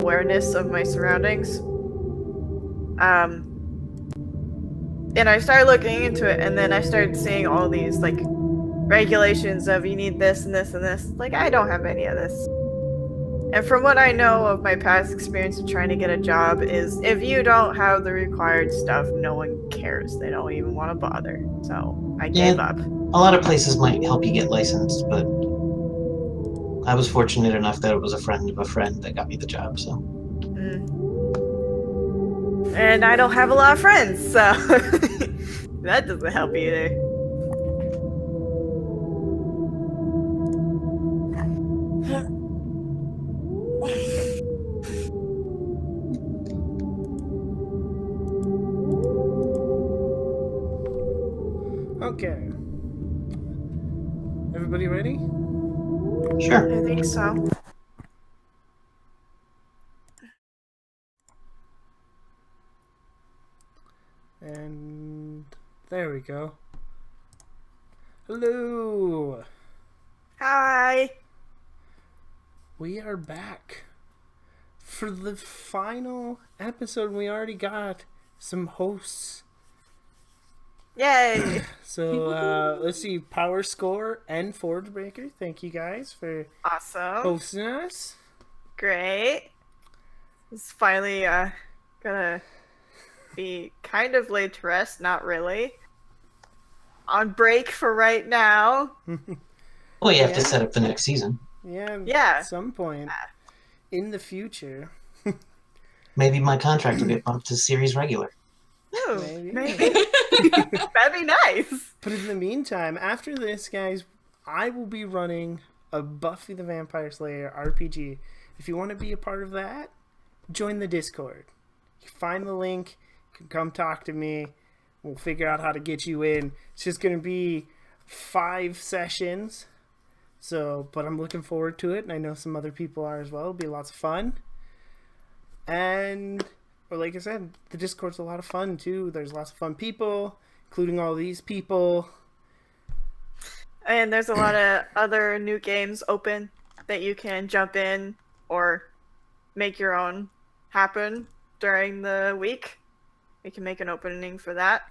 awareness of my surroundings. And I started looking into it, and then I started seeing all these, like, regulations of you need this and this and this. Like, I don't have any of this. And from what I know of my past experience of trying to get a job is if you don't have the required stuff, no one cares. They don't even want to bother. So I gave up. A lot of places might help you get licensed, but I was fortunate enough that it was a friend of a friend that got me the job, so. And I don't have a lot of friends, so that doesn't help either. Okay. Everybody ready? Sure. I think so. And there we go. Hello. Hi. We are back for the final episode. We already got some hosts. Yay. So let's see, Power Score and Forge Breaker. Thank you guys for Awesome. hosting us. Great. It's finally gonna be kind of laid to rest, not really. On break for right now. Well, you have to set up the next season. Yeah, Yeah. at some point in the future. Maybe my contract will get bumped to series regular. Ooh, maybe. That'd be nice. But in the meantime, after this, guys, I will be running a Buffy the Vampire Slayer RPG. If you want to be a part of that, join the Discord. You find the link, you can come talk to me. We'll figure out how to get you in. It's just going to be 5 sessions. So, but I'm looking forward to it, and I know some other people are as well. It'll be lots of fun. And, or like I said, the Discord's a lot of fun too. There's lots of fun people, including all these people. And there's a lot of other new games open that you can jump in or make your own happen during the week. You can make an opening for that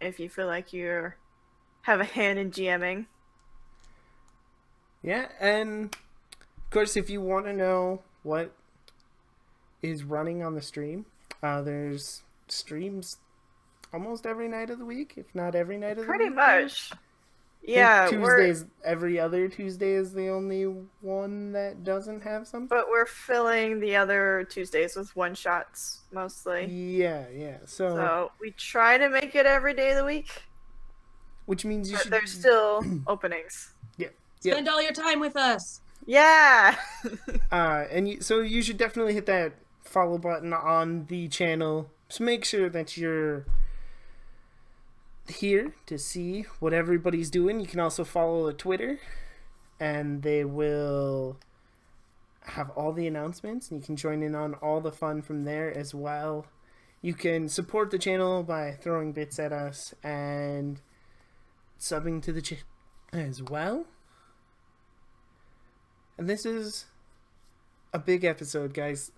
if you feel like you have a hand in GMing. Yeah, and of course, if you want to know what is running on the stream, there's streams almost every night of the week, if not every night of the week. Pretty much. Yeah, Tuesdays, every other Tuesday is the only one that doesn't have something. But we're filling the other Tuesdays with one-shots, mostly. Yeah. So we try to make it every day of the week. Which means you should... There's still openings. Yeah. Spend all your time with us. Yeah! So you should definitely hit that follow button on the channel. Just make sure that you're here to see what everybody's doing. You can also follow the Twitter, and they will have all the announcements, and you can join in on all the fun from there as well. You can support the channel by throwing bits at us and subbing to the channel as well. And this is a big episode, guys.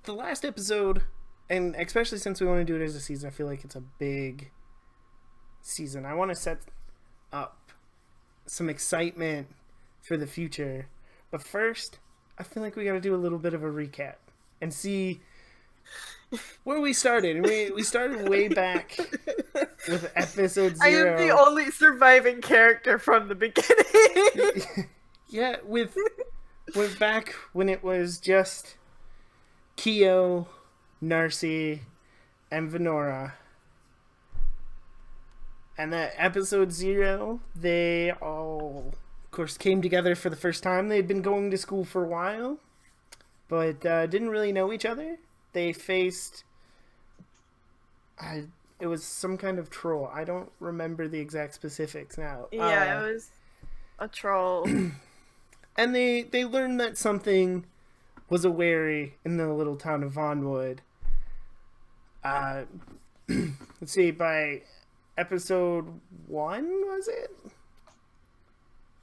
The last episode, and especially since we want to do it as a season, I feel like it's a big season. I want to set up some excitement for the future. But first, I feel like we got to do a little bit of a recap and see where we started. And we started way back with episode 0. I am the only surviving character from the beginning. Yeah, with back when it was just Kyo, Narcy, and Venora. And that episode 0, they all, of course, came together for the first time. They'd been going to school for a while, but didn't really know each other. They faced... it was some kind of troll. I don't remember the exact specifics now. Yeah, it was a troll. And they learned that something was a wary in the little town of Vonwood. Let's see, by episode 1, was it?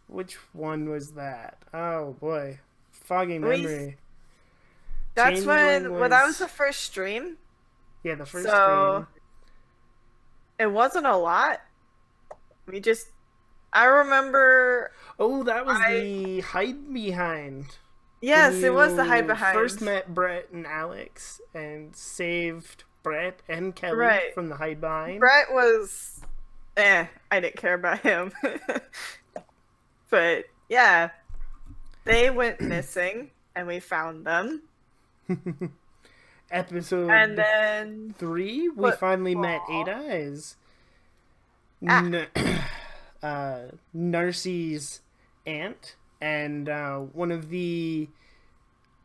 Which one was that? Oh boy. Foggy memory. That's Changeling when that was the first stream. Yeah, the first So stream. it wasn't a lot. I remember. Oh, that was I the hide behind. When Yes, it was the hide you behind. first met Brett and Alex and saved Brett and Kelly Right. from the hide behind. Brett was, I didn't care about him. But yeah, they went missing, and we found them. Episode And then 3, we What- finally met Aw. Ada as Ah. Narcy's aunt and one of the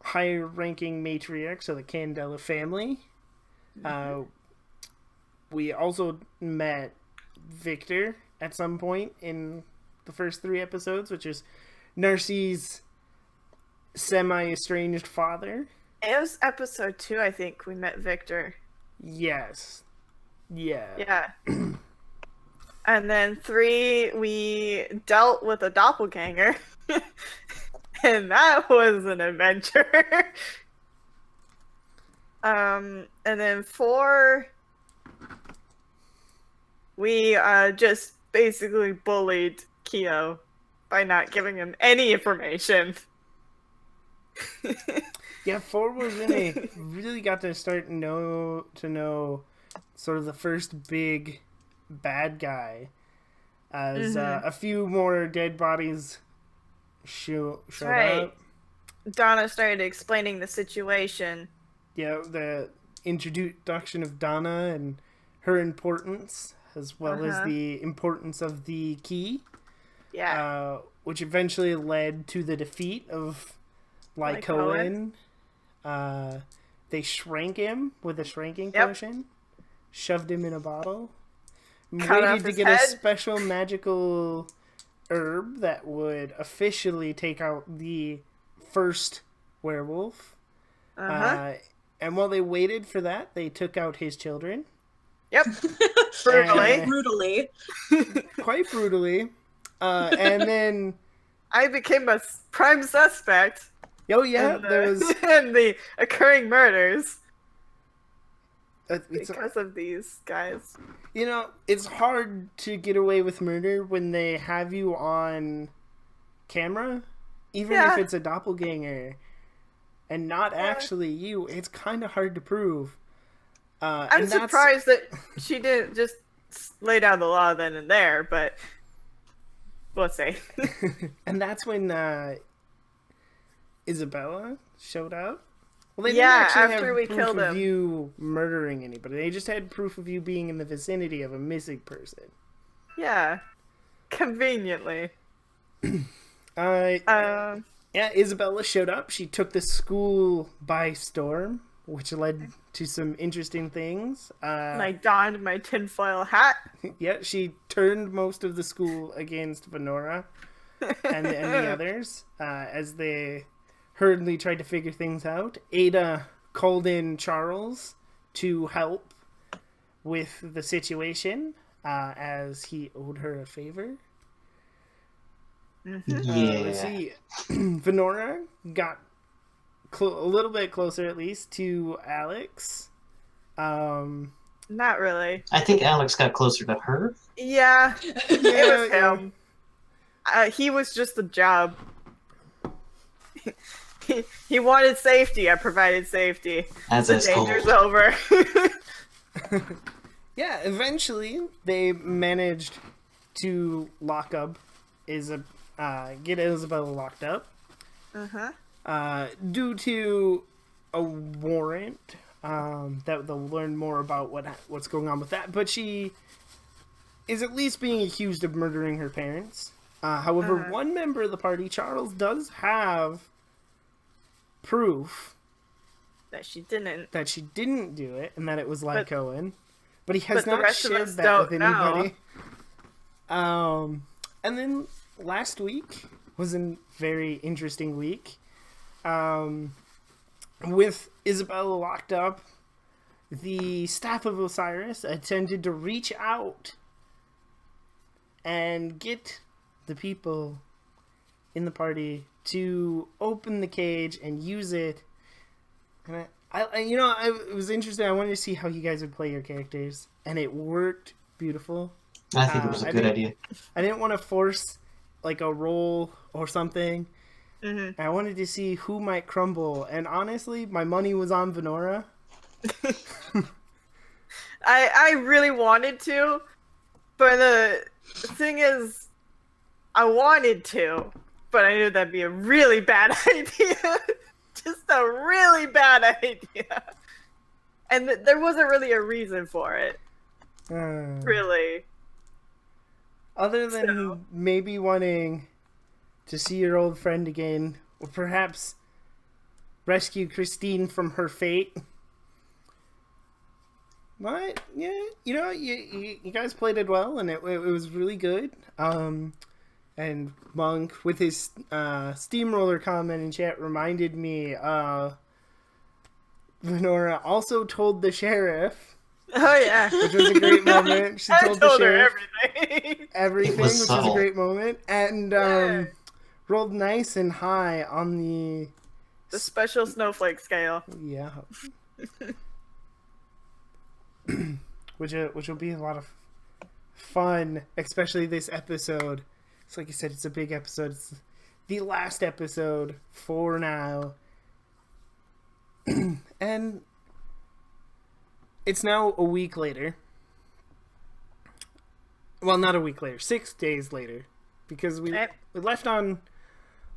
higher ranking matriarchs of the Candela family. We also met Victor at some point in the first 3 episodes, which is Narcy's semi-estranged father. it was episode 2, I think, we met Victor. Yes. Yeah. Yeah. And then 3, we dealt with a doppelganger. And that was an adventure. And then 4, we just basically bullied Keo by not giving him any information. Yeah, 4 was when they really got to start to know sort of the first big bad guy, as a few more dead bodies showed Right. up. Donna started explaining the situation. Yeah, the introduction of Donna and her importance, as well as the importance of the key, Yeah. which eventually led to the defeat of Lycoan. They shrank him with a shrinking potion, shoved him in a bottle, Cut off waited to his get head. a special magical herb that would officially take out the first werewolf. And while they waited for that, they took out his children. Yep. Brutally. And- Brutally. Quite brutally. And then, I became a prime suspect oh yeah, in the, there was in the occurring murders it's, because of these guys. you know, it's hard to get away with murder when they have you on camera, even Yeah. if it's a doppelganger and not actually you. It's kind of hard to prove. I'm and that's- surprised that she didn't just lay down the law then and there, but we'll see. And that's when Isabella showed up. Well, they Yeah, didn't actually after have we proof killed of him. you murdering anybody. They just had proof of you being in the vicinity of a missing person. Yeah. Conveniently. Yeah, Isabella showed up. She took the school by storm, which led to some interesting things. And I donned my tinfoil hat. Yeah, she turned most of the school against Venora and the others as they hurriedly tried to figure things out. Ada called in Charles to help with the situation as he owed her a favor. Yeah. Let's see. Venora got a little bit closer, at least, to Alex. Not really. I think Alex got closer to her. Yeah, it was yeah. him. He was just a job. He wanted safety. I provided safety. As The is danger's cold. over. Yeah, eventually they managed to lock up get Isabella locked up. Due to a warrant that they'll learn more about what's going on with that. But she is at least being accused of murdering her parents. However, one member of the party, Charles, does have proof That she didn't. that she didn't do it and that it was Lycoan. But he has but the not rest of shared us that don't with know. anybody. And then last week was a very interesting week. With Isabella locked up, the staff of Osiris attempted to reach out and get the people in the party to open the cage and use it And it was interesting. I wanted to see how you guys would play your characters, and it worked beautiful. I think it was a good idea. I didn't want to force like a roll or something. Mm-hmm. I wanted to see who might crumble, and honestly, my money was on Venora. I really wanted to, but the thing is, I wanted to, but I knew that'd be a really bad idea. Just a really bad idea. And there wasn't really a reason for it. Really. Other than maybe wanting to see your old friend again, or perhaps rescue Christine from her fate. But, yeah, you guys played it well, and it was really good. And Monk, with his steamroller comment in chat, reminded me Venora also told the sheriff. Oh, yeah. Which was a great moment. She told the sheriff everything, which was a great moment. And rolled nice and high on the special snowflake scale. Yeah. which will be a lot of fun, especially this episode. It's like you said, it's a big episode. It's the last episode for now. And it's now a week later. Well, not a week later. 6 days later. Because we left on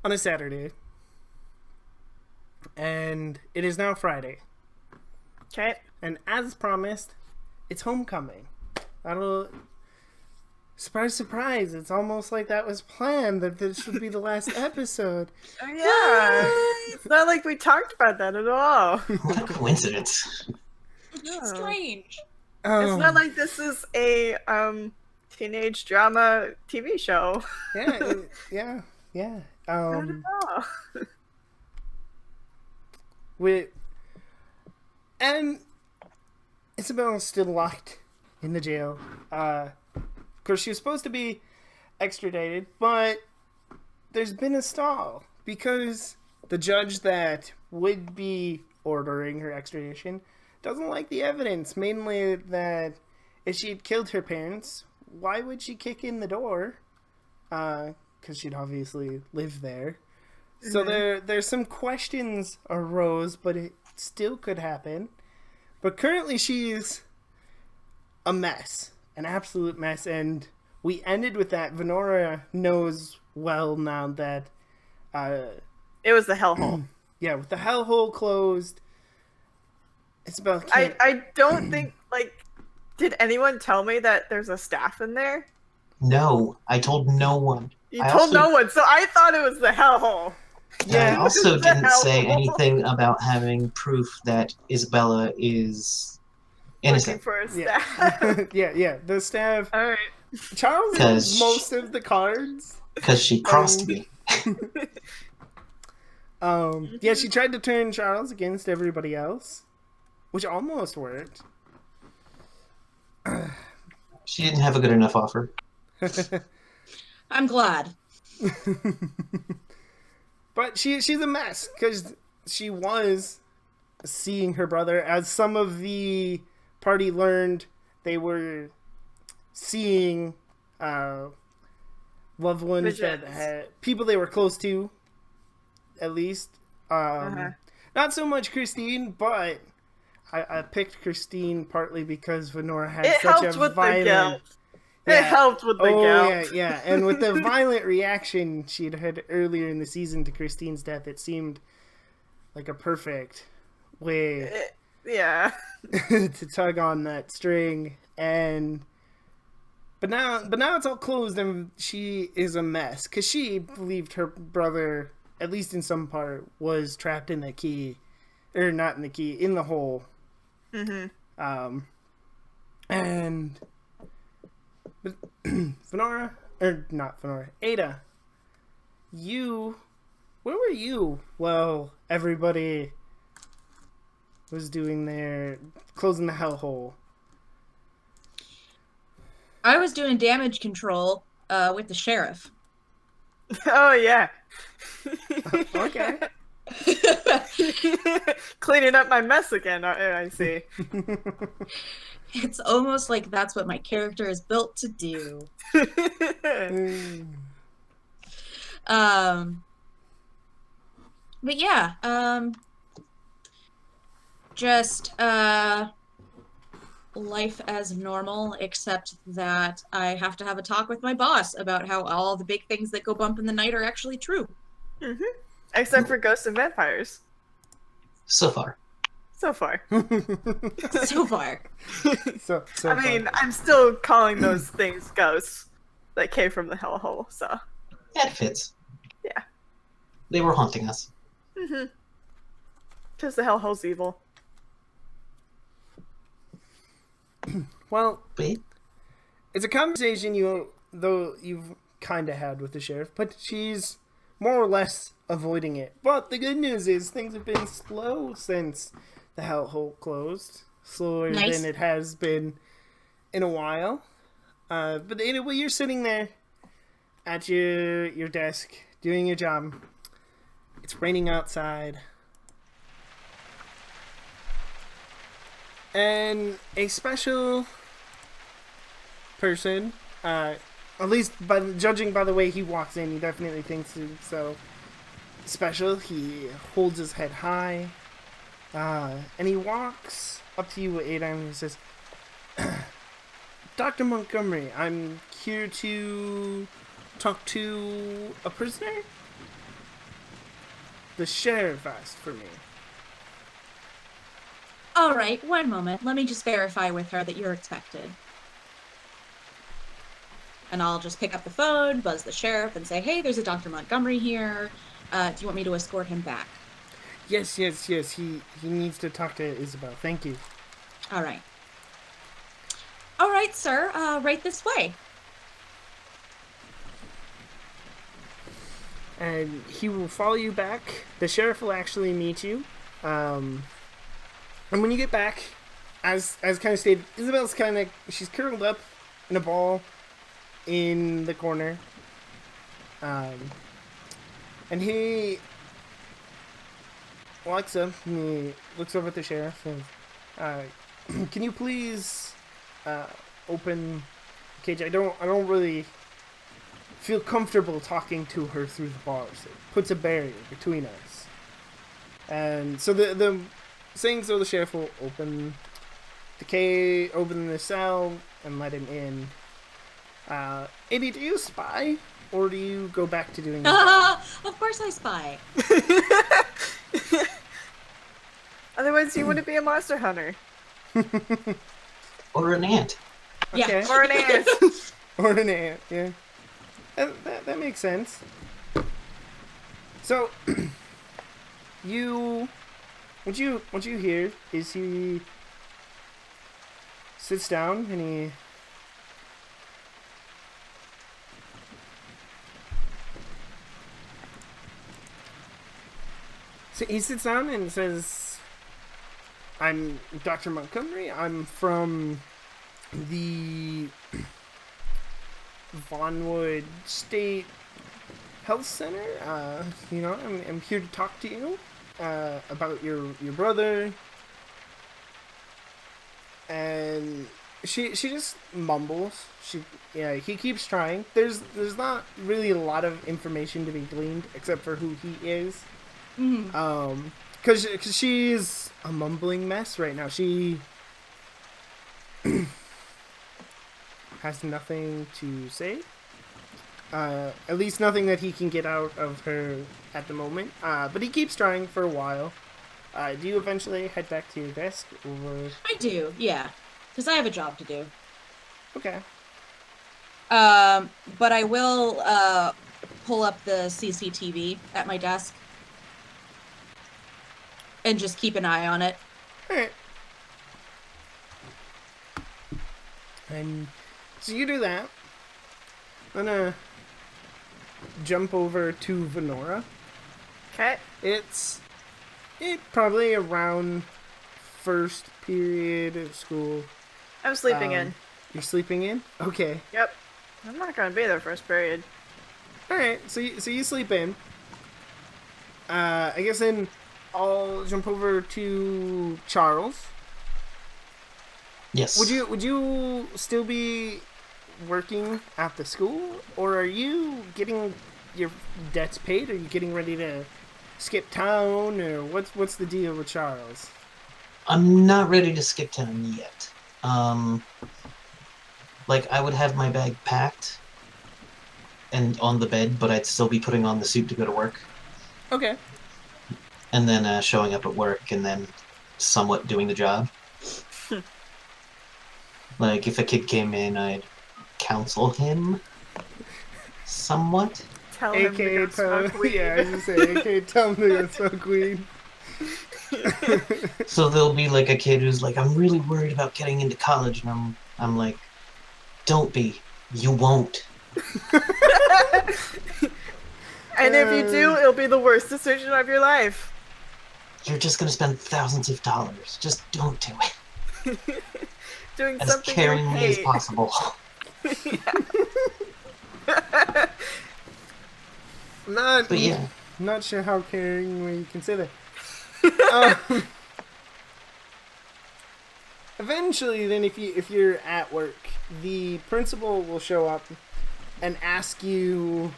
a Saturday. And it is now Friday. Okay. And as promised, it's homecoming. Surprise, surprise. It's almost like that was planned, that this would be the last episode. Oh, yeah. It's not like we talked about that at all. What a coincidence. It's strange. It's not like this is a teenage drama TV show. Yeah. Not at all. And Isabella's still locked in the jail. Of course, she was supposed to be extradited, but there's been a stall because the judge that would be ordering her extradition doesn't like the evidence, mainly that if she'd killed her parents, why would she kick in the door? Because she'd obviously live there. So there's some questions arose, but it still could happen. But currently she's a mess, an absolute mess, and we ended with that. Venora knows well now that it was the hellhole. Yeah, with the hellhole closed, Isabel can't... I don't think, did anyone tell me that there's a staff in there? No, I told no one. You told no one, so I thought it was the hellhole. Yeah, I also didn't say anything about having proof that Isabella is innocent. Looking for a staff. Yeah, the staff. All right. Charles has most of the cards. Because she crossed me. Yeah, she tried to turn Charles against everybody else, which almost worked. She didn't have a good enough offer. I'm glad. But she's a mess because she was seeing her brother. As some of the party learned, they were seeing loved ones that had people they were close to, at least. Not so much Christine, but I picked Christine partly because Venora had such a violent... It helped with the guilt. Yeah. And with the violent reaction she'd had earlier in the season to Christine's death, it seemed like a perfect way to tug on that string. But now it's all closed and she is a mess because she believed her brother, at least in some part, was trapped in the key, or not in the key, in the hole. But Venora, or not Venora, Ada, where were you? Well, everybody was doing their closing the hellhole. I was doing damage control with the sheriff. Oh, yeah. Okay. Cleaning up my mess again, I see. It's almost like that's what my character is built to do. Um, but yeah, just life as normal, except that I have to have a talk with my boss about how all the big things that go bump in the night are actually true. Except for ghosts and vampires. So far. So far. So far. so I mean, I'm still calling those things ghosts that came from the hellhole, so. That fits. Yeah. They were haunting us. Because the hellhole's evil. Well, Wait. it's a conversation you've kind of had with the sheriff, but she's more or less avoiding it. But the good news is things have been slow since the hellhole closed. Slower Nice. than it has been in a while. But anyway, you're sitting there at your desk doing your job. It's raining outside. And a special person, at least judging by the way he walks in, he definitely thinks himself special. He holds his head high, and he walks up to you, Ada, and he says, Dr. Montgomery, I'm here to talk to a prisoner? The sheriff asked for me. All right, one moment. Let me just verify with her that you're expected. And I'll just pick up the phone, buzz the sheriff, and say, hey, there's a Dr. Montgomery here. Do you want me to escort him back? Yes. He needs to talk to Isabel. Thank you. All right. All right, sir. Right this way. And he will follow you back. The sheriff will actually meet you. And when you get back, as kind of stated, Isabel's she's curled up in a ball in the corner. And he walks up and he looks over at the sheriff and can you please open the cage? I don't really feel comfortable talking to her through the bars. It puts a barrier between us. And so the saying so, the sheriff will open the cage, open the cell, and let him in. Eddie, do you spy, or do you go back to doing your job? Of course I spy. Otherwise, you wouldn't be a monster hunter. Or an ant. Okay. Yeah. Or an ant. Or an ant, yeah. That makes sense. So, what you hear is he sits down and he sits down and says, I'm Dr. Montgomery. I'm from the Vonwood State Health Center. I'm here to talk to you about your brother. And she just mumbles. He keeps trying. There's not really a lot of information to be gleaned except for who he is. Mm-hmm. Because she's a mumbling mess right now. She has nothing to say. At least nothing that he can get out of her at the moment. But he keeps trying for a while. Do you eventually head back to your desk? Or... I do, yeah. Because I have a job to do. Okay. But I will pull up the CCTV at my desk. And just keep an eye on it. Alright. And so you do that. I'm gonna jump over to Venora. Okay. It's probably around first period of school. I'm sleeping in. You're sleeping in? Okay. Yep. I'm not gonna be there first period. Alright, so you sleep in. I guess then I'll jump over to Charles. Yes. Would you still be working at the school, or are you getting your debts paid? Are you getting ready to skip town, or what's the deal with Charles? I'm not ready to skip town yet. Like, I would have my bag packed and on the bed, but I'd still be putting on the suit to go to work. Okay. And then showing up at work and then somewhat doing the job. Like, if a kid came in, I'd counsel him somewhat. Tell him to go smoke weed. Yeah, I was gonna say, AK, tell him to go smoke weed. So there'll be like a kid who's like, I'm really worried about getting into college, and I'm like, don't be. You won't. And if you do, it'll be the worst decision of your life. You're just gonna spend thousands of dollars. Just don't do it. Doing As something you caringly as hate. possible. But yeah. Not sure how caring we can say that. Eventually, then, if you're at work, the principal will show up and ask you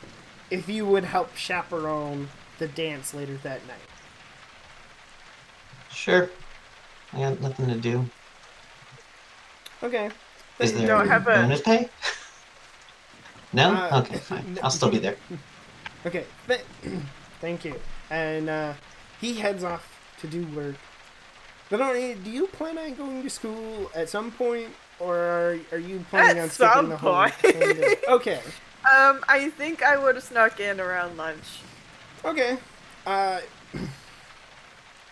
if you would help chaperone the dance later that night. Sure. I got nothing to do. Okay. Is You there don't have a- bonus pay? No? Uh, Okay, fine. I'll still be there. Okay. Thank you. And he heads off to do work. But do you plan on going to school at some point, or are you planning At on skipping some the whole point. day? Okay. I think I would have snuck in around lunch. Okay.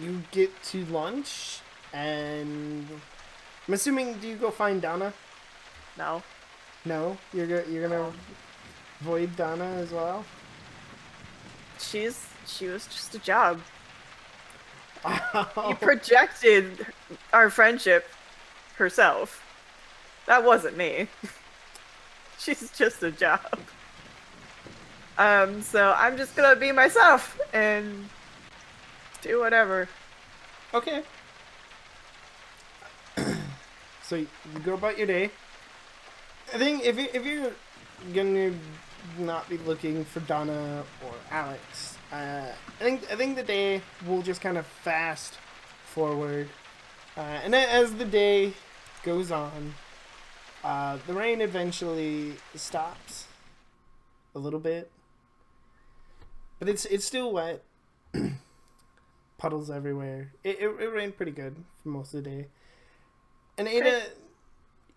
You get to lunch, and I'm assuming, do you go find Donna? No. No, you're gonna avoid Donna as well. She was just a job. You Oh, projected our friendship herself. That wasn't me. She's just a job. So I'm just gonna be myself and do whatever. okay. So you go about your day. I think if you're gonna not be looking for Donna or Alex, I think the day will just kind of fast forward, and as the day goes on, the rain eventually stops a little bit, but it's still wet. Puddles everywhere. It rained pretty good for most of the day, and Ada,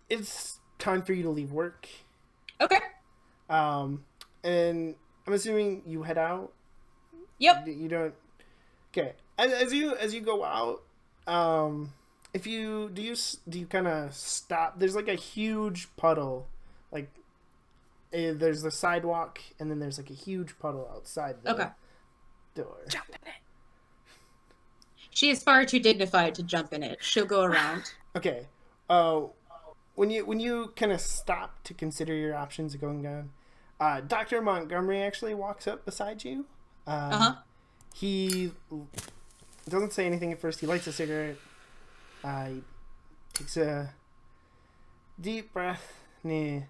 it's time for you to leave work. Okay. And I'm assuming you head out. Yep. You don't. Okay. As you go out, if you do you kind of stop? There's like a huge puddle, like there's the sidewalk, and then there's like a huge puddle outside the door. Jump in it. She is far too dignified to jump in it. She'll go around. Okay. When you kind of stop to consider your options of going down, Dr. Montgomery actually walks up beside you. He doesn't say anything at first. He lights a cigarette. He takes a deep breath. Do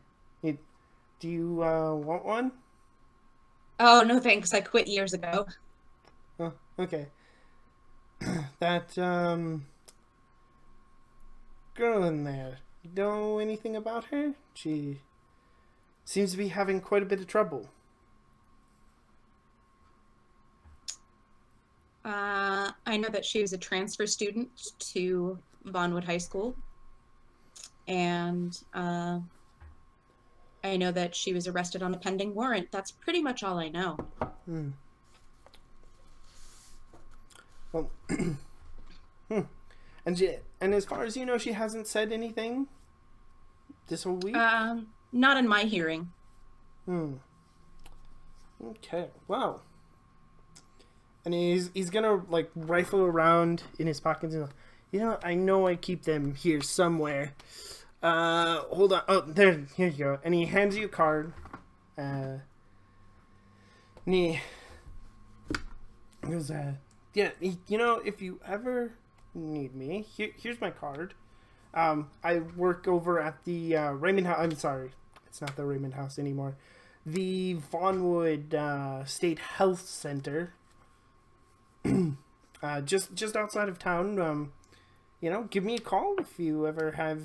you want one? Oh, no thanks. I quit years ago. Oh, okay. That girl in there, you know anything about her? She seems to be having quite a bit of trouble. I know that she was a transfer student to Vonwood High School. And I know that she was arrested on a pending warrant. That's pretty much all I know. Well, and as far as you know, she hasn't said anything this whole week? Not in my hearing. Okay, wow. And he's gonna like rifle around in his pockets and I know I keep them here somewhere. Hold on. Oh, here you go. And he hands you a card. And he Because, yeah, you know, if you ever need me, here's my card. I work over at the Raymond House. I'm sorry, it's not the Raymond House anymore. The Vonwood State Health Center, just outside of town. You know, give me a call if you ever have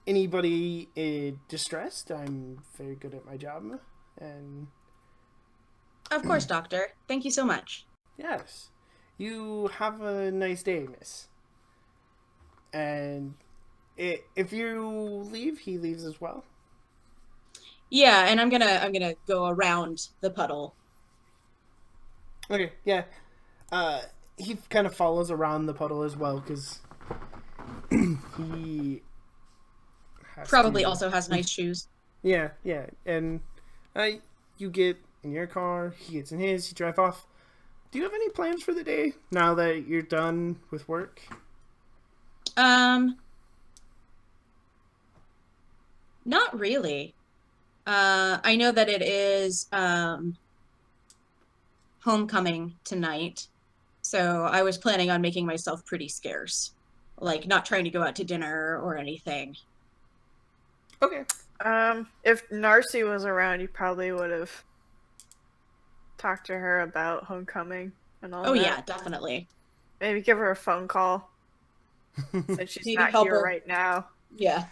anybody distressed. I'm very good at my job, and Of course, Doctor. Thank you so much. yes, you have a nice day, miss. And if you leave, he leaves as well. Yeah, and I'm gonna go around the puddle. Okay, yeah. He kind of follows around the puddle as well because he has Probably to- also has nice shoes. Yeah, yeah, and you get in your car, he gets in his, you drive off. Do you have any plans for the day now that you're done with work? Not really. I know that it is homecoming tonight, so I was planning on making myself pretty scarce, like not trying to go out to dinner or anything. Okay. If Narcy was around, you probably would have talked to her about homecoming and all Oh that. yeah, definitely. Maybe give her a phone call since she's Maybe not help here her. right now. Yeah,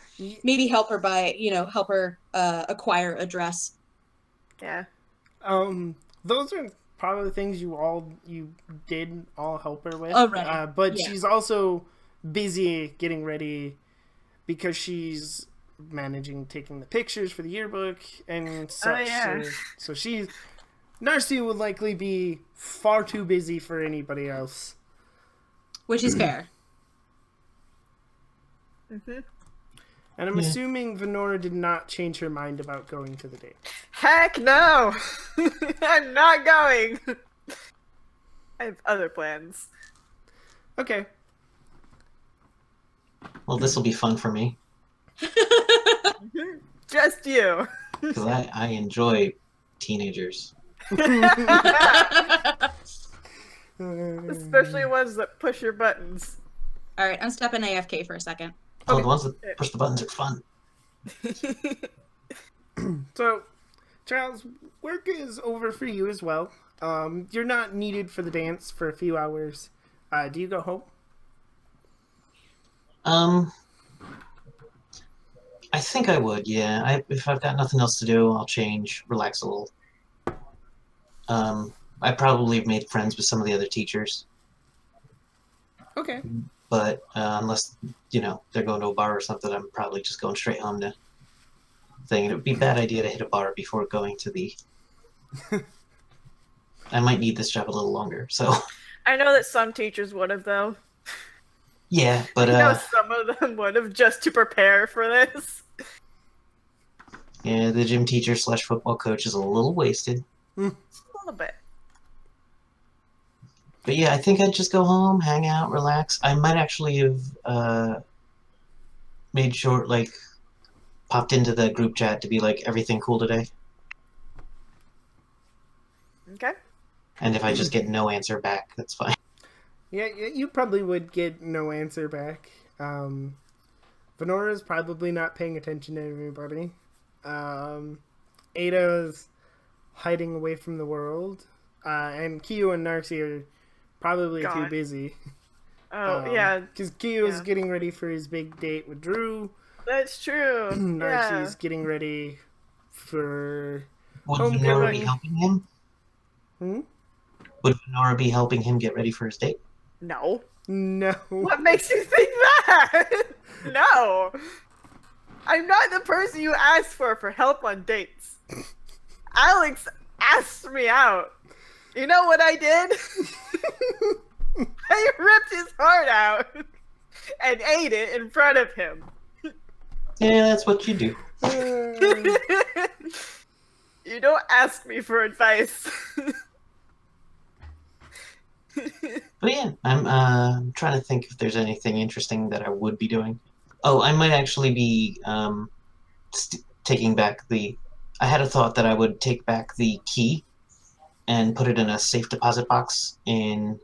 maybe help her help her acquire a dress. Yeah. Those are probably things you did all help her with. Already, But yeah. she's also busy getting ready because she's managing taking the pictures for the yearbook and such. yeah. So Narcy would likely be far too busy for anybody else. Which is fair. Hmm. And I'm assuming Venora did not change her mind about going to the date. Heck no! I'm not going! I have other plans. Okay. Well, this will be fun for me Just you. because I enjoy teenagers. Especially ones that push your buttons. All right, I'm stepping AFK for a second. Oh, the ones that push the buttons are fun. So, Charles, work is over for you as well. You're not needed for the dance for a few hours. Do you go home? I think I would, yeah. If I've got nothing else to do, I'll change, relax a little. I probably have made friends with some of the other teachers, Okay. but unless, they're going to a bar or something, I'm probably just going straight home to thing. And it would be a bad idea to hit a bar before going to the... I might need this job a little longer, so... I know that some teachers would have, though. Yeah, but I know some of them would have just to prepare for this. yeah, the gym teacher / football coach is a little wasted. Just a little bit. But yeah, I think I'd just go home, hang out, relax. I might actually have made sure, popped into the group chat to be like, everything cool today? Okay. And if I just get no answer back, that's fine. Yeah, you probably would get no answer back. Venora's probably not paying attention to everybody. Ada's hiding away from the world. And Kyo and Narcy are probably too Gone. busy. Oh, yeah. Because Kyo's Yeah. getting ready for his big date with Drew. That's true. Narcy's getting ready for... Would Homecoming. Venora be helping him? Hmm? Would Venora be helping him get ready for his date? No. No. What makes you think that? No. I'm not the person you asked for help on dates. Alex asked me out. You know what I did? I ripped his heart out and ate it in front of him. Yeah, that's what you do. You don't ask me for advice. But yeah, I'm trying to think if there's anything interesting that I would be doing. Oh, I might actually be taking back the... I had a thought that I would take back the key and put it in a safe deposit box in,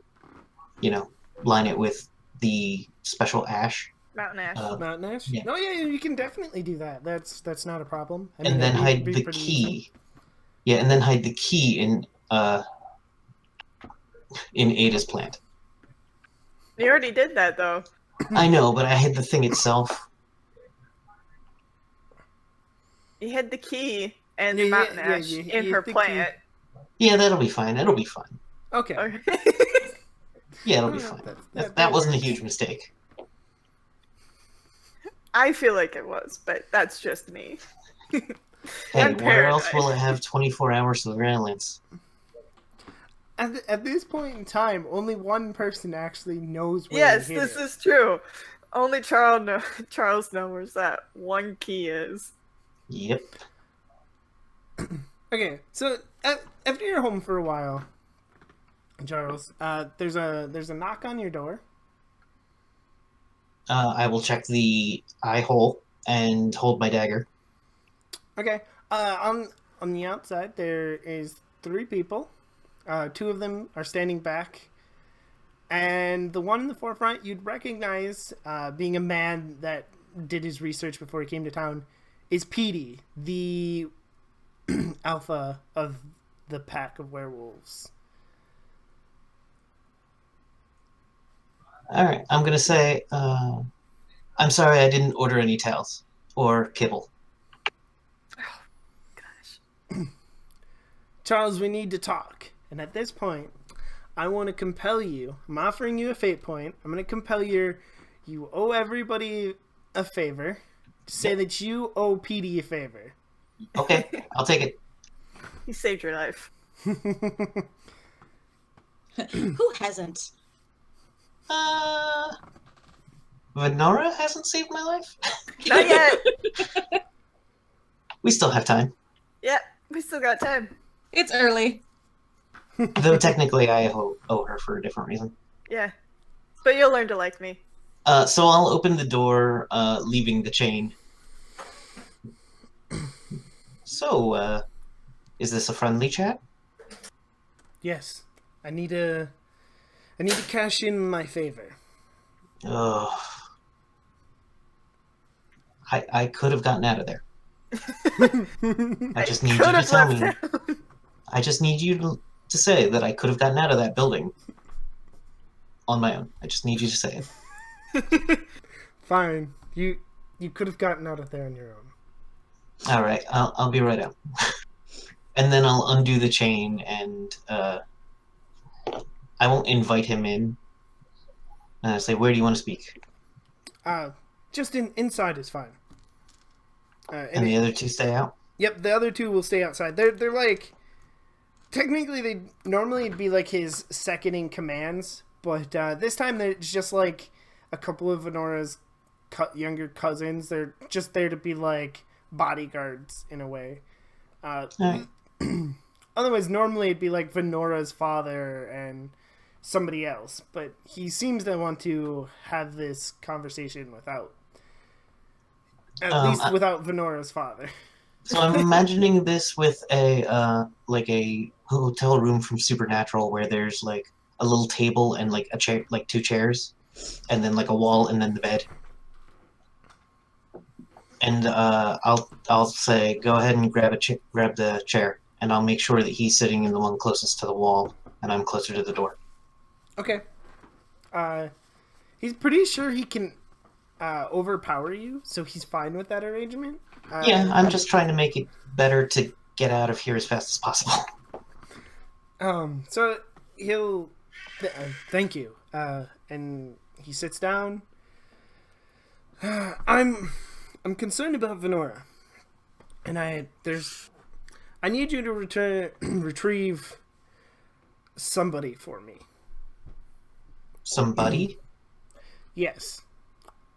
line it with the special ash. Mountain Ash. Mountain Ash? Yeah. No, yeah, you can definitely do that. That's not a problem. I mean, And then that'd hide be the pretty key. easy. Yeah, and then hide the key in Ada's plant. You already did that though. I know, but I hid the thing itself. You had the key and the Yeah, Mountain yeah, Ash you in her hid the plant. Yeah, that'll be fine. That'll be fine. Okay. Okay. Yeah, it'll be Oh, fine. that That wasn't a works. huge mistake. I feel like it was, but that's just me. Hey, I'm where else paranoid. will it have 24-hour surveillance? At this point in time, only one person actually knows where Yes, he hid this it. is true. Only Charles knows where that one key is. Yep. Okay, so after you're home for a while, Charles, there's a knock on your door. I will check the eye hole and hold my dagger. Okay, on the outside there is 3 people. 2 of them are standing back, and the one in the forefront you'd recognize, being a man that did his research before he came to town, is Petey, the alpha of the pack of werewolves. All right, I'm gonna say, I'm sorry I didn't order any tails or kibble. Gosh. Charles, we need to talk. And at this point, I want to compel you. I'm offering you a fate point. I'm going to compel you owe everybody a favor. Say that you owe Petey a favor. Okay, I'll take it. He saved your life. Who hasn't? Venora hasn't saved my life? Not yet. We still have time. Yeah, we still got time. It's early. Though technically I owe her for a different reason. Yeah. But you'll learn to like me. So I'll open the door, leaving the chain. So, is this a friendly chat? Yes. I need to cash in my favor. Ugh. I could have gotten out of there. I just need you Could to have tell left me. town. I just need you to say that I could have gotten out of that building on my own. I just need you to say it. Fine. You could have gotten out of there on your own. All right, I'll be right out. And then I'll undo the chain, and I won't invite him in. And I say, "Where do you want to speak?" Just inside is fine. And the other 2 stay out. Yep, the other 2 will stay outside. They're like, technically they normally it'd be like his second in commands, but this time it's just like a couple of Venora's younger cousins. They're just there to be like bodyguards in a way. All right. Otherwise, normally it'd be like Venora's father and somebody else, but he seems to want to have this conversation without, at least without Venora's father. So I'm imagining this with a like a hotel room from Supernatural, where there's like a little table and like a chair, like 2 chairs, and then like a wall, and then the bed. And I'll say, go ahead and grab the chair, and I'll make sure that he's sitting in the one closest to the wall, and I'm closer to the door. Okay. He's pretty sure he can overpower you, so he's fine with that arrangement. Yeah, I'm just trying to make it better to get out of here as fast as possible. So he'll thank you. And he sits down. I'm concerned about Venora, and I need you to retrieve somebody for me. Somebody? Yes.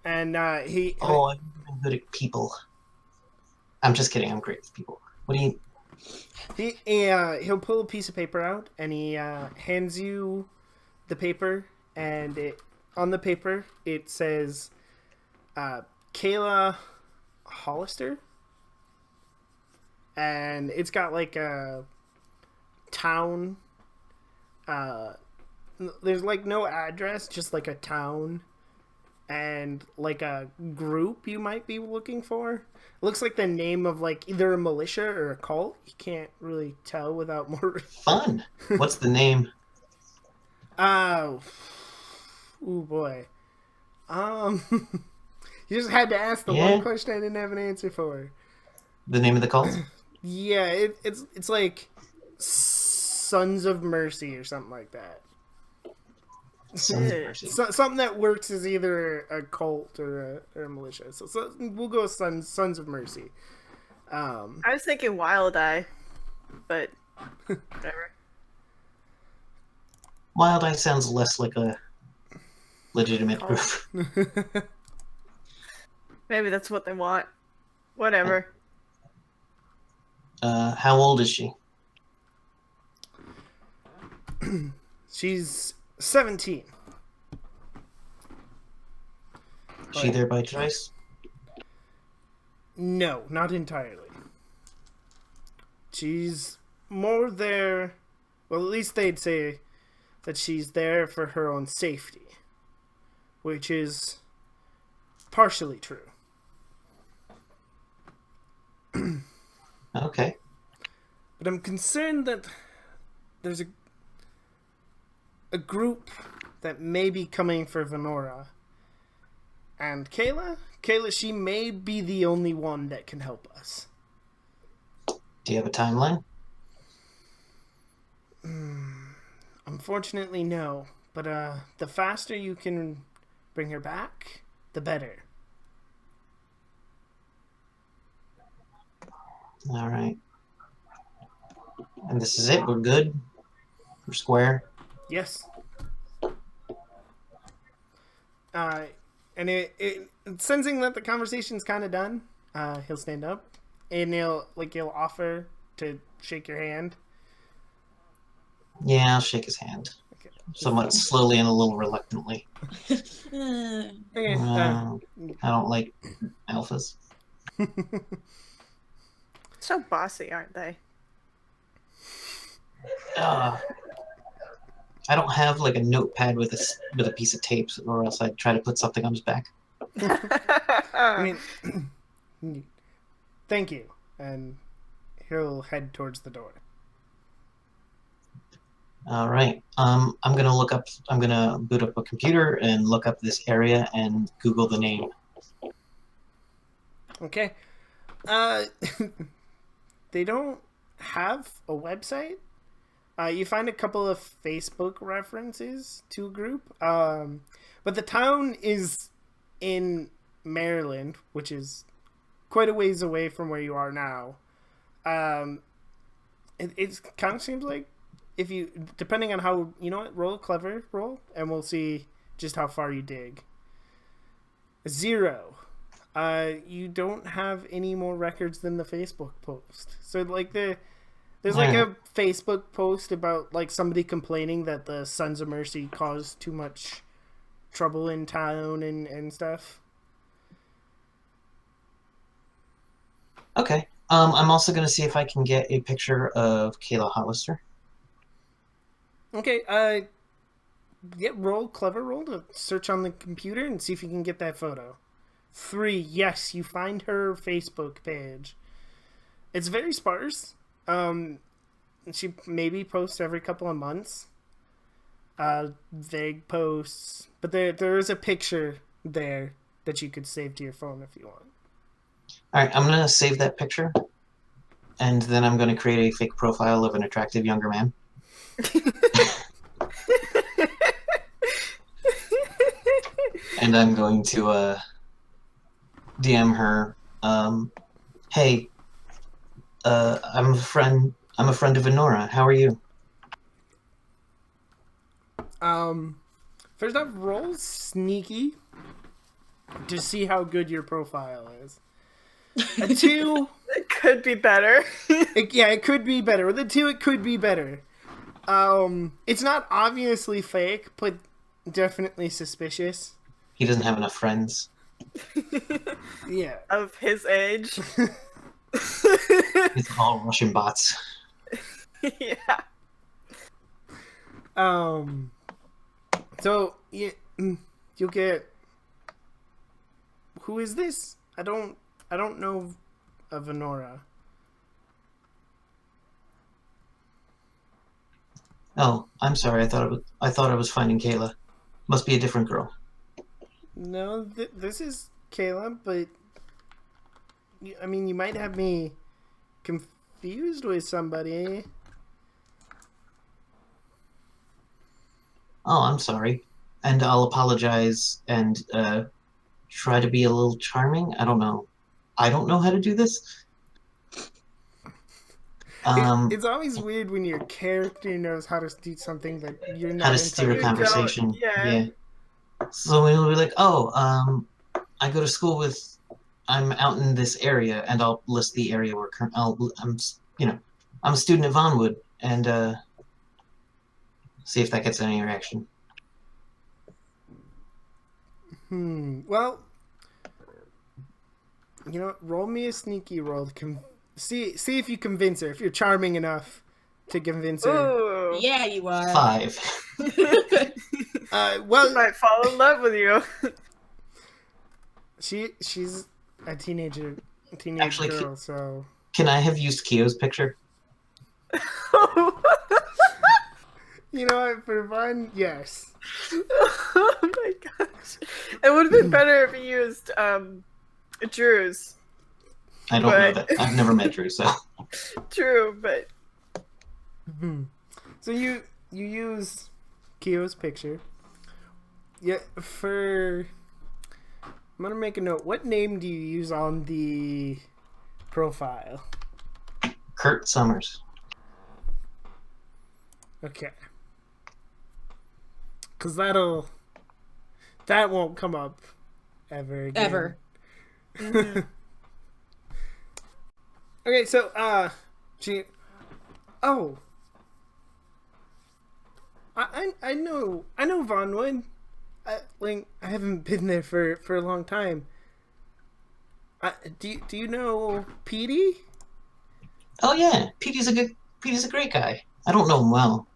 And Oh, I'm good at people. I'm just kidding. I'm great with people. What do you? He'll pull a piece of paper out and he hands you the paper, and on the paper it says Kayla Hollister, and it's got like a town. There's like no address, just like a town and like a group you might be looking for. It looks like the name of like either a militia or a cult. You can't really tell without more. Fun. What's the name? Oh, ooh boy. You just had to ask the Yeah. one question I didn't have an answer for. The name of the cult? Yeah, it's like Sons of Mercy or something like that. Sons of Mercy. Something that works as either a cult or a militia. So we'll go with Sons of Mercy. I was thinking Wild Eye, but whatever. Wild Eye sounds less like a legitimate group. Maybe that's what they want. Whatever. How old is she? She's 17. Is she there by choice? No, not entirely. She's more there. Well, at least they'd say that she's there for her own safety, which is partially true. Okay. But I'm concerned that there's a group that may be coming for Venora. And Kayla, she may be the only one that can help us. Do you have a timeline? Unfortunately, no. But the faster you can bring her back, the better. All right. And this is it? We're good? We're square? Yes. And sensing that the conversation's kind of done, he'll stand up and he'll offer to shake your hand. Yeah, I'll shake his hand. Okay. Somewhat slowly and a little reluctantly. Okay. I don't like alphas. So bossy, aren't they? I don't have like a notepad with a piece of tape, or else I'd try to put something on his back. I mean, thank you. And he'll head towards the door. All right. I'm gonna boot up a computer and look up this area and Google the name. Okay. They don't have a website. You find a couple of Facebook references to a group. But the town is in Maryland, which is quite a ways away from where you are now. It kind of seems like if you, depending on how, you know what, roll a clever roll, and we'll see just how far you dig. 0. You don't have any more records than the Facebook post. So like there's like a Facebook post about like somebody complaining that the Sons of Mercy caused too much trouble in town and stuff. Okay. I'm also gonna see if I can get a picture of Kayla Hollister. Okay, clever roll to search on the computer and see if you can get that photo. 3, yes, you find her Facebook page. It's very sparse. She maybe posts every couple of months. Vague posts, but there is a picture there that you could save to your phone if you want. All right, I'm gonna save that picture, and then I'm gonna create a fake profile of an attractive younger man. And I'm going to DM her. Hey, I'm a friend of Venora. How are you? First off, roll sneaky to see how good your profile is. A 2, It could be better. it could be better. With a 2, it could be better. It's not obviously fake, but definitely suspicious. He doesn't have enough friends. Yeah. Of his age. It's all Russian bots. Yeah. So you'll get. Who is this? I don't know of Honora. Oh, I'm sorry. I thought I was finding Kayla. Must be a different girl. No, this is Kayla, but I mean, you might have me confused with somebody. Oh, I'm sorry. And I'll apologize and try to be a little charming. I don't know. I don't know how to do this. It's always weird when your character knows how to do something that you're How not to steer a entirely. conversation. Yeah. So we'll be like, oh, I go to school with. I'm out in this area, and I'll list the area where I'm a student at Vonwood, and see if that gets any reaction. Well, you know, roll me a sneaky roll to see if you convince her. If you're charming enough to convince her. Ooh. Yeah, you are. 5. Well, She might fall in love with you. she's a teenage Actually, girl, so. Can I have used Kyo's picture? You know what? For fun, yes. Oh my gosh. It would have been better if you used Drew's. I don't know that. I've never met Drew, so. True, but So you use Kyo's picture. Yeah, I'm gonna make a note. What name do you use on the profile? Kurt Summers. Okay. Cause that won't come up ever again. Ever. Okay, so I know Vonwood. I haven't been there for a long time. Do you know Petey? Oh yeah, Petey's a great guy. I don't know him well,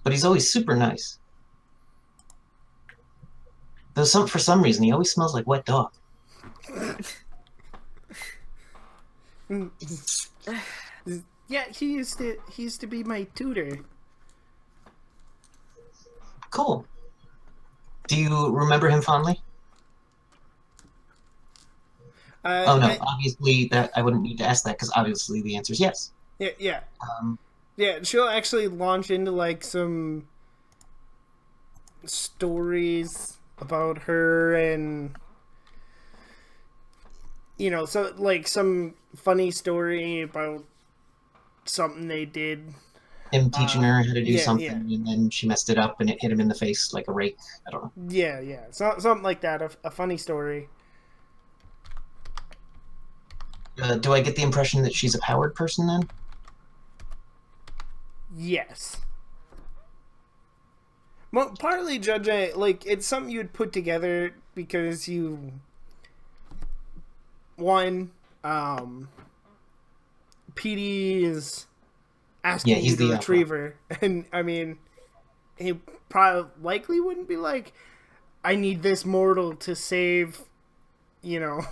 but he's always super nice. Though for some reason he always smells like wet dog. Yeah, he used to be my tutor. Cool. Do you remember him fondly? Oh no, obviously that I wouldn't need to ask that because obviously the answer is yes. Yeah. Yeah, she'll actually launch into like some stories about her and so like some funny story about something they did. Him teaching her how to do something, yeah. and then she messed it up, and it hit him in the face like a rake. I don't know. Yeah. So, something like that. A funny story. Do I get the impression that she's a powered person then? Yes. Well, partly judging like it's something you'd put together because PD is asking you to retrieve her, and I mean, he probably likely wouldn't be like, "I need this mortal to save," Yeah,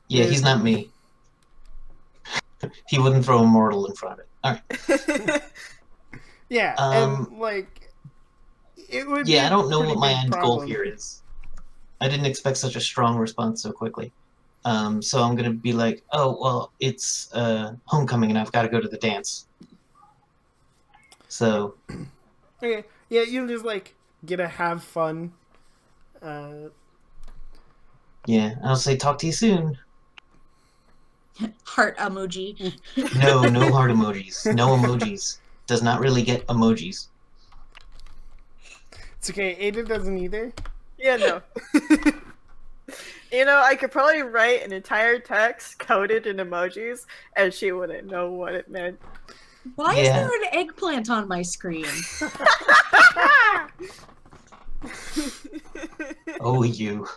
he's not me. He wouldn't throw a mortal in front of it. All right. Yeah, and like it would. Yeah, I don't know what my end goal here is. I didn't expect such a strong response so quickly. So I'm gonna be like, oh well, it's homecoming and I've got to go to the dance. So. Okay. Yeah, you just like get to have fun. Yeah, I'll say talk to you soon. Heart emoji. No heart emojis. No emojis. Does not really get emojis. It's okay. Ada doesn't either. yeah, no. I could probably write an entire text coded in emojis, and she wouldn't know what it meant. Why is there an eggplant on my screen? Oh, you.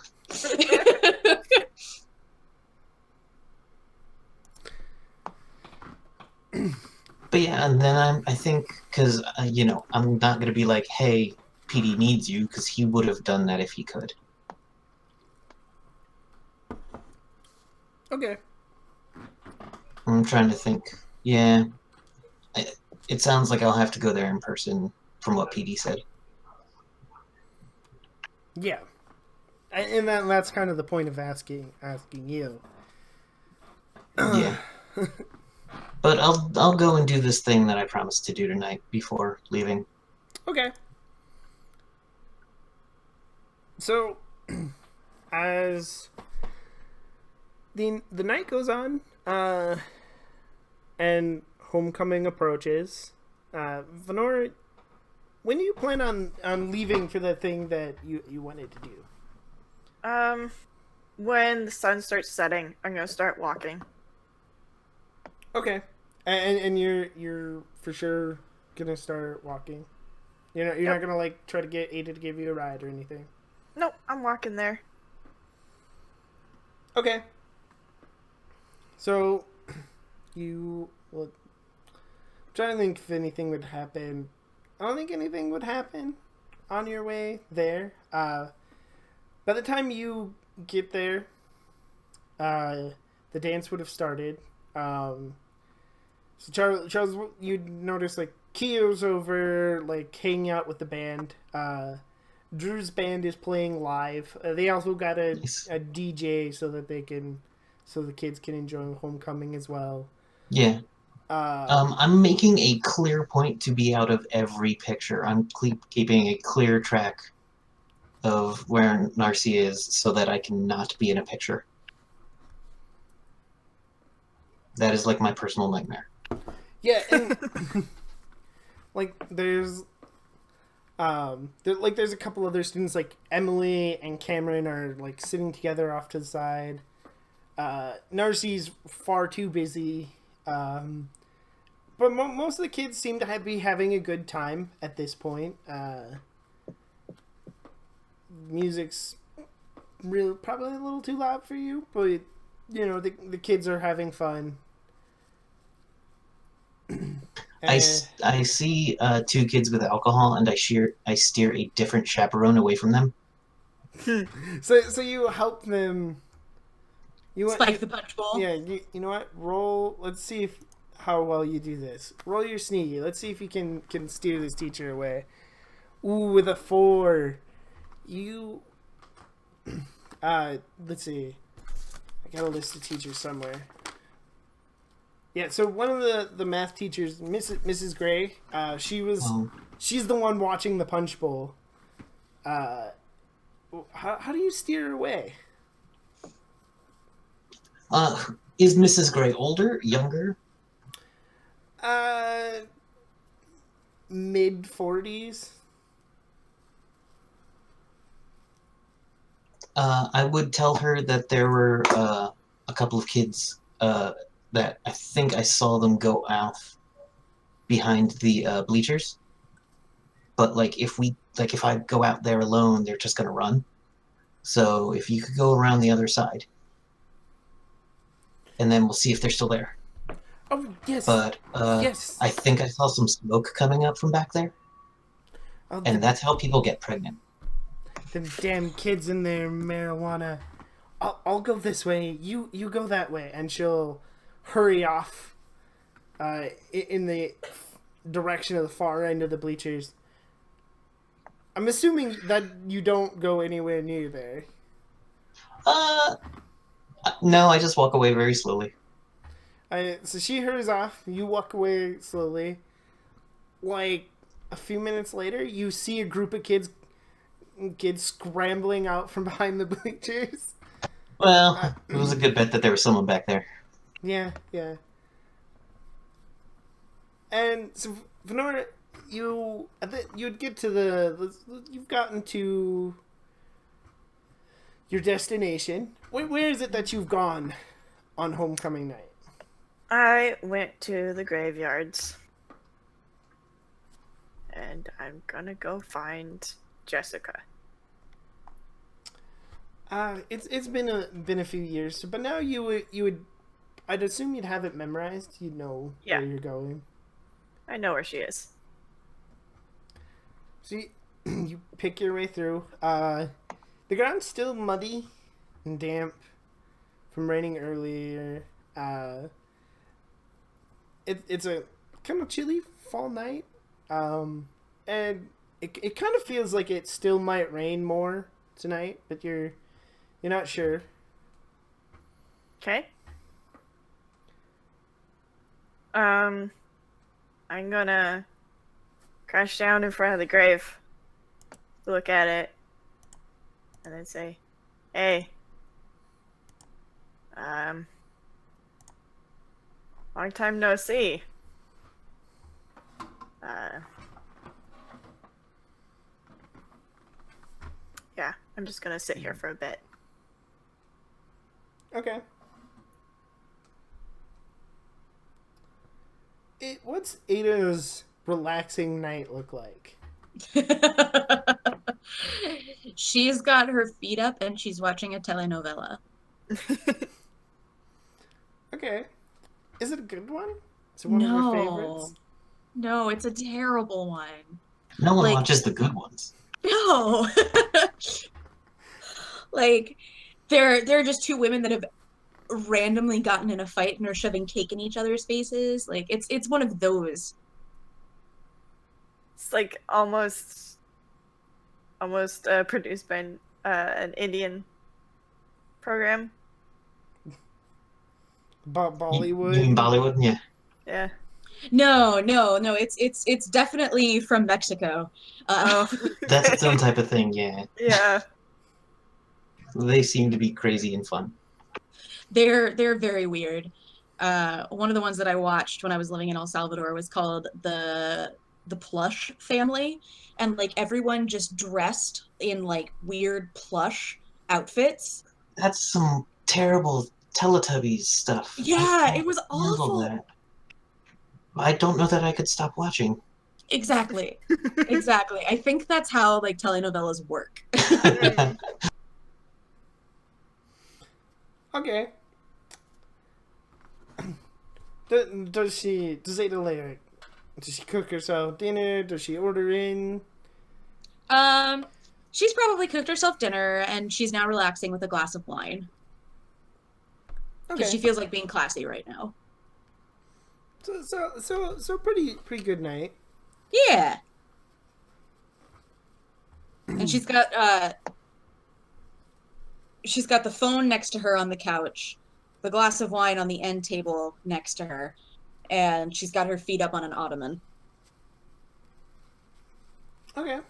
But But yeah, and then I think, because, I'm not going to be like, hey, PD needs you, because he would have done that if he could. Okay. I'm trying to think. Yeah, it sounds like I'll have to go there in person from what PD said. Yeah. And that's kind of the point of asking you. Yeah. But I'll go and do this thing that I promised to do tonight before leaving. Okay. So, as the night goes on, and homecoming approaches, Venora, when do you plan on leaving for the thing that you wanted to do? When the sun starts setting, I'm gonna start walking. Okay. And you're for sure gonna start walking. You're not gonna like try to get Ada to give you a ride or anything. Nope, I'm walking there. Okay. So you well, I'm trying to think if anything would happen. I don't think anything would happen on your way there. By the time you get there, the dance would have started. So Charles, you'd notice like Kio's over, like hanging out with the band. Drew's band is playing live. They also got a DJ so that the kids can enjoy homecoming as well. Yeah. I'm making a clear point to be out of every picture. I'm keeping a clear track of where Narcy is so that I cannot be in a picture. That is like my personal nightmare. Yeah, and like there's there's a couple other students like Emily and Cameron are like sitting together off to the side. Narcy's far too busy. But most of the kids seem to be having a good time at this point. Music's really probably a little too loud for you, but the kids are having fun. I see two kids with alcohol, and I steer a different chaperone away from them. So you help them. Spike the punch bowl. Yeah, you know what? Roll. Let's see how well you do this. Roll your sneaky. Let's see if you can steer this teacher away. Ooh, with a 4. You. Let's see. I got a list of teachers somewhere. Yeah, so one of the math teachers, Mrs. Gray, she's the one watching the punch bowl. How do you steer her away? Is Mrs. Gray older, younger? Mid-40s. I would tell her that there were a couple of kids that I think I saw them go off behind the bleachers. But if I go out there alone, they're just gonna run. So if you could go around the other side, and then we'll see if they're still there. Oh yes. But yes. I think I saw some smoke coming up from back there, and that's how people get pregnant. Them damn kids in their marijuana. I'll go this way. You go that way, and she'll hurry off in the direction of the far end of the bleachers. I'm assuming that you don't go anywhere near there. No, I just walk away very slowly. So she hurries off. You walk away slowly. Like a few minutes later, you see a group of kids scrambling out from behind the bleachers. Well, it was a good bet that there was someone back there. Yeah. And so, Venora, you'd get to you've gotten to your destination. Where is it that you've gone on homecoming night? I went to the graveyards. And I'm gonna go find Jessica. It's been a few years, but now you would I'd assume you'd have it memorized. You'd know where you're going. I know where she is. So you pick your way through. The ground's still muddy and damp from raining earlier. It's a kind of chilly fall night. And it kind of feels like it still might rain more tonight, but you're not sure. Okay. I'm gonna crash down in front of the grave, look at it, and then say, "Hey, long time no see. Yeah, I'm just gonna sit here for a bit." Okay. What's Ada's relaxing night look like? She's got her feet up and she's watching a telenovela. Okay. Is it a good one? Is it one of your favorites? No, it's a terrible one. No one Like- watches the good ones. No. Like they're just two women that have randomly gotten in a fight and are shoving cake in each other's faces. Like it's one of those. It's like almost produced by an Indian program. Bollywood? You mean Bollywood? Yeah. Yeah. No, it's definitely from Mexico. Oh. That's its own type of thing, yeah. Yeah. They seem to be crazy and fun. They're very weird. One of the ones that I watched when I was living in El Salvador was called the Plush Family, and like everyone just dressed in like weird plush outfits. That's some terrible Teletubbies stuff. Yeah, I can't it was handle awful. that. I don't know that I could stop watching. Exactly. Exactly. I think that's how like telenovelas work. Okay. Does Ada later? Does she cook herself dinner? Does she order in? She's probably cooked herself dinner and she's now relaxing with a glass of wine. Because Okay. she feels like being classy right now. So pretty good night. Yeah. And she's got the phone next to her on the couch, the glass of wine on the end table next to her, and she's got her feet up on an ottoman. Okay.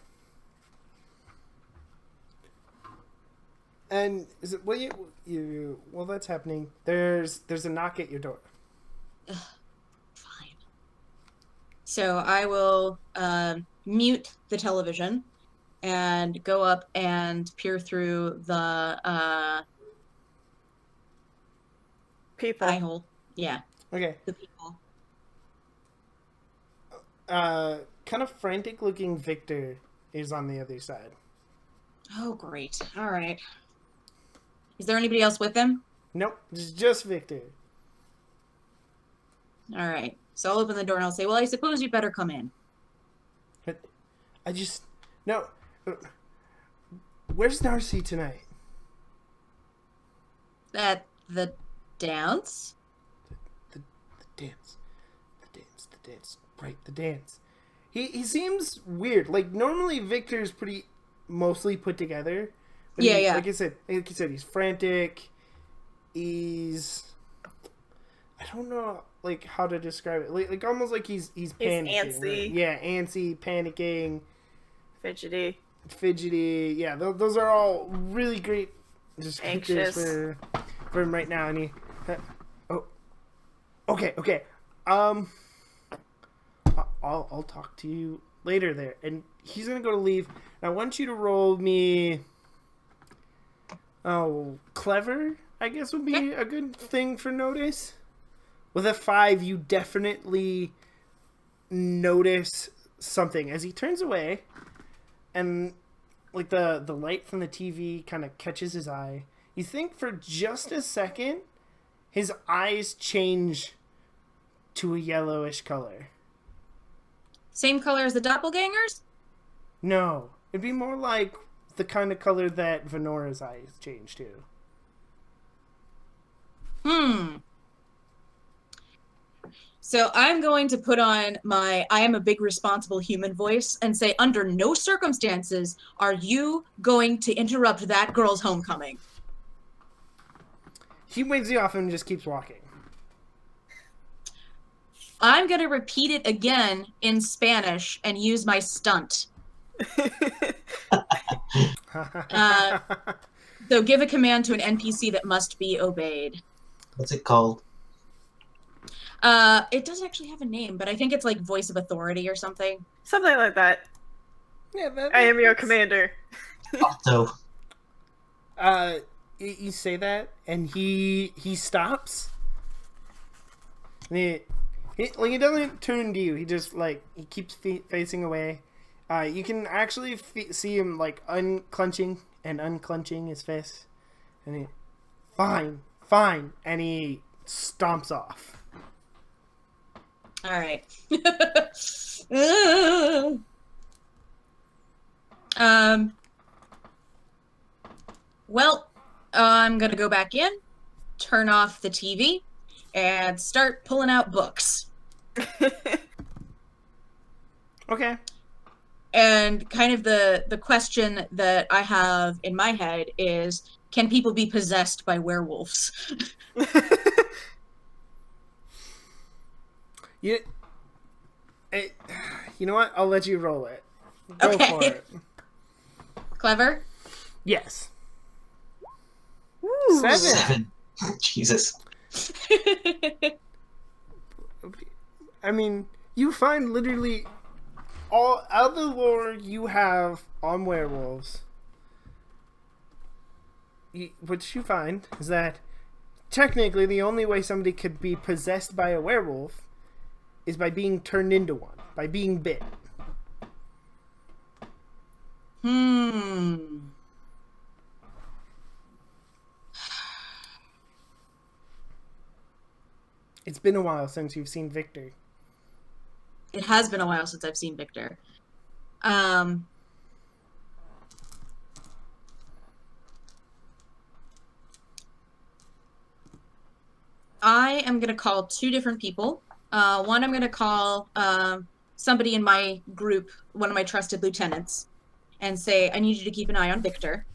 And is it what you while that's happening? There's a knock at your door. Fine. So I will mute the television and go up and peer through the People. eye hole. Yeah, Okay. the people. Kind of frantic looking Victor is on the other side. Oh, great. All right. Is there anybody else with them? Nope, it's just Victor. All right. So I'll open the door and I'll say, well, I suppose you better come in. But no. Where's Narcy tonight? At the dance? The dance. Right, the dance. He seems weird. Like normally Victor's pretty mostly put together. But Yeah. Like you said, he's frantic. I don't know like how to describe it. Like almost like he's panicking. antsy. Right? Yeah, antsy, panicking, Fidgety. Yeah, those are all really great descriptors Anxious. for him right now. And he, okay. I'll talk to you later there. And he's gonna go to leave. And I want you to roll me. Oh, clever, I guess would be a good thing for notice. With a 5, you definitely notice something as he turns away, and like the light from the TV kind of catches his eye. You think for just a second, his eyes change to a yellowish color. Same color as the doppelgangers? No, it'd be more like the kind of color that Venora's eyes change to. So I'm going to put on my I am a big responsible human voice and say, under no circumstances are you going to interrupt that girl's homecoming. He waves you off and just keeps walking. I'm going to repeat it again in Spanish and use my stunt. So give a command to an NPC that must be obeyed. What's it called? It doesn't actually have a name, but I think it's like voice of authority or something. Something like that. Yeah, I am your commander. Alto. You say that, and he stops. And he doesn't turn to you. He just he keeps facing away. You can actually see him unclenching and unclenching his fist, and he, fine, and he stomps off. All right. Well, I'm gonna go back in, turn off the TV, and start pulling out books. Okay. And kind of the question that I have in my head is, can people be possessed by werewolves? You know what? I'll let you roll it. Go Okay. for it. Clever? Yes. Ooh. 7. Jesus. I mean, you find literally all other lore you have on werewolves. What you find is that technically the only way somebody could be possessed by a werewolf is by being turned into one, by being bit. It's been a while since you've seen Victor. It has been a while since I've seen Victor. I am going to call 2 different people. One, I'm going to call somebody in my group, one of my trusted lieutenants, and say, I need you to keep an eye on Victor.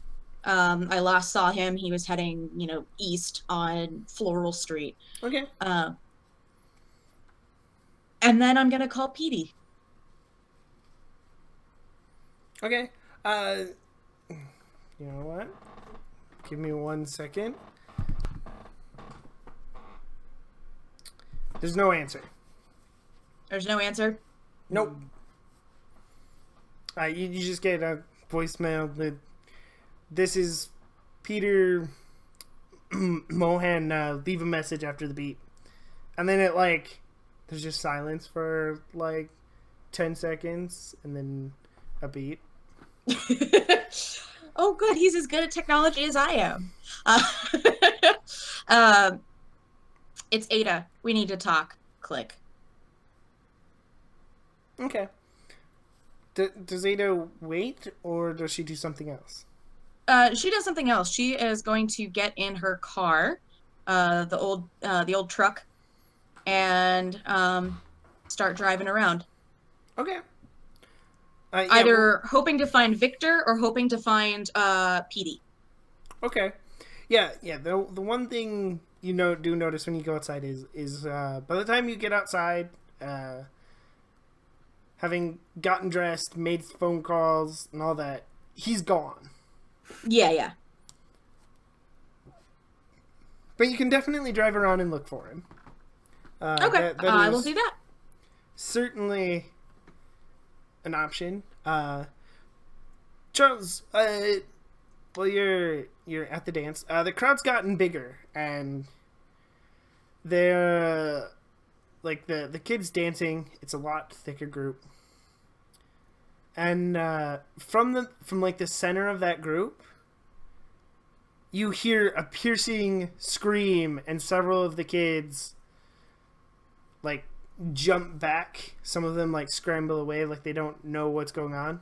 I last saw him. He was heading, east on Floral Street. Okay. And then I'm going to call Petey. Okay. You know what? Give me 1 second. There's no answer. There's no answer? Nope. You just get a voicemail that this is Peter Mohan, leave a message after the beep. And then there's just silence for 10 seconds and then a beep. Oh, good. He's as good at technology as I am. It's Ada. We need to talk. Click. Okay. Does Ada wait, or does she do something else? She does something else. She is going to get in her car, the old truck, and start driving around. Okay. Either hoping to find Victor or hoping to find Petey. Okay. Yeah. The one thing you do notice when you go outside is by the time you get outside, having gotten dressed, made phone calls, and all that, he's gone. Yeah. But you can definitely drive around and look for him. Okay, I will do that. Certainly an option. Charles, well, you're at the dance. The crowd's gotten bigger, and they're the kids dancing. It's a lot thicker group, and from the center of that group, you hear a piercing scream, and several of the kids jump back. Some of them like scramble away, like they don't know what's going on.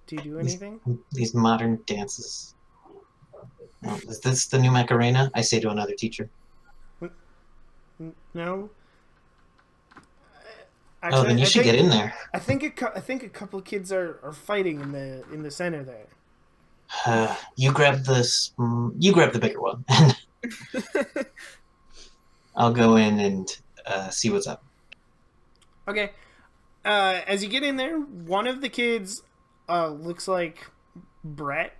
Do you do anything? These modern dances. Oh, is this the new Macarena? I say to another teacher. No. Oh, then you should get in there. I think a couple of kids are fighting in the center there. You grab this. You grab the bigger one. I'll go in and see what's up. Okay. As you get in there, one of the kids looks like Brett.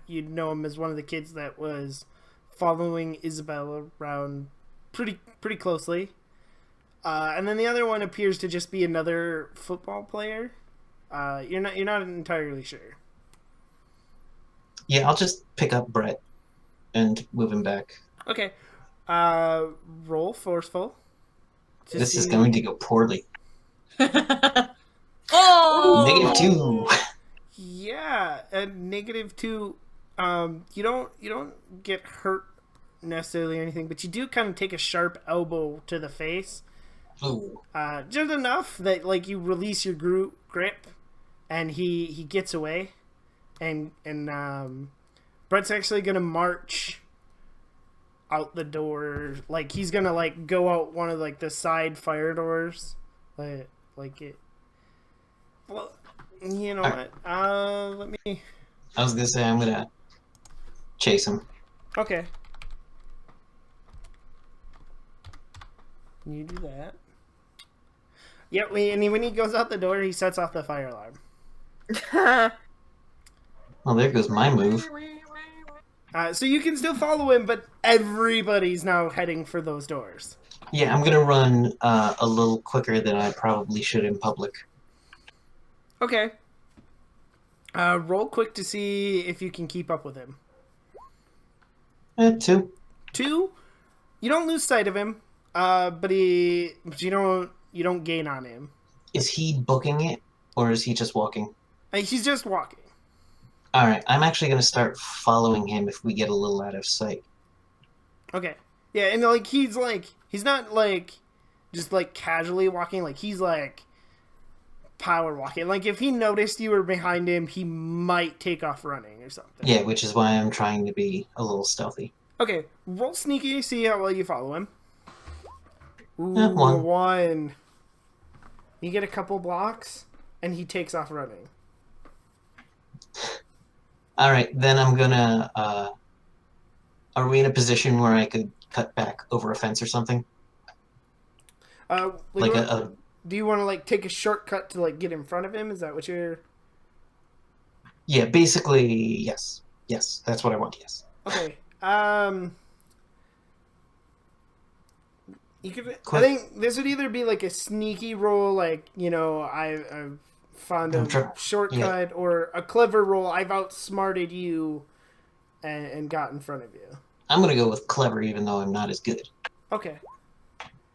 You'd know him as one of the kids that was following Isabella around pretty closely. And then the other one appears to just be another football player. You're not entirely sure. Yeah, I'll just pick up Brett and move him back. Okay. Roll forceful. This is going to go poorly. Oh! -2. Yeah, a -2. You don't get hurt necessarily or anything, but you do kind of take a sharp elbow to the face. Ooh. Just enough that like you release your grip, and he gets away, and Brett's actually gonna march out the door. Like he's gonna like go out one of like the side fire doors, like it. Well, you know what? Let me. I was gonna say I'm gonna chase him. Okay. You do that. Yep, and when he goes out the door, he sets off the fire alarm. Well, there goes my move. So you can still follow him, but everybody's now heading for those doors. Yeah, I'm gonna run a little quicker than I probably should in public. Okay. Roll quick to see if you can keep up with him. 2. 2, you don't lose sight of him, but you don't gain on him. Is he booking it, or is he just walking? He's just walking. Alright, I'm actually gonna start following him if we get a little out of sight. Okay. Yeah, and he's not like just like casually walking, like he's like power walking. Like if he noticed you were behind him, he might take off running or something. Yeah, which is why I'm trying to be a little stealthy. Okay, roll sneaky, see how well you follow him. Ooh, 1. You get a couple blocks, and he takes off running. Alright, then I'm gonna... are we in a position where I could cut back over a fence or something? Do you want to like take a shortcut to like get in front of him? Is that what you're? Yeah, basically, yes. Yes, that's what I want, yes. Okay. You could. I think this would either be like a sneaky roll, like I've found a shortcut, or a clever roll. I've outsmarted you, and got in front of you. I'm gonna go with clever, even though I'm not as good. Okay.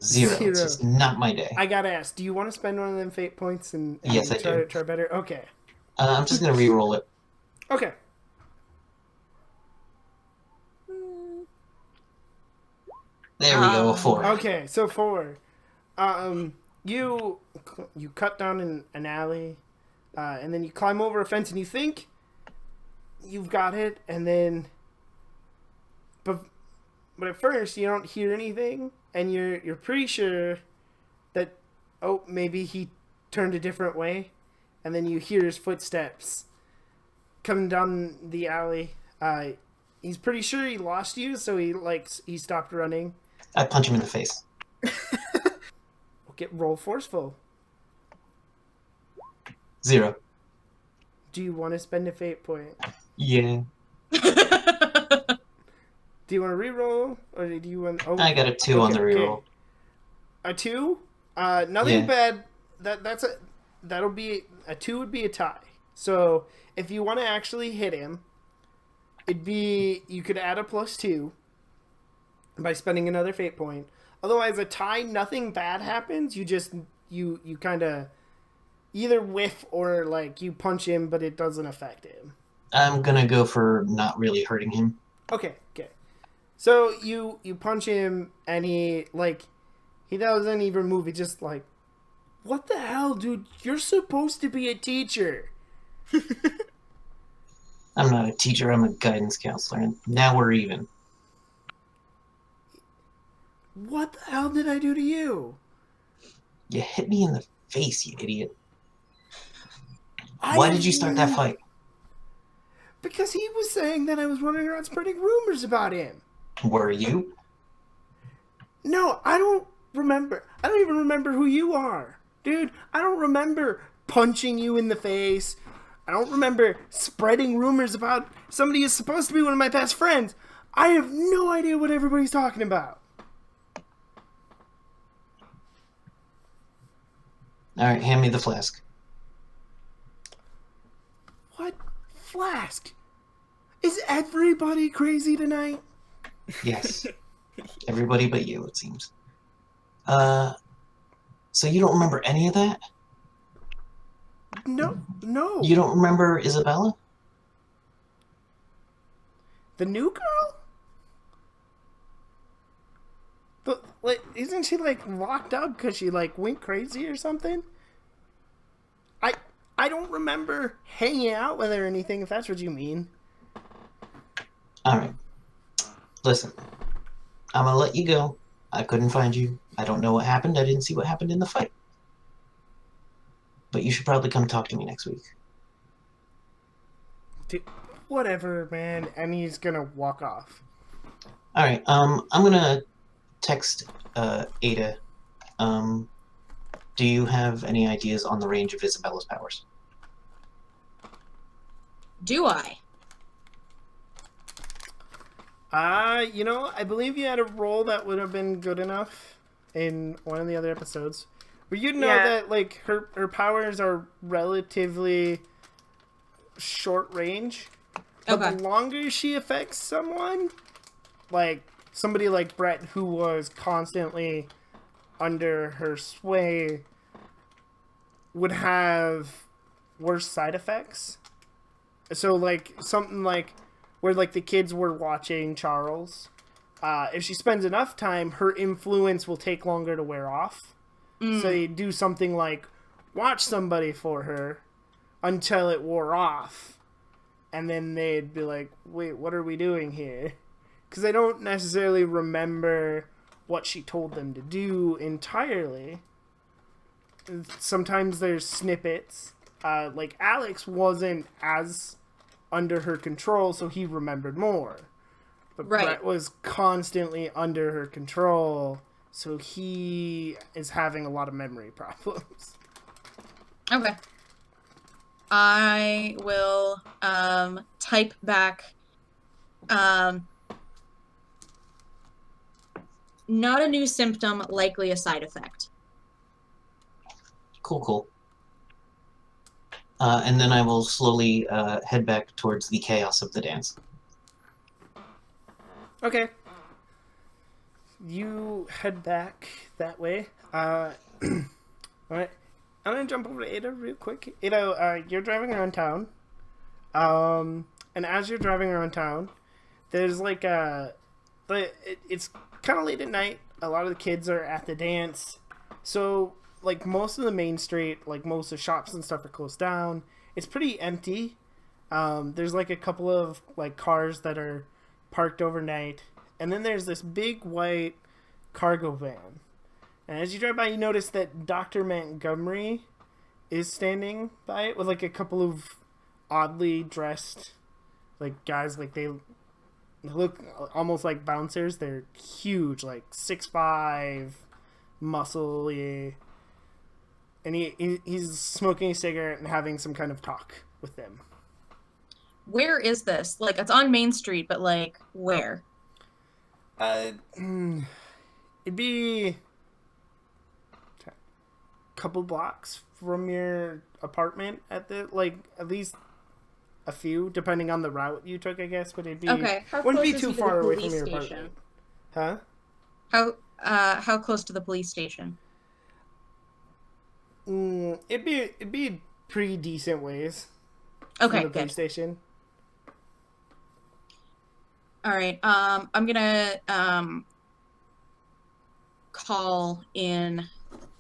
0. It's just not my day. I gotta ask, do you want to spend one of them fate points and yes, I do. Try better? Okay. I'm just gonna re-roll it. Okay. There we go, a 4. Okay, so 4. You cut down an alley, and then you climb over a fence, and you think you've got it, and then, but at first you don't hear anything, and you're pretty sure that maybe he turned a different way, and then you hear his footsteps coming down the alley. He's pretty sure he lost you, so he stopped running. I punch him in the face. Roll forceful. 0. Do you want to spend a fate point? Yeah. Do you want to reroll, or do you want? Oh, I got a 2 on the reroll. Okay. A 2? Nothing bad. That'll be a 2 would be a tie. So if you want to actually hit him, you could add a +2 by spending another fate point. Otherwise, a tie, nothing bad happens. You just you kind of either whiff or like you punch him, but it doesn't affect him. I'm gonna go for not really hurting him. Okay. So you punch him, and He doesn't even move. He's just like, what the hell, dude? You're supposed to be a teacher. I'm not a teacher, I'm a guidance counselor, and now we're even. What the hell did I do to you? You hit me in the face, you idiot. Why did you start that fight? Because he was saying that I was running around spreading rumors about him. Were you? No, I don't remember. I don't even remember who you are. Dude, I don't remember punching you in the face. I don't remember spreading rumors about somebody who's supposed to be one of my best friends. I have no idea what everybody's talking about. Alright, hand me the flask. What flask? Is everybody crazy tonight? Yes. Everybody but you, it seems. So you don't remember any of that? No. You don't remember Isabella? The new girl? But, like, isn't she, like, locked up because she, like, went crazy or something? I don't remember hanging out with her or anything, if that's what you mean. Alright. Listen. I'm gonna let you go. I couldn't find you. I don't know what happened. I didn't see what happened in the fight. But you should probably come talk to me next week. Dude, whatever, man. And he's gonna walk off. Alright, I'm gonna text Ada. Do you have any ideas on the range of Isabella's powers? Do I? I believe you had a role that would have been good enough in one of the other episodes. But you know that, like, her powers are relatively short range. But Okay. the longer she affects someone, like somebody like Brett, who was constantly under her sway, would have worse side effects. So, like, something like where, like, the kids were watching Charles, if she spends enough time, her influence will take longer to wear off. So you do something like watch somebody for her until it wore off. And then they'd be like, wait, what are we doing here? Because they don't necessarily remember what she told them to do entirely. Sometimes there's snippets. Like, Alex wasn't as under her control, so he remembered more. But Right. Brett was constantly under her control, so he is having a lot of memory problems. Okay. I will type back not a new symptom, likely a side effect. Cool. And then I will slowly head back towards the chaos of the dance. Okay. You head back that way. Alright. I'm gonna jump over to Ada real quick. Ada, you're driving around town. And as you're driving around town, there's like it's kind of late at night. A lot of the kids are at the dance. So, like, most of the main street, like, most of the shops and stuff are closed down. It's pretty empty. There's, like, a couple of, like, cars that are parked overnight. And then there's this big white cargo van. And as you drive by, you notice that Dr. Montgomery is standing by it with, like, a couple of oddly dressed, like, guys. Like, they look almost like bouncers. They're huge, like 6'5", muscly. And he's smoking a cigarette and having some kind of talk with them. Where is this? Like, it's on Main Street, but, like, where? It'd be a couple blocks from your apartment at least a few, depending on the route you took, I guess. But it'd be Okay. How wouldn't close be is too he to far the away police from your station? apartment. Huh? How close to the police station? It'd be pretty decent ways. Okay, from the police good. station. All right. I'm gonna call in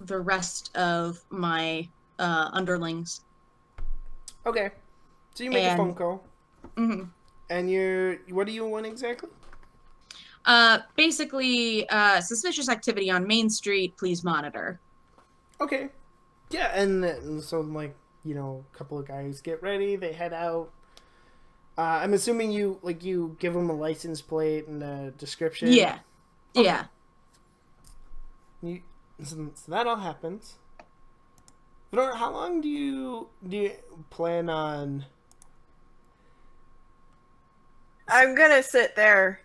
the rest of my underlings. Okay. So you make a phone And call. mhm. And what do you want exactly? Basically, suspicious activity on Main Street, please monitor. Okay. Yeah, and so, like, a couple of guys get ready, they head out. I'm assuming you give them a license plate and a description. Yeah. Okay. Yeah. You, so that all happens. But how long do you plan on? I'm gonna sit there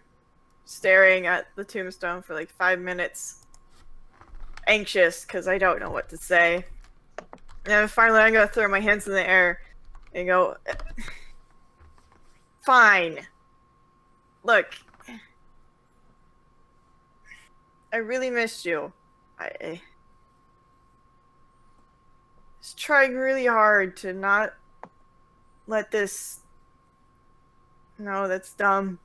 staring at the tombstone for like 5 minutes, anxious because I don't know what to say. And then finally, I'm gonna throw my hands in the air and go, "Fine. Look, I really missed you. I was trying really hard to not let this. No, that's dumb.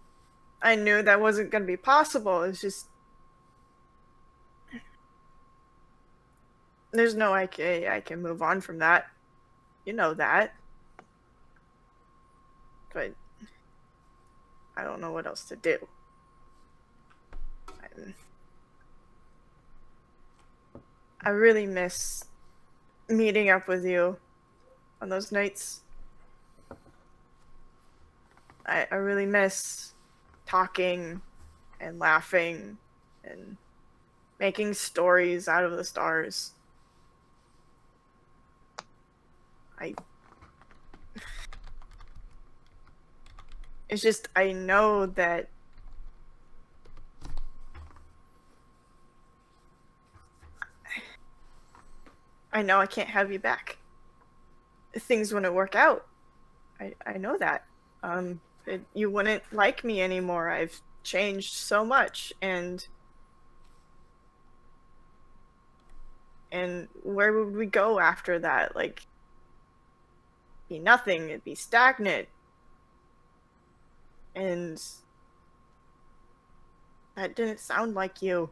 I knew that wasn't gonna be possible. It's just there's no I can move on from that. You know that. But I don't know what else to do. I really miss meeting up with you on those nights. I really miss talking and laughing and making stories out of the stars. It's just, I know that I know I can't have you back. Things wouldn't work out. I know that. You wouldn't like me anymore. I've changed so much, and where would we go after that? Like, be nothing. It'd be stagnant. And that didn't sound like you.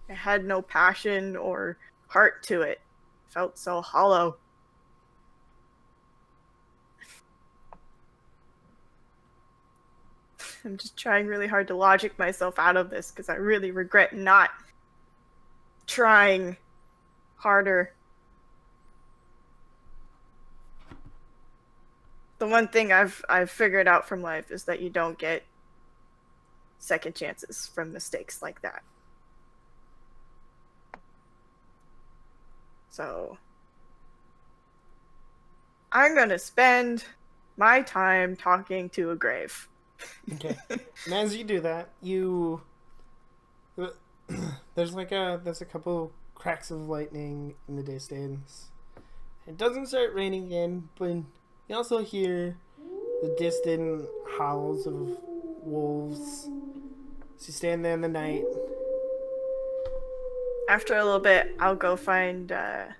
It had no passion or heart to it. It felt so hollow. I'm just trying really hard to logic myself out of this because I really regret not trying harder. The one thing I've figured out from life is that you don't get second chances from mistakes like that. So I'm gonna spend my time talking to a grave. Okay. And as you do that, there's a couple cracks of lightning in the distance. It doesn't start raining again, but you also hear the distant howls of wolves. So you stand there in the night. After a little bit, I'll go find. I'm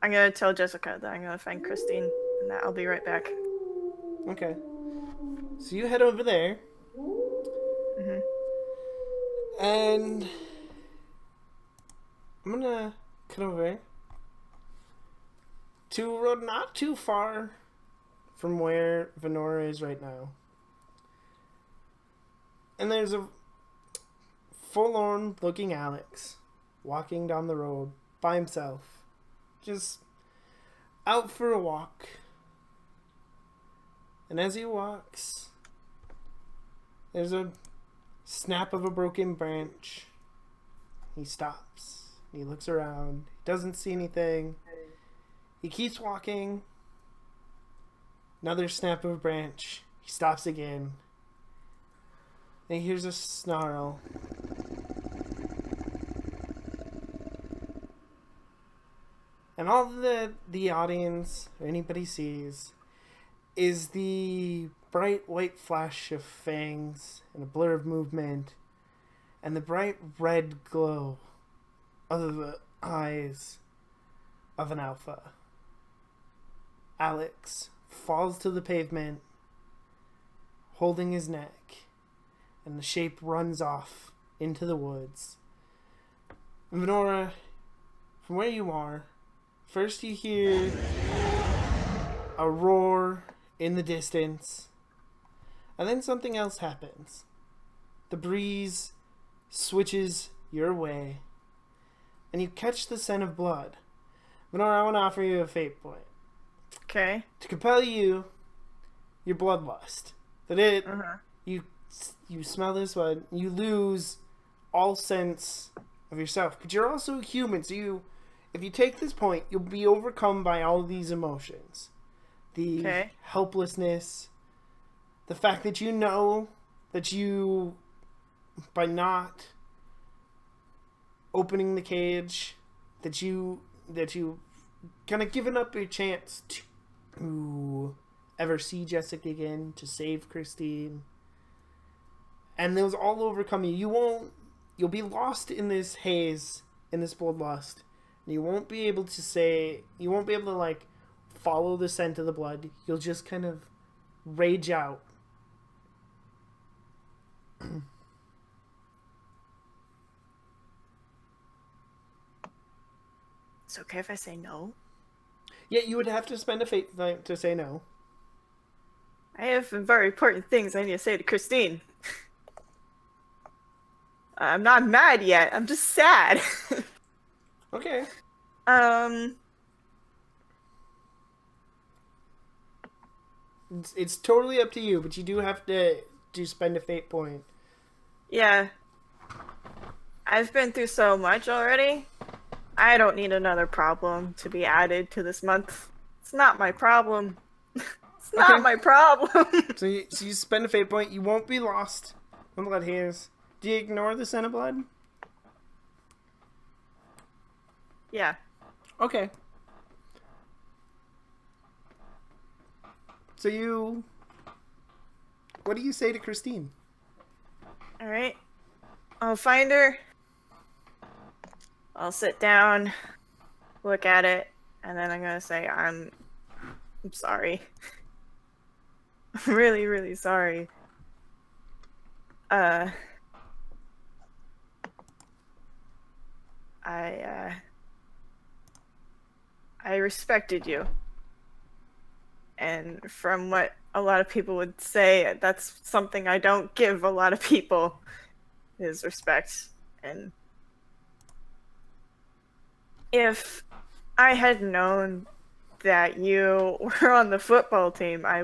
gonna tell Jessica that I'm gonna find Christine, and that I'll be right back. Okay. So you head over there. Mhm. And I'm gonna cut over to a road not too far from where Venora is right now. And there's a forlorn looking Alex walking down the road by himself. Just out for a walk. And as he walks, there's a snap of a broken branch. He stops. He looks around. He doesn't see anything. He keeps walking. Another snap of a branch. He stops again. And he hears a snarl. And all the audience or anybody sees is the bright white flash of fangs and a blur of movement and the bright red glow of the eyes of an alpha. Alex falls to the pavement, holding his neck, and the shape runs off into the woods. Venora, from where you are, first you hear a roar in the distance, and then something else happens. The breeze switches your way, and you catch the scent of blood. Venora, I want to offer you a fate point. Okay. To compel you, your bloodlust. That it, Uh-huh. you smell this blood, you lose all sense of yourself. But you're also human, so if you take this point, you'll be overcome by all these emotions. The Okay. helplessness, the fact that you know that you, by not opening the cage, that you kind of given up your chance to ever see Jessica again, to save Christine. And those all overcome you. You'll be lost in this haze, in this bloodlust. And you won't be able to like follow the scent of the blood. You'll just kind of rage out. It's okay if I say no. Yeah, you would have to spend a fate point to say no. I have some very important things I need to say to Christine. I'm not mad yet. I'm just sad. Okay. It's totally up to you, but you do have to spend a fate point. Yeah. I've been through so much already. I don't need another problem to be added to this month. It's not my problem. It's not my problem. So you spend a fate point. You won't be lost in blood haze. Do you ignore the scent of blood? Yeah. Okay. So what do you say to Christine? All right. I'll find her. I'll sit down, look at it, and then I'm gonna say I'm sorry. I'm really, really sorry. I respected you. And from what a lot of people would say, that's something I don't give a lot of people, is respect. And if I had known that you were on the football team, I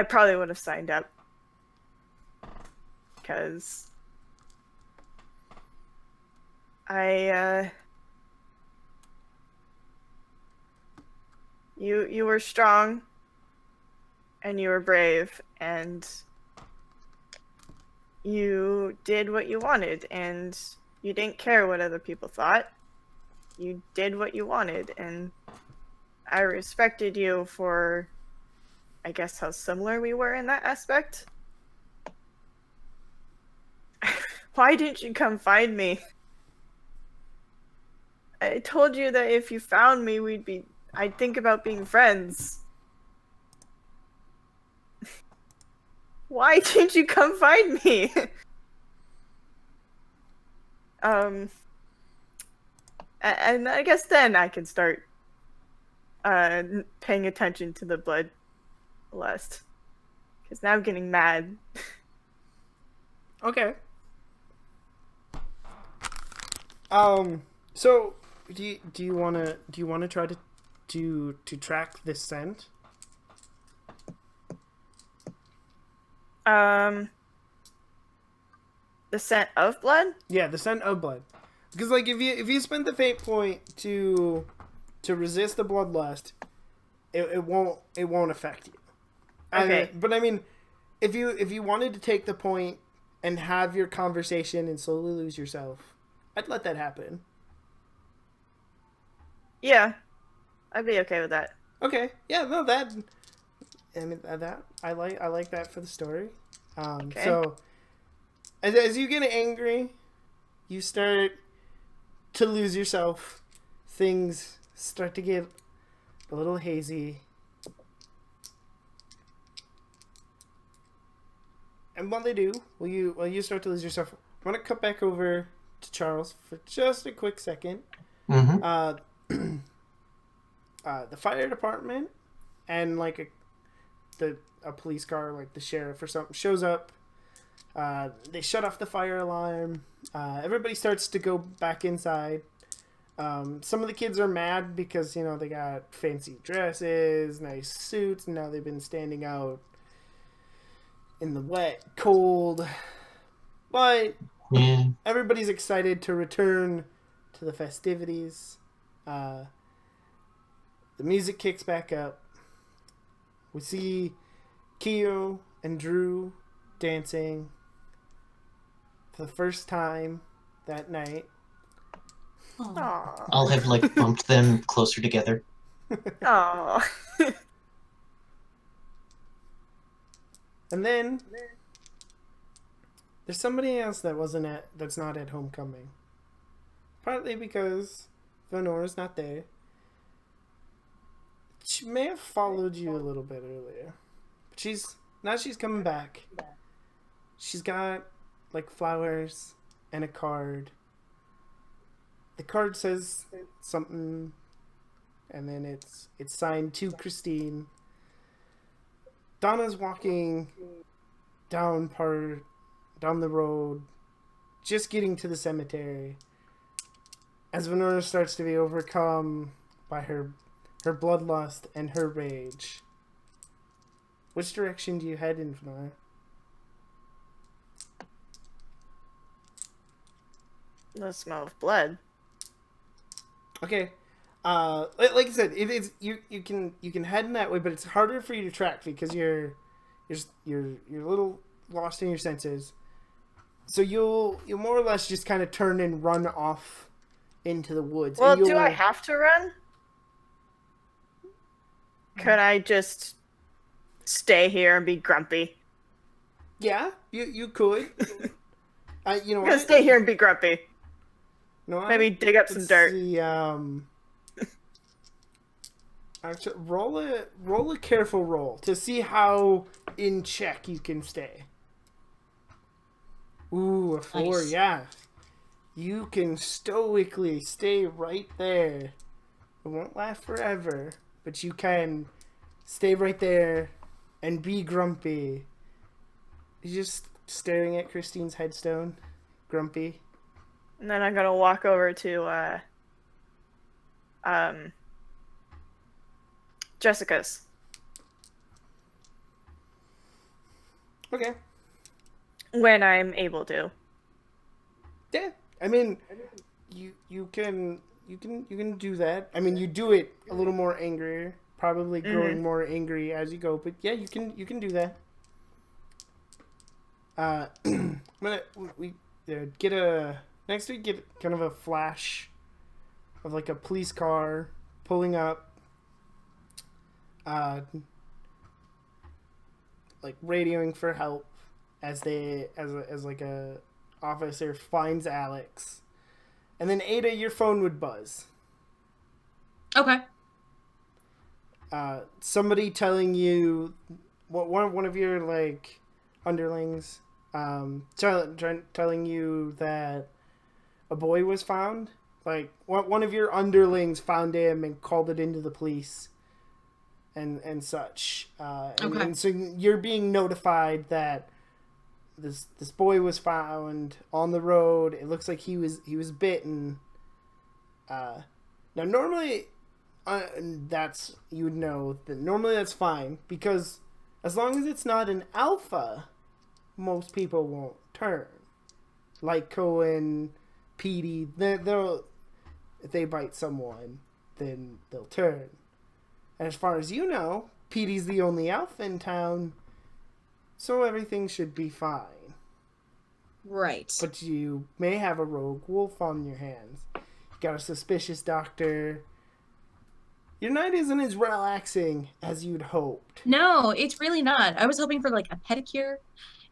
probably would have signed up. Because you were strong and you were brave and you did what you wanted and you didn't care what other people thought. You did what you wanted, and I respected you for, I guess, how similar we were in that aspect. Why didn't you come find me? I told you that if you found me, I'd think about being friends. Why didn't you come find me? And I guess then I can start paying attention to the blood lust. Because now I'm getting mad. Okay. So do you wanna try to track this scent? The scent of blood? Yeah, the scent of blood. Because like if you spend the fate point to resist the bloodlust, it won't affect you. Okay. But I mean, if you wanted to take the point and have your conversation and slowly lose yourself, I'd let that happen. Yeah. I'd be okay with that. Okay. Yeah, no, that I like that for the story. Okay. So as you get angry, you start to lose yourself. Things start to get a little hazy. And while they do, while you start to lose yourself, I want to cut back over to Charles for just a quick second. Mm-hmm. The fire department and like a police car, like the sheriff or something, shows up. They shut off the fire alarm. Everybody starts to go back inside. Some of the kids are mad because, you know, they got fancy dresses, nice suits, and now they've been standing out in the wet, cold. But Yeah. everybody's excited to return to the festivities. The music kicks back up. We see Keo and Drew dancing for the first time that night. Aw. Aww. I'll have like bumped them closer together. Aww. And then there's somebody else that's not at homecoming. Partly because Venora's not there. She may have followed you a little bit earlier. But she's coming back. She's got like flowers and a card. The card says something, and then it's signed to Christine. Donna's walking down the road, just getting to the cemetery, as Venora starts to be overcome by her bloodlust and her rage. Which direction do you head in, Venora? The smell of blood. Okay. Like I said, it is you can head in that way, but it's harder for you to track because you're a little lost in your senses. So you'll more or less just kind of turn and run off into the woods. Well, and do I have to run? Could I just stay here and be grumpy? Yeah, you could. You know I'm what? gonna stay here and be grumpy. You know what? Maybe dig up some Let's dirt. see, actually, roll a careful roll to see how in check you can stay. Ooh, a 4, Nice. yeah. You can stoically stay right there. It won't last forever, but you can stay right there and be grumpy. You're just staring at Christine's headstone, grumpy. And then I'm gonna walk over to Jessica's. Okay. When I'm able to. Yeah, I mean, you can do that. I mean, you do it a little more angrier, probably growing more angry as you go. But yeah, you can do that. I'm gonna get a next we get kind of a flash of like a police car pulling up, like radioing for help as like a officer finds Alex, and then Ada, your phone would buzz. Okay. Somebody telling you, one of your like underlings, telling you that a boy was found. Like one of your underlings found him and called it into the police, and such. Okay. And so you're being notified that this boy was found on the road. It looks like he was bitten. Now normally, that's, you would know that normally that's fine, because as long as it's not an alpha, most people won't turn. Like Cohen, Petey, they'll if they bite someone, then they'll turn. And as far as you know, Petey's the only alpha in town, so everything should be fine. Right. But you may have a rogue wolf on your hands. You got a suspicious doctor. Your night isn't as relaxing as you'd hoped. No, it's really not. I was hoping for like a pedicure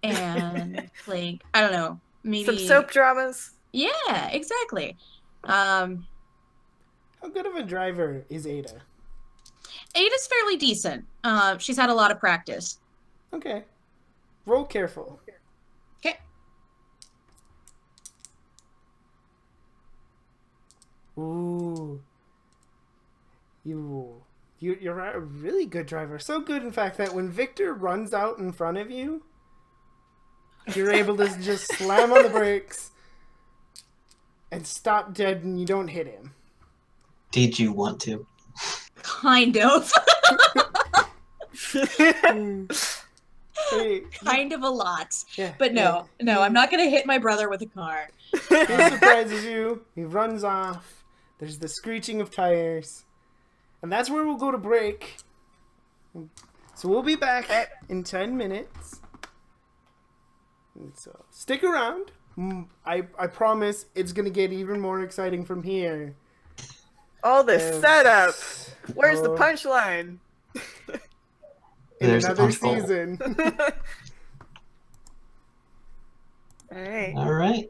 and like, I don't know, maybe Some soap dramas. Yeah, exactly. How good of a driver is Ada? Ada's fairly decent. She's had a lot of practice. Okay. Roll careful. Okay. Ooh. You're a really good driver. So good, in fact, that when Victor runs out in front of you, you're able to just slam on the brakes and stop dead and you don't hit him. Did you want to? Kind of. Hey, Kind of a lot. yeah, But no, I'm not going to hit my brother with a car. He surprises you. He runs off. There's the screeching of tires. And that's where we'll go to break. So we'll be back in 10 minutes. And so stick around. I promise it's going to get even more exciting from here. All this setup. Where's the Oh. punchline? In There's the another punch bowl. season. All right. All right.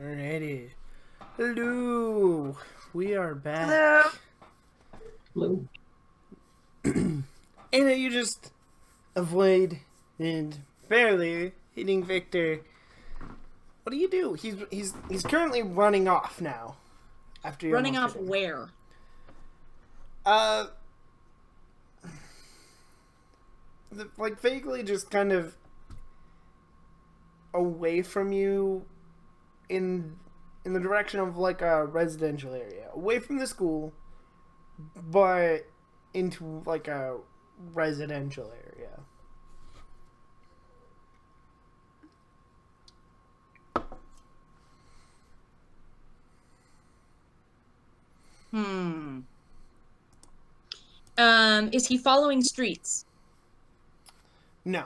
Alrighty. Hello. We are back. Hello. Hello. And you just avoid and barely hitting Victor. What do you do? He's currently running off now. After you Running almost off hit him. where? Like vaguely just kind of away from you in the direction of like a residential area. Away from the school, but into like a residential area. Is he following streets? No.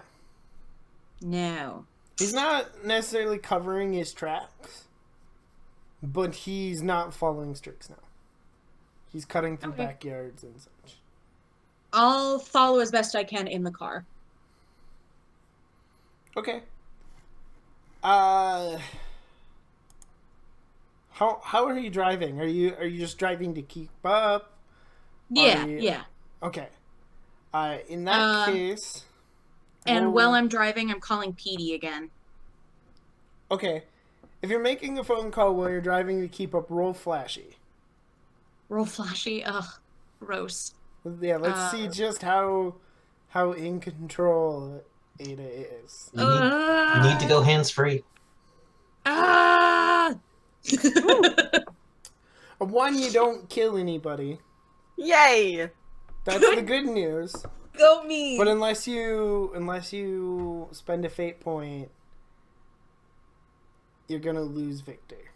No. He's not necessarily covering his tracks, but he's not following streaks now. He's cutting through Okay. backyards and such. I'll follow as best I can in the car. Okay. How are you driving? Are you just driving to keep up? Yeah, you- yeah. Okay. In that case. And roll- while I'm driving, I'm calling Petey again. Okay. If you're making a phone call while you're driving to keep up, roll flashy. Roll flashy. Ugh, gross. Yeah, let's see just how in control Ada is. You need to go hands free. Ah! One, you don't kill anybody. Yay! That's the good news. Go me. But unless you spend a fate point, you're gonna lose Victor.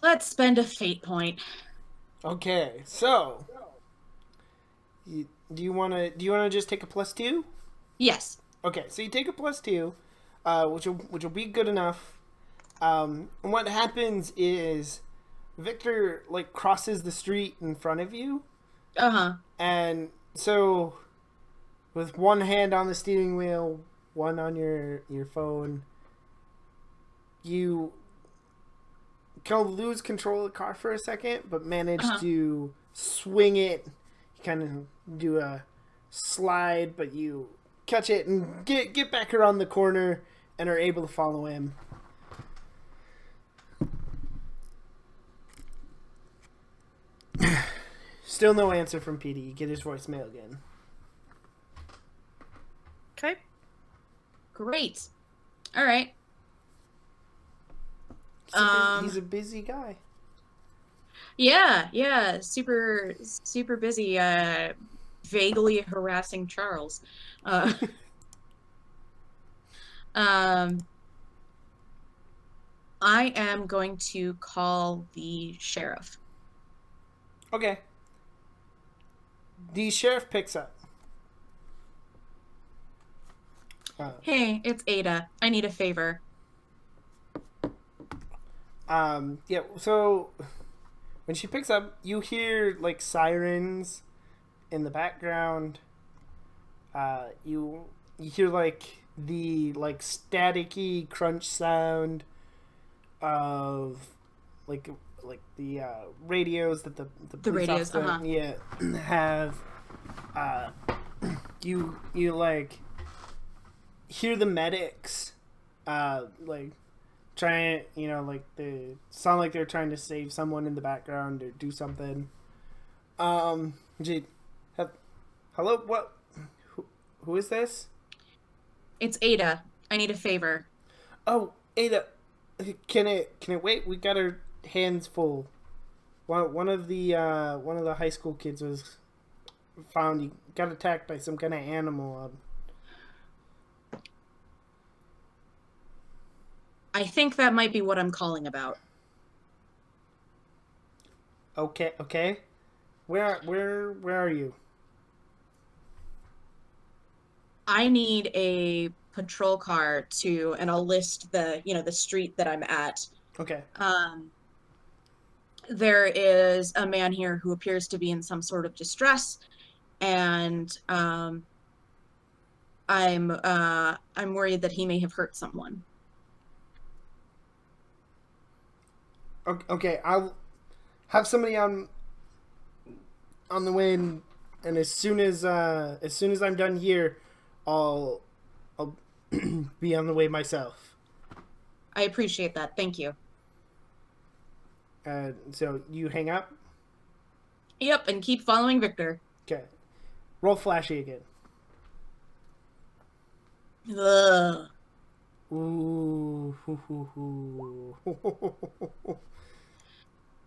Let's spend a fate point. Okay, so do you wanna just take a +2? Yes. Okay, so you take a +2, which will be good enough. And what happens is Victor like crosses the street in front of you, and so with one hand on the steering wheel, one on your phone, you kind of lose control of the car for a second, but manage to swing it. You kind of do a slide, but you catch it and get back around the corner and are able to follow him. Still no answer from PD. You get his voicemail again. Okay. Great. All right. He's a busy guy. Yeah. Super busy. Vaguely harassing Charles. I am going to call the sheriff. Okay. The sheriff picks up. Hey, it's Ada. I need a favor. Yeah, so when she picks up, you hear like sirens in the background. You hear like the like staticky crunch sound of like the radios that the police radios, officer, yeah, have. You like hear the medics like trying, like they sound like they're trying to save someone in the background or do something. Hello, what? Who is this? It's Ada. I need a favor. Oh, Ada, can it wait? We got our hands full. One of the high school kids was found. He got attacked by some kind of animal. I think that might be what I'm calling about. Okay. Where are you? I need a patrol car and I'll list the street that I'm at. Okay. There is a man here who appears to be in some sort of distress, and I'm worried that he may have hurt someone. Okay, I'll have somebody on the way, and as soon as I'm done here, I'll be on the way myself. I appreciate that. Thank you. So you hang up. Yep, and keep following Victor. Okay, roll flashy again. Ugh. Ooh.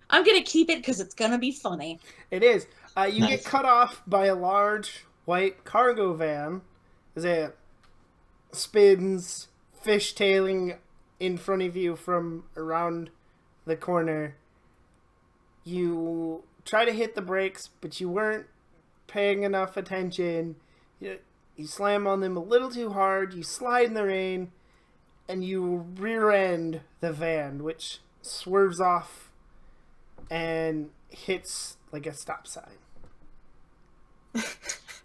I'm gonna keep it because it's gonna be funny. It is. You Nice. get cut off by a large white cargo van as it spins, fishtailing in front of you from around the corner. You try to hit the brakes, but you weren't paying enough attention. You slam on them a little too hard, you slide in the rain, and you rear end the van, which swerves off and hits like a stop sign.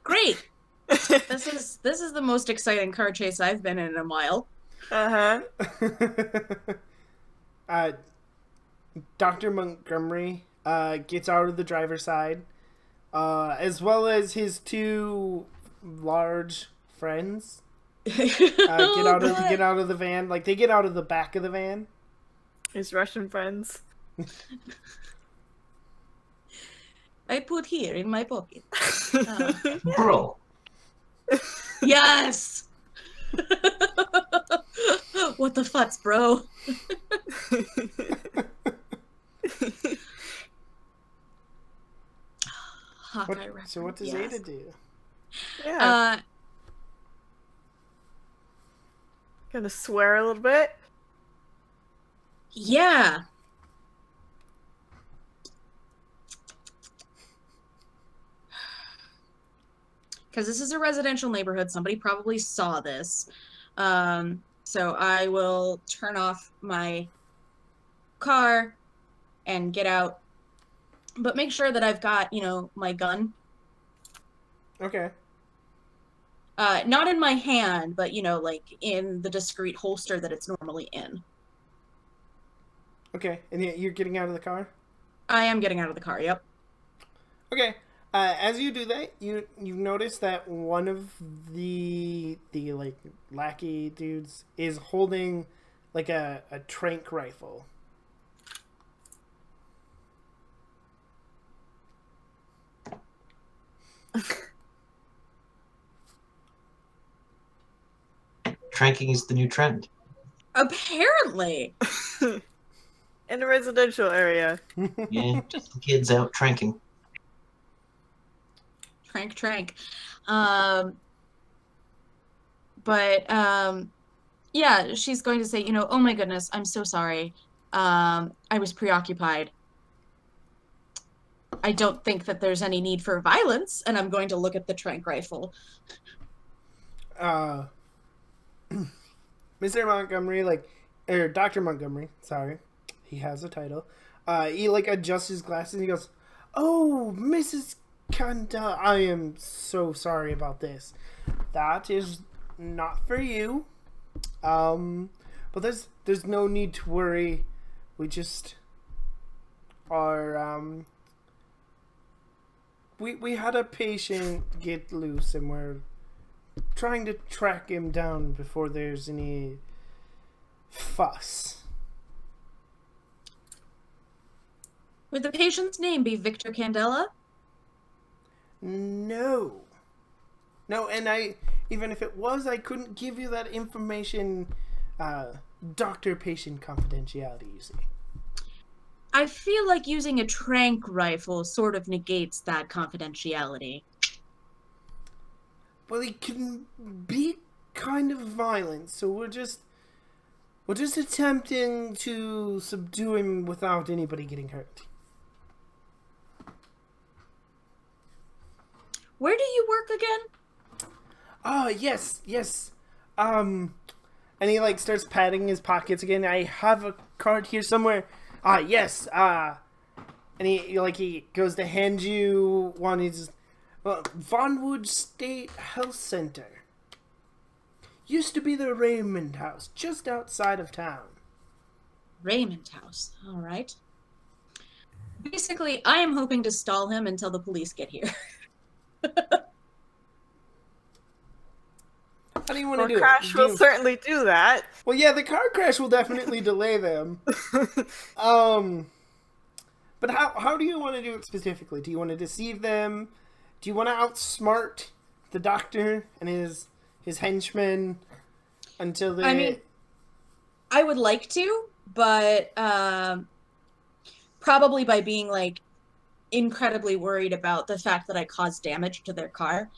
Great. This is the most exciting car chase I've been in a while. Uh-huh. Dr. Montgomery gets out of the driver's side, as well as his two large friends. Get out of the van. Like, they get out of the back of the van. His Russian friends. I put here in my pocket. Bro. Yes. What the futz, bro? Hawkeye reference. So what does yes. Ada do? Yeah. Gonna swear a little bit. Yeah. Because this is a residential neighborhood. Somebody probably saw this. So I will turn off my car and get out. But make sure that I've got, my gun. Okay. Not in my hand, but, like in the discreet holster that it's normally in. Okay. And you're getting out of the car? I am getting out of the car, yep. Okay. As you do that, you notice that one of the like lackey dudes is holding like a trank rifle. Tranking is the new trend. Apparently. In a residential area. Yeah, just the kids out tranking. Trank. Yeah, she's going to say, oh my goodness, I'm so sorry. I was preoccupied. I don't think that there's any need for violence, and I'm going to look at the trank rifle. Mr. Montgomery, or Dr. Montgomery, sorry. He has a title. He adjusts his glasses and he goes, "Oh, Mrs. Kanda, I am so sorry about this. That is not for you. But there's no need to worry. We just are we had a patient get loose and we're trying to track him down before there's any fuss." Would the patient's name be Victor Candela? No, and even if it was, I couldn't give you that information. Doctor-patient confidentiality, you see. I feel like using a trank rifle sort of negates that confidentiality. Well, he can be kind of violent, so we're just attempting to subdue him without anybody getting hurt. Where do you work again? Yes. And he starts patting his pockets again. I have a card here somewhere. Yes. And he goes to hand you one. He's Vonwood State Health Center. Used to be the Raymond House, just outside of town. Raymond House. All right. Basically, I am hoping to stall him until the police get here. How do you want to Well, do it? Crash will certainly do that. Well, yeah, the car crash will definitely delay them. But how do you want to do it specifically? Do you want to deceive them? Do you want to outsmart the doctor and his henchmen until they... I mean, I would like to, but probably by being like incredibly worried about the fact that I caused damage to their car.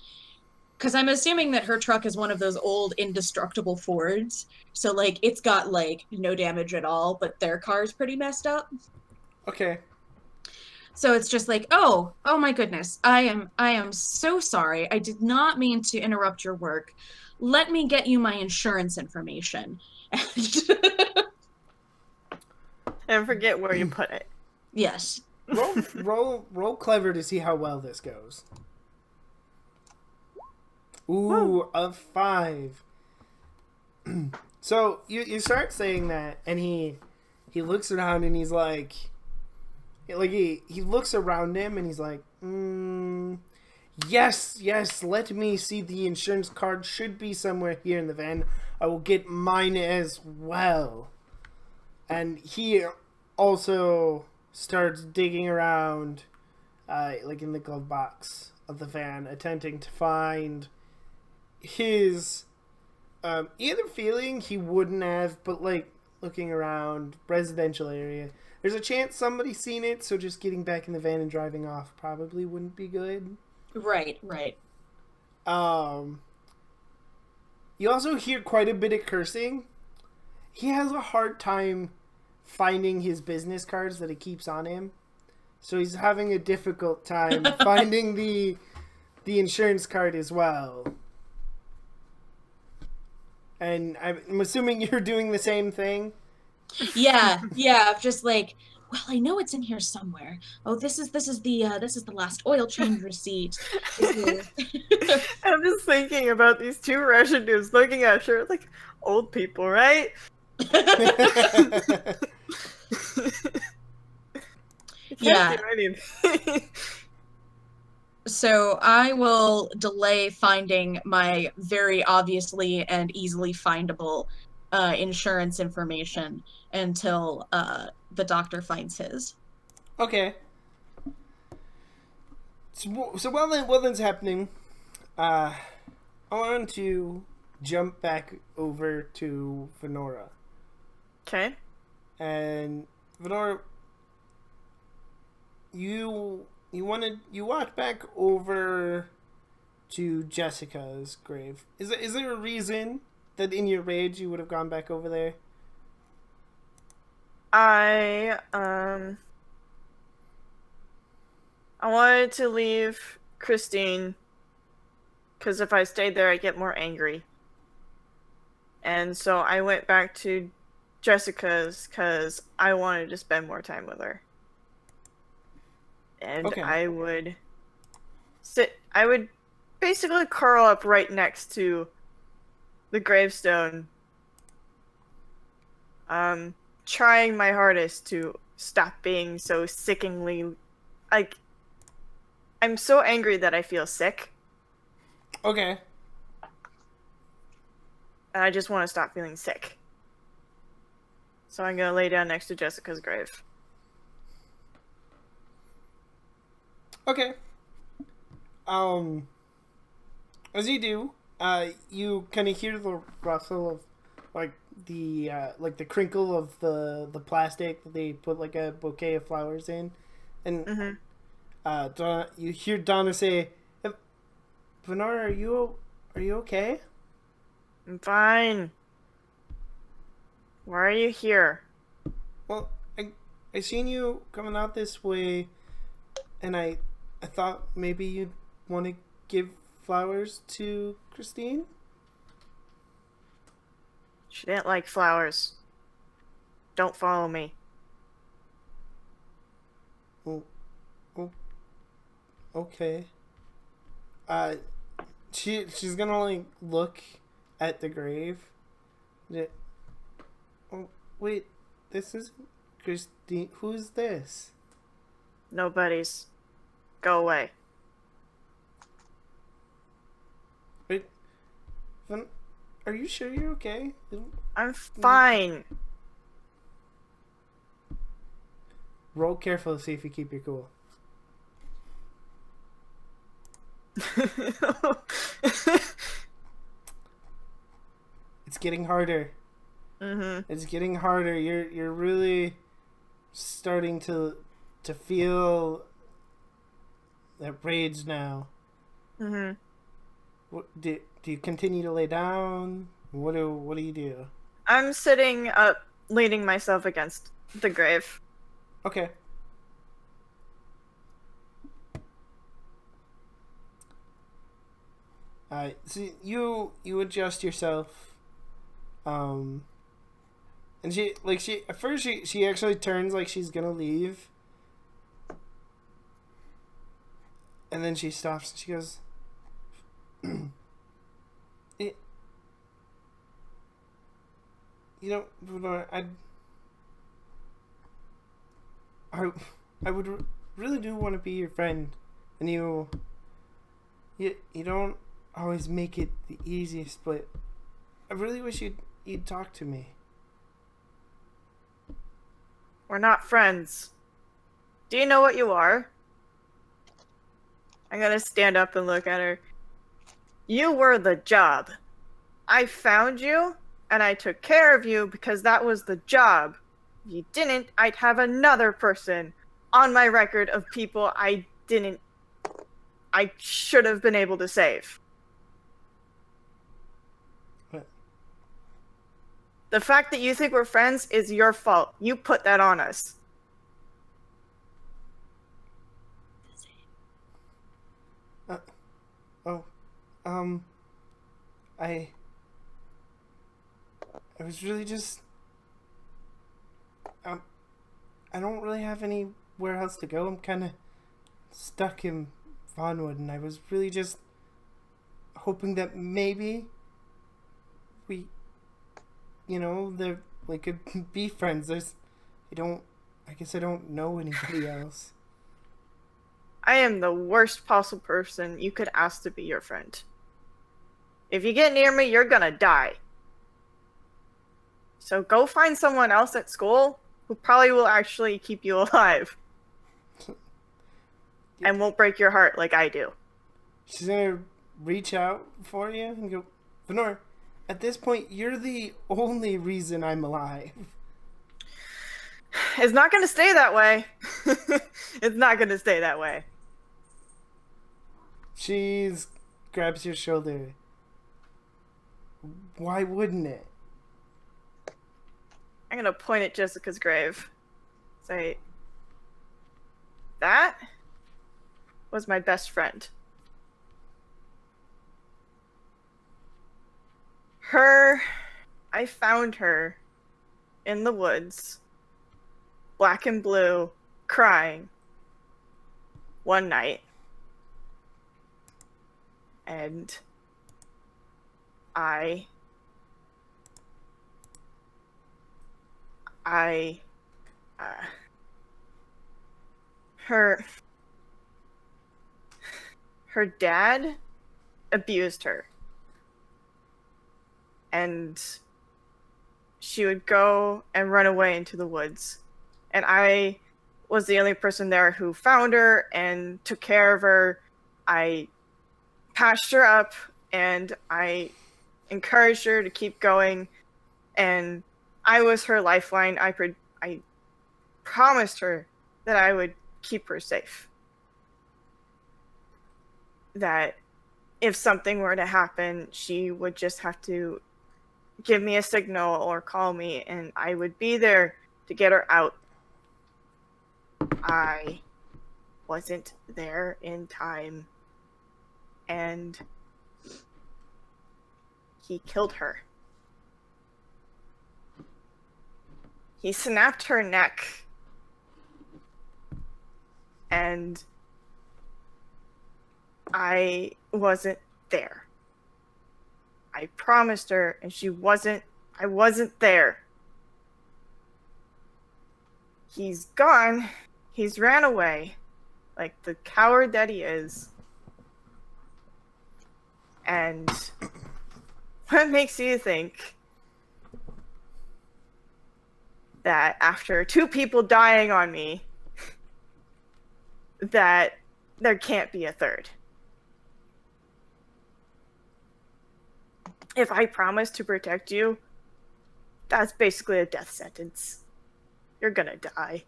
Because I'm assuming that her truck is one of those old indestructible Fords. So, like, it's got, like, no damage at all, but their car's pretty messed up. Okay. So it's just like, oh my goodness. I am so sorry. I did not mean to interrupt your work. Let me get you my insurance information. And forget where you put it. Yes. Roll clever to see how well this goes. Ooh, a 5. So you start saying that, and he looks around and he's like he looks around him and he's like, yes, let me see. The insurance card should be somewhere here in the van. I will get mine as well. And he also starts digging around, like in the glove box of the van, attempting to find his either feeling he wouldn't have, but like looking around residential area. There's a chance somebody's seen it, so just getting back in the van and driving off probably wouldn't be good. Right. You also hear quite a bit of cursing. He has a hard time finding his business cards that he keeps on him. So he's having a difficult time finding the insurance card as well. And I'm assuming you're doing the same thing? Yeah. Just like, well, I know it's in here somewhere. Oh, this is the last oil change receipt. I'm just thinking about these two Russian dudes looking at her like old people, right? You can't do anything. So I will delay finding my very obviously and easily findable insurance information until the doctor finds his. Okay. So while that's happening, I want to jump back over to Venora. Okay. And Venora, you walked back over to Jessica's grave. Is there a reason that in your rage you would have gone back over there? I wanted to leave Christine because if I stayed there, I get more angry. And so I went back to Jessica's because I wanted to spend more time with her. And okay. I would basically curl up right next to the gravestone, trying my hardest to stop being so sickeningly, like, I'm so angry that I feel sick. Okay. And I just want to stop feeling sick. So I'm gonna lay down next to Jessica's grave. Okay. As you do, you kind of hear the rustle of, like the crinkle of the plastic that they put like a bouquet of flowers in, and Donna, you hear Donna say, "Venora, are you okay?" I'm fine. Why are you here? Well, I seen you coming out this way, and I thought maybe you'd want to give flowers to Christine. She didn't like flowers. Don't follow me. Oh, okay. She's gonna like look at the grave. Oh, wait. This is Christine. Who's this? Nobody's. Go away. Wait, are you sure you're okay? I'm fine. Roll careful to see if you keep your cool. It's getting harder. Mm-hmm. It's getting harder. You're really starting to feel that rage now. Mm-hmm. Do you continue to lay down? What do you do? I'm sitting up, leaning myself against the grave. Okay. So you adjust yourself, and she at first she actually turns like she's gonna leave, and then she stops and she goes, "You know, I would really do want to be your friend, and you don't always make it the easiest, but I really wish you'd talk to me." We're not friends. Do you know what you are? I'm gonna stand up and look at her. You were the job. I found you, and I took care of you because that was the job. If you didn't, I'd have another person on my record of people I should have been able to save. What? The fact that you think we're friends is your fault. You put that on us. Oh, I was really just, I don't really have anywhere else to go. I'm kind of stuck in Vonwood, and I was really just hoping that maybe we, could be friends. I guess I don't know anybody else. I am the worst possible person you could ask to be your friend. If you get near me, you're gonna die. So go find someone else at school who probably will actually keep you alive. And won't break your heart like I do. She's gonna reach out for you and go, "Venor, at this point, you're the only reason I'm alive." It's not gonna stay that way. It's not gonna stay that way. She grabs your shoulder. Why wouldn't it? I'm gonna point at Jessica's grave. Say, that was my best friend. I found her in the woods, black and blue, crying, one night. And her dad abused her. And she would go and run away into the woods. And I was the only person there who found her and took care of her. I patched her up and I encouraged her to keep going. And I was her lifeline. I promised her that I would keep her safe. That if something were to happen, she would just have to give me a signal or call me, and I would be there to get her out. I wasn't there in time, and he killed her. He snapped her neck, and I wasn't there. I promised her, and I wasn't there. He's gone. He's ran away. Like the coward that he is. And what makes you think that after 2 people dying on me, that there can't be a third? If I promise to protect you, that's basically a death sentence. You're gonna die.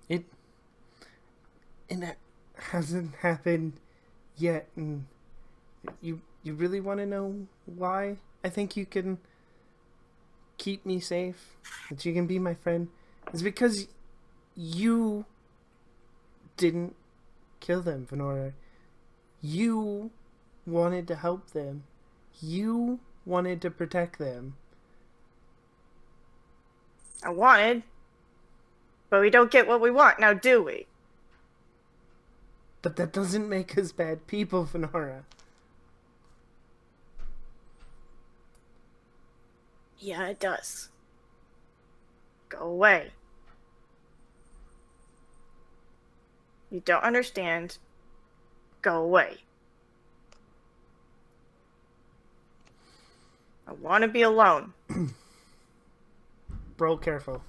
And that hasn't happened yet. And you really want to know why I think you can keep me safe, that you can be my friend? It's because you didn't kill them, Venora. You wanted to help them. You wanted to protect them. I wanted, but we don't get what we want now, do we? But that doesn't make us bad people, Venora. Yeah, it does. Go away. You don't understand. Go away. I want to be alone. Bro, careful.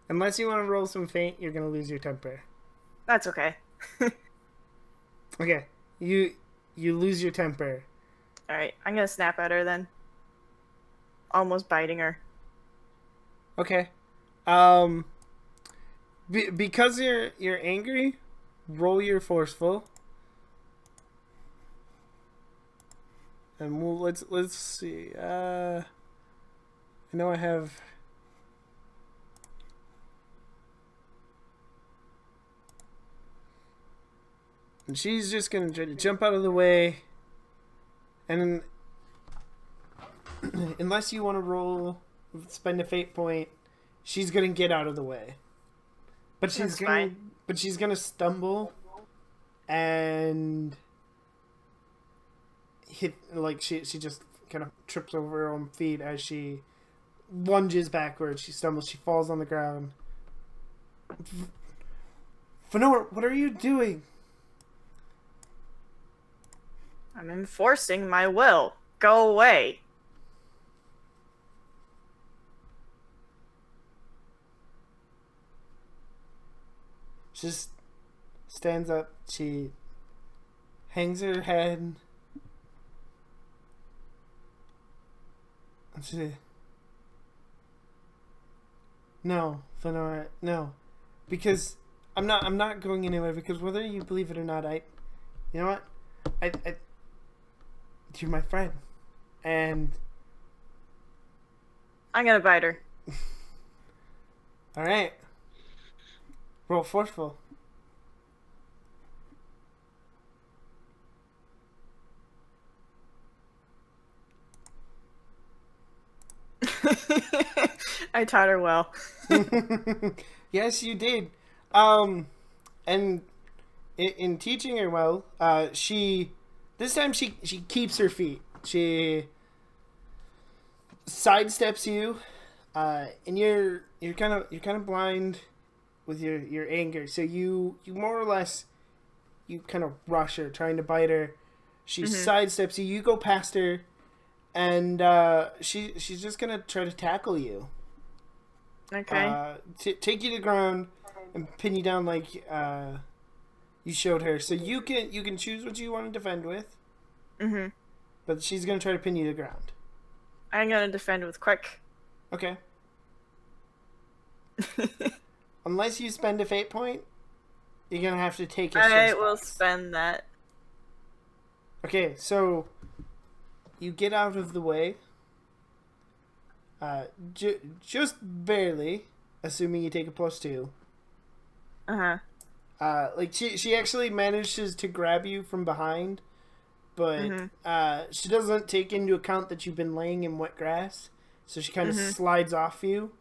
Unless you want to roll some feint, you're going to lose your temper. That's okay. Okay, you lose your temper. Alright, I'm gonna snap at her then. Almost biting her. Okay. Because you're angry, roll your forceful. And let's see. I know I have. And she's just gonna try to jump out of the way. And unless you want to roll, spend a fate point, she's gonna get out of the way. But she's gonna stumble and hit, like she just kind of trips over her own feet as she lunges backwards. She stumbles, she falls on the ground. Fenor, what are you doing? I'm enforcing my will. Go away. She just stands up. She hangs her head. And she... No, Fenora, no. Because I'm not going anywhere, because whether you believe it or not, you know what? You're my friend. And I'm gonna bite her. alright. Roll forceful. I taught her well. Yes, you did. And in teaching her well, this time she keeps her feet. She sidesteps you, and you're kind of blind with your anger. So you more or less, you kind of rush her, trying to bite her. She sidesteps you. You go past her, and she's just gonna try to tackle you. Okay. Take you to the ground and pin you down like you showed her. So you can choose what you want to defend with. Mm-hmm. But she's gonna try to pin you to the ground. I'm gonna defend with quick. Okay. Unless you spend a fate point, you're gonna have to take your I stress will box. spend that. Okay, so you get out of the way. Just barely, assuming you take a +2. Like she actually manages to grab you from behind, but she doesn't take into account that you've been laying in wet grass, so she kind of slides off you.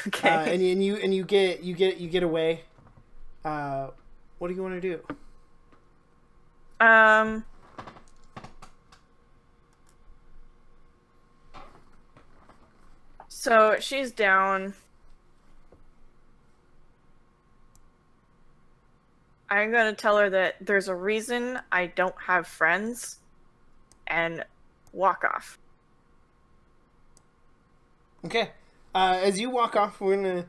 Okay. And you get away. What do you want to do? So she's down. I'm gonna tell her that there's a reason I don't have friends, and walk off. Okay. As you walk off, we're gonna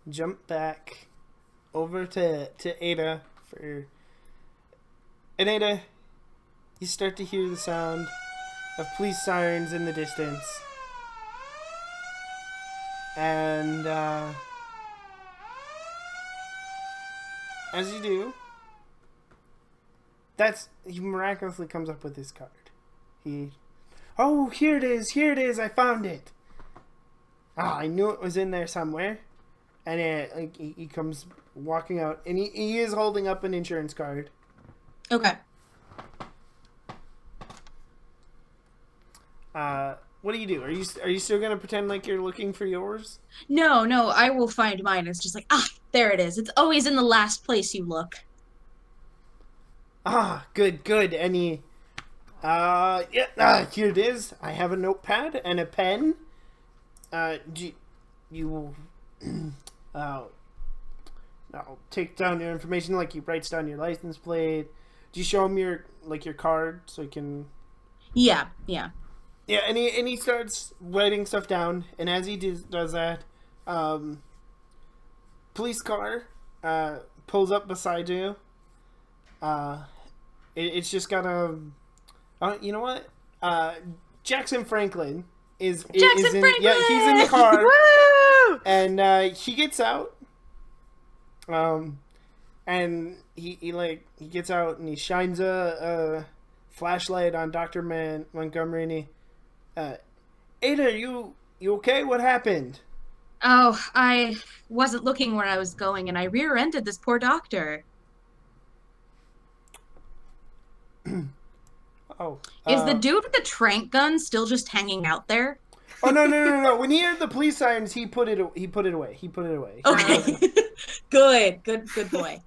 jump back over to Ada for. And Ada, you start to hear the sound of police sirens in the distance, and as you do, he miraculously comes up with his card. Oh, here it is, I found it. I knew it was in there somewhere. And he comes walking out, and he is holding up an insurance card. Okay. What do you do? Are you still gonna pretend like you're looking for yours? No, I will find mine. It's just like, there it is. It's always in the last place you look. Good. And he, here it is. I have a notepad and a pen. I'll take down your information, like he writes down your license plate. Do you show him your card so he can? Yeah. Yeah, and he starts writing stuff down, and as he does that, police car pulls up beside you. It's just got a. You know what? Jackson Franklin is in. Yeah, he's in the car. Woo! And he gets out. And he gets out and he shines a flashlight on Dr. Montgomery, and he, Ada, you okay? What happened? Oh, I wasn't looking where I was going, and I rear-ended this poor doctor. Oh, is the dude with the trank gun still just hanging out there? Oh no! When he heard the police sirens, he put it away. Okay, good boy.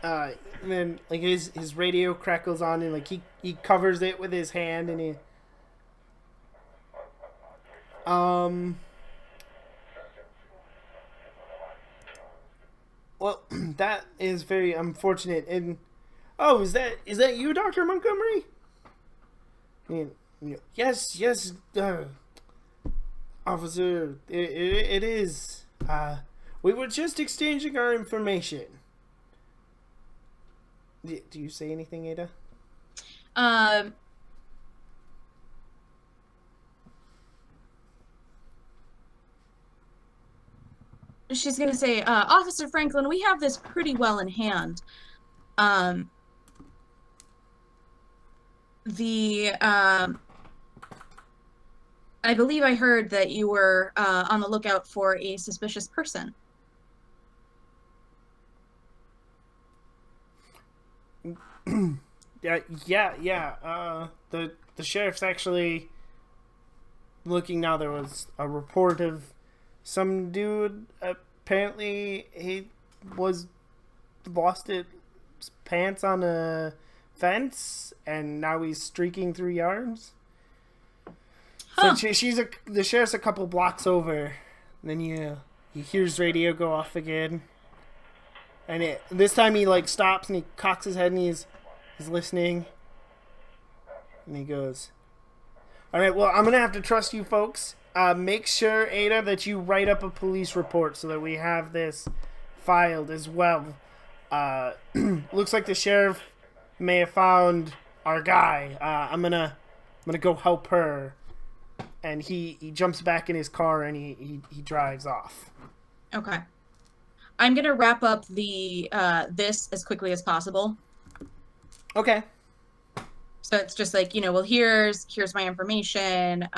And then his radio crackles on, and he covers it with his hand, and he well, that is very unfortunate. And is that you, Dr. Montgomery? And, yes, officer, it is. We were just exchanging our information. Do you say anything, Ada? She's gonna say, Officer Franklin, we have this pretty well in hand. I believe I heard that you were on the lookout for a suspicious person. Yeah. The sheriff's actually looking now. There was a report of some dude. Apparently, he lost his pants on a fence, and now he's streaking through yards. Huh. So the sheriff's a couple blocks over. And then he hears radio go off again, and this time he stops and he cocks his head and he's listening, and he goes, "All right, well, I'm gonna have to trust you folks. Make sure, Ada, that you write up a police report so that we have this filed as well. Looks like the sheriff may have found our guy. I'm gonna go help her." And he jumps back in his car and he drives off. Okay. I'm gonna wrap up the this as quickly as possible. Okay. So it's just well, here's my information.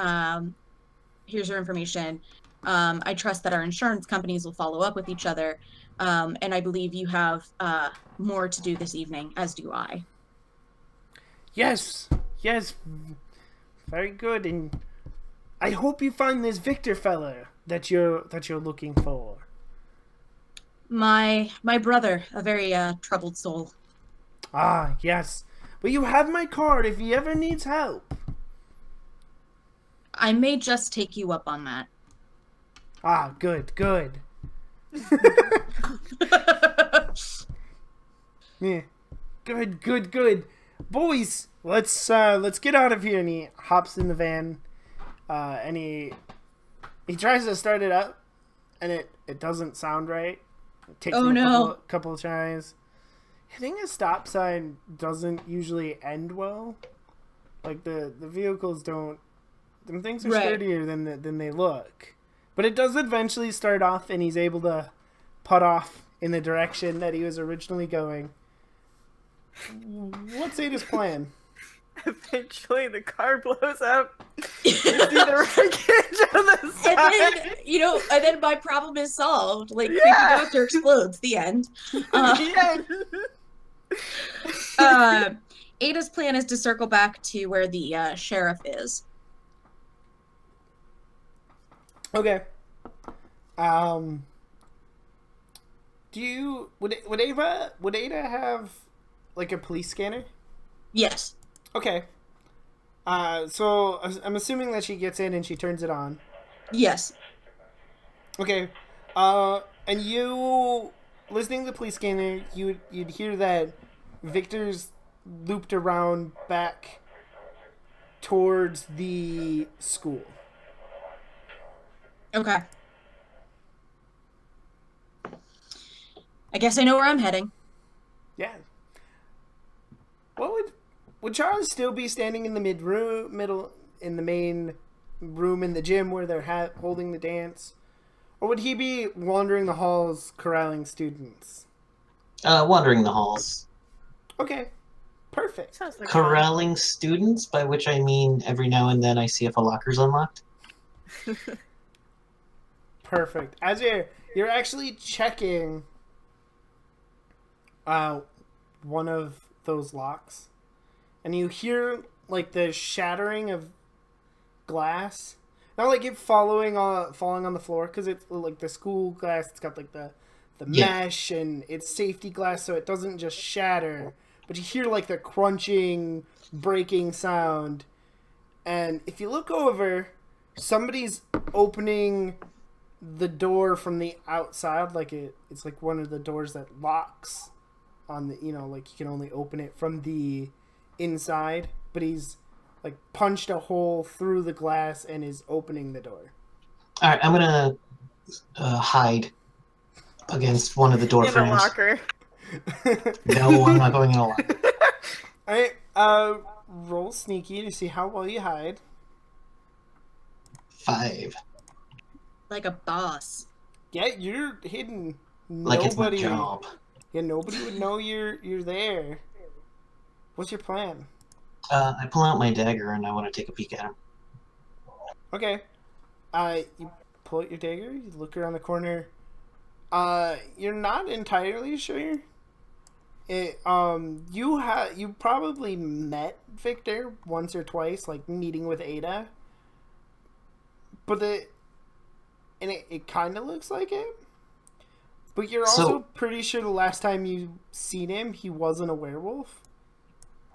Here's your information. I trust that our insurance companies will follow up with each other. And I believe you have more to do this evening, as do I. Yes. Very good. And I hope you find this Victor fella that you're looking for. My brother, a very troubled soul. Ah, yes. But you have my card if he ever needs help. I may just take you up on that. Ah, good. Yeah. Good. Boys, let's get out of here. And he hops in the van, and he tries to start it up, and it doesn't sound right. It takes him a couple of tries. Hitting a stop sign doesn't usually end well. Like the vehicles don't. Them things are sturdier than they look. But it does eventually start off, and he's able to putt off in the direction that he was originally going. What's Ada's plan? Eventually, the car blows up. You see the wreckage on the side. And then my problem is solved. Like, Yeah. Creepy Doctor explodes. The end. Ada's plan is to circle back to where the sheriff is. Okay. Would Ada have like a police scanner? Yes. Okay. So I'm assuming that she gets in and she turns it on. Yes. Okay. And you listening to the police scanner, you'd hear that Victor's looped around back towards the school. Okay. I guess I know where I'm heading. Yeah. What would Charles still be standing in the middle in the main room in the gym where they're holding the dance, or would he be wandering the halls corralling students? Wandering the halls. Okay, perfect. Sounds like Corralling students, by which I mean every now and then I see if a locker's unlocked. Perfect. As you're actually checking one of those locks, and you hear like the shattering of glass, not like it falling on the floor, because it's like the school glass. It's got like the mesh, and it's safety glass, so it doesn't just shatter, but you hear like the crunching, breaking sound. And if you look over, somebody's opening the door from the outside, like it's like one of the doors that locks on the, like you can only open it from the inside, but he's like punched a hole through the glass and is opening the door. All right, I'm gonna hide against one of the door in a frames. locker. No, I'm not going in a locker. All right, roll sneaky to see how well you hide. 5. Like a boss. Yeah, you're hidden. Like it's my job. Yeah, nobody would know you're there. What's your plan? I pull out my dagger and I want to take a peek at him. Okay. You pull out your dagger, you look around the corner. You're not entirely sure. You probably met Victor once or twice, like meeting with Ada. But it kind of looks like him. But you're also pretty sure the last time you seen him, he wasn't a werewolf.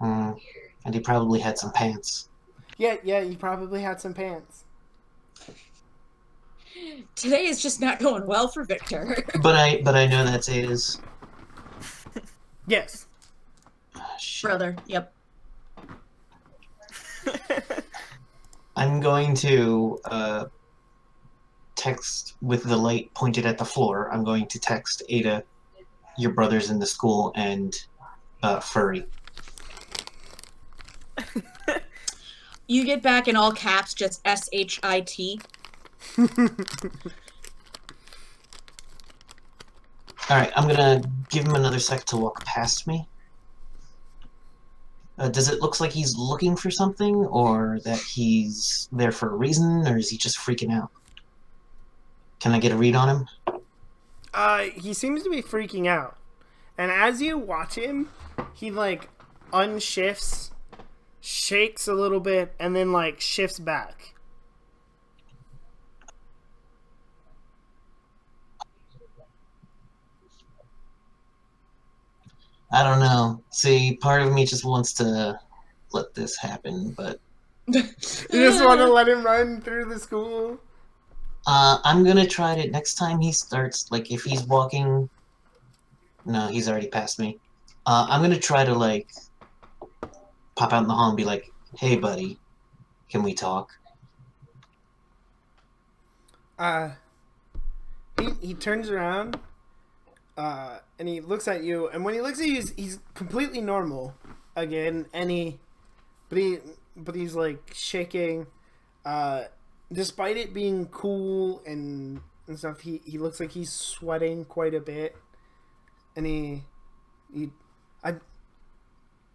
And he probably had some pants. Yeah, he probably had some pants. Today is just not going well for Victor. But I know that's Ada's. Yes. Brother, yep. I'm going to text with the light pointed at the floor. I'm going to text Ada, your brother's in the school, and furry. You get back in all caps, just S-H-I-T. Alright, I'm gonna give him another sec to walk past me. Does it look like he's looking for something, or that he's there for a reason, or is he just freaking out? Can I get a read on him? He seems to be freaking out. And as you watch him, he like unshifts, shakes a little bit, and then like shifts back. I don't know. See, part of me just wants to let this happen, but You just want to let him run through the school? I'm gonna try to next time he starts. Like, if he's walking, no, he's already past me. I'm gonna try to like pop out in the hall and be like, "Hey, buddy, can we talk?" He turns around, and he looks at you. And when he looks at you, he's completely normal again. But he's like shaking. Despite it being cool and stuff, he looks like he's sweating quite a bit. And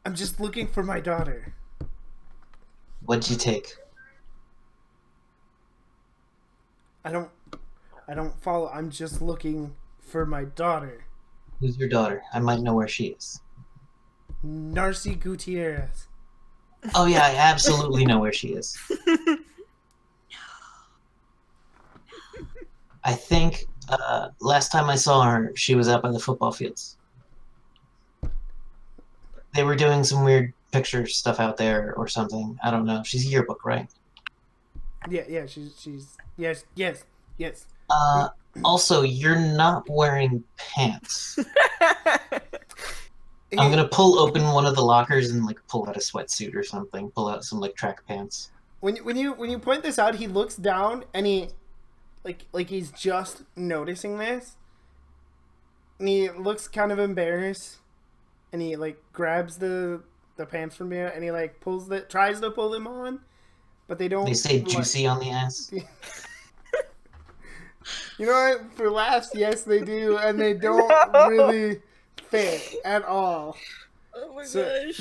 I'm just looking for my daughter. What'd you take? I don't follow. I'm just looking for my daughter. Who's your daughter? I might know where she is. Narcy Gutierrez. Oh yeah, I absolutely know where she is. I think last time I saw her, she was out by the football fields. They were doing some weird picture stuff out there or something. I don't know. She's a yearbook, right? Yeah, she's yes. Also, you're not wearing pants. I'm gonna pull open one of the lockers and like pull out a sweatsuit or something. Pull out some like track pants. When you point this out, he looks down and he like he's just noticing this, and he looks kind of embarrassed, and he like grabs the pants from you, and he like tries to pull them on, but they don't. They say juicy on the ass. You know what? For laughs, yes, they do, and they don't really fit at all. Oh my So- gosh.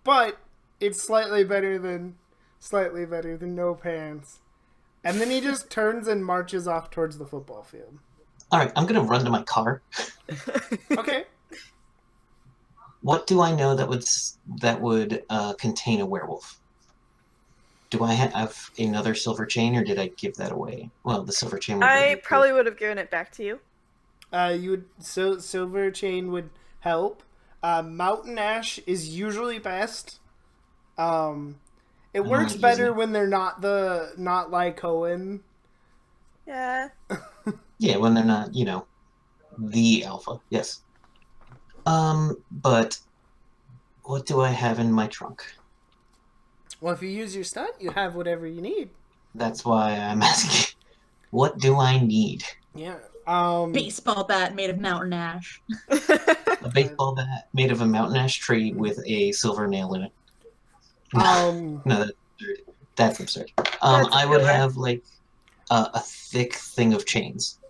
But it's slightly better than no pants. And then he just turns and marches off towards the football field. All right, I'm gonna run to my car. Okay. What do I know that would contain a werewolf? Do I have another silver chain, or did I give that away? Well, the silver chain. I probably would have given it back to you. Silver chain would help. Mountain ash is usually best. It works better when they're not Lycoan. Yeah. Yeah, when they're not, the alpha. Yes. But what do I have in my trunk? Well, if you use your stunt, you have whatever you need. That's why I'm asking. What do I need? Yeah. Baseball bat made of mountain ash. A baseball bat made of a mountain ash tree with a silver nail in it. No, that's absurd. I would have like a thick thing of chains.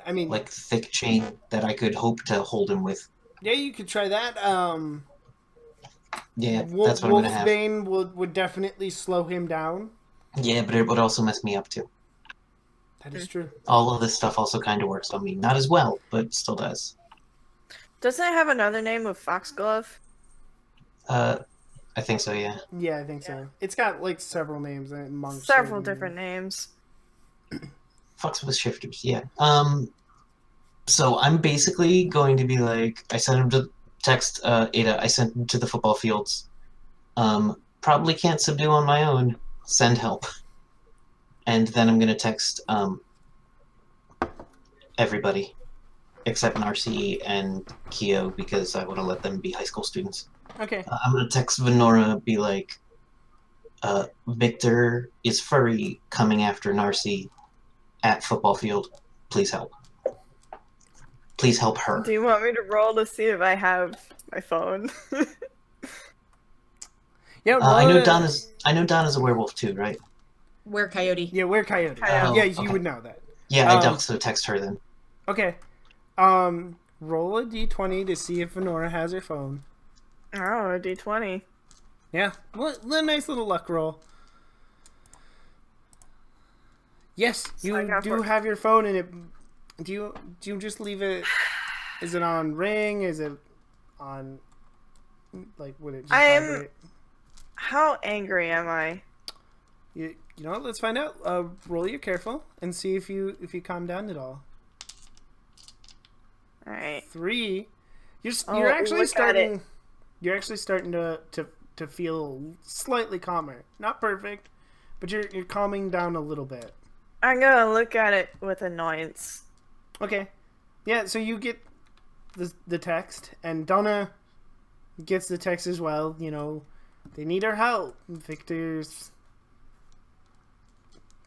I mean, like thick chain that I could hope to hold him with. Yeah, you could try that. Yeah, that's what I'm gonna have. Wolfsbane would definitely slow him down. Yeah, but it would also mess me up too. That is true. All of this stuff also kind of works on me. Not as well, but still does. Doesn't it have another name of Foxglove? I think so, yeah. Yeah, I think so. It's got like several names among Several different names. Fox with shifters, yeah. So I'm basically going to be like, I sent him to text Ada, I sent him to the football fields. Probably can't subdue on my own. Send help. And then I'm gonna text everybody except Narcy and Kyo because I want to let them be high school students. Okay. I'm gonna text Venora, be like, Victor is furry coming after Narcy at football field. Please help. Please help her. Do you want me to roll to see if I have my phone? Yeah, I know Donna's a werewolf too, right? We're coyote. Yeah, we're coyote. Oh, yeah, you would know that. Yeah, I also text her then. Okay. Roll a d20 to see if Venora has her phone. Oh, a d20. Yeah, well, a nice little luck roll. Yes, you do have your phone, and it. Do you just leave it? Is it on ring? Is it on? Like, would it just vibrate? How angry am I? You know what? Let's find out. Roll your careful and see if you calm down at all. All right. 3. You're actually look at it. starting. You're actually starting to feel slightly calmer. Not perfect, but you're calming down a little bit. I'm gonna look at it with annoyance. Okay. Yeah, so you get the text, and Donna gets the text as well. You know, they need our help. Victor's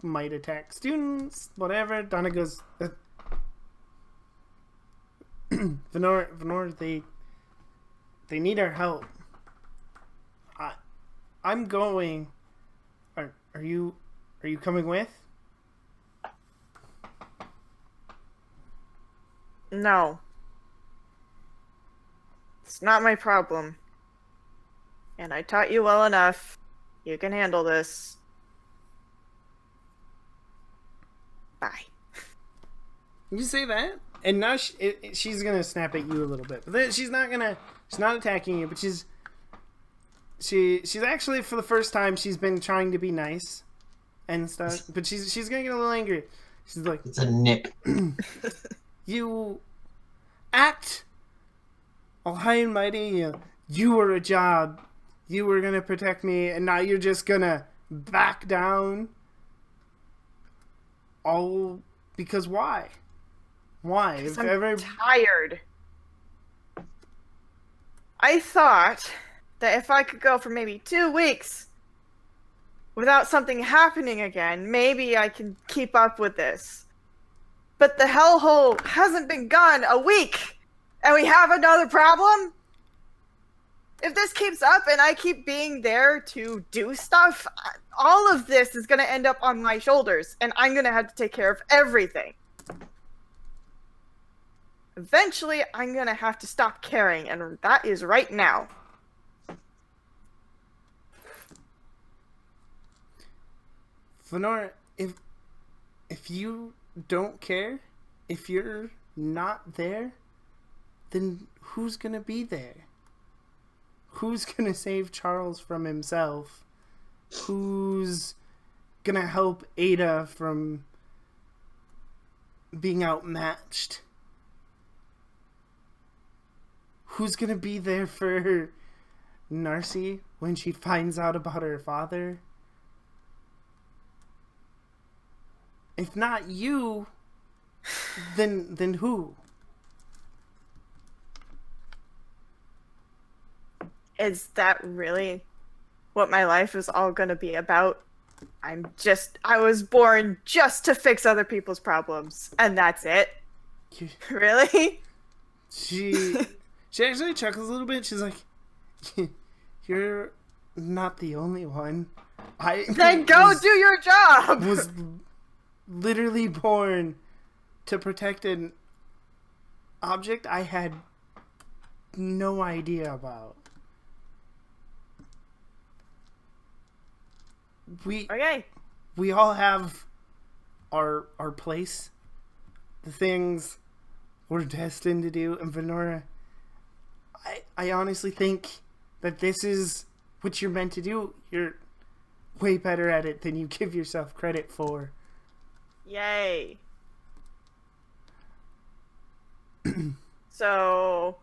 might attack students, whatever. Donna goes, Venora, they need our help. I'm going. Are you coming with? No. It's not my problem. And I taught you well enough. You can handle this. Bye. You say that, and now she's gonna snap at you a little bit, but then she's not attacking you, but she's actually, for the first time, she's been trying to be nice and stuff, but she's gonna get a little angry. She's like, It's a nip. you act all high and mighty. You were a job. You were gonna protect me, and now you're just gonna back down. All because why? Why? If I'm tired. I thought that if I could go for maybe 2 weeks without something happening again, maybe I can keep up with this. But the hellhole hasn't been gone a week, and we have another problem? If this keeps up and I keep being there to do stuff, all of this is going to end up on my shoulders, and I'm going to have to take care of everything. Eventually, I'm going to have to stop caring, and that is right now. Venora, if you don't care, if you're not there, then who's gonna be there? Who's gonna save Charles from himself? Who's gonna help Ada from being outmatched? Who's gonna be there for Narcy when she finds out about her father? If not you, then who? Is that really what my life is all gonna be about? I was born just to fix other people's problems, and that's it? Really? She actually chuckles a little bit. She's like, you're not the only one. Then go do your job! Was literally born to protect an object I had no idea about. We all have our place, the things we're destined to do, and Venora, I honestly think that this is what you're meant to do. You're way better at it than you give yourself credit for. Yay. So,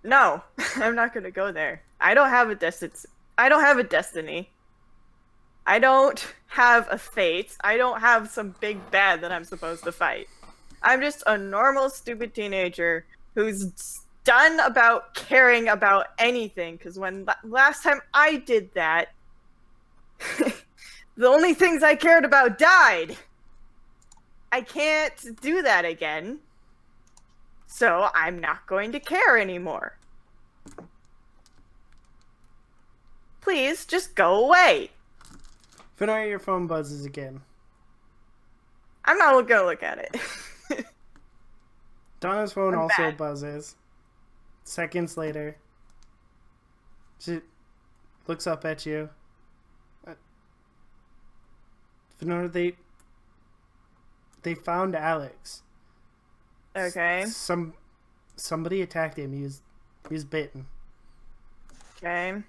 no, I'm not gonna go there. I don't have a destiny. I don't have a fate. I don't have some big bad that I'm supposed to fight. I'm just a normal, stupid teenager who's done about caring about anything. Because when last time I did that, the only things I cared about died. I can't do that again. So I'm not going to care anymore. Please, just go away. Venora, your phone buzzes again. I'm not gonna look at it. Donna's phone I'm also back. buzzes. Seconds later, she looks up at you. Venora, they found Alex. Okay. Somebody attacked him. He was bitten. Okay.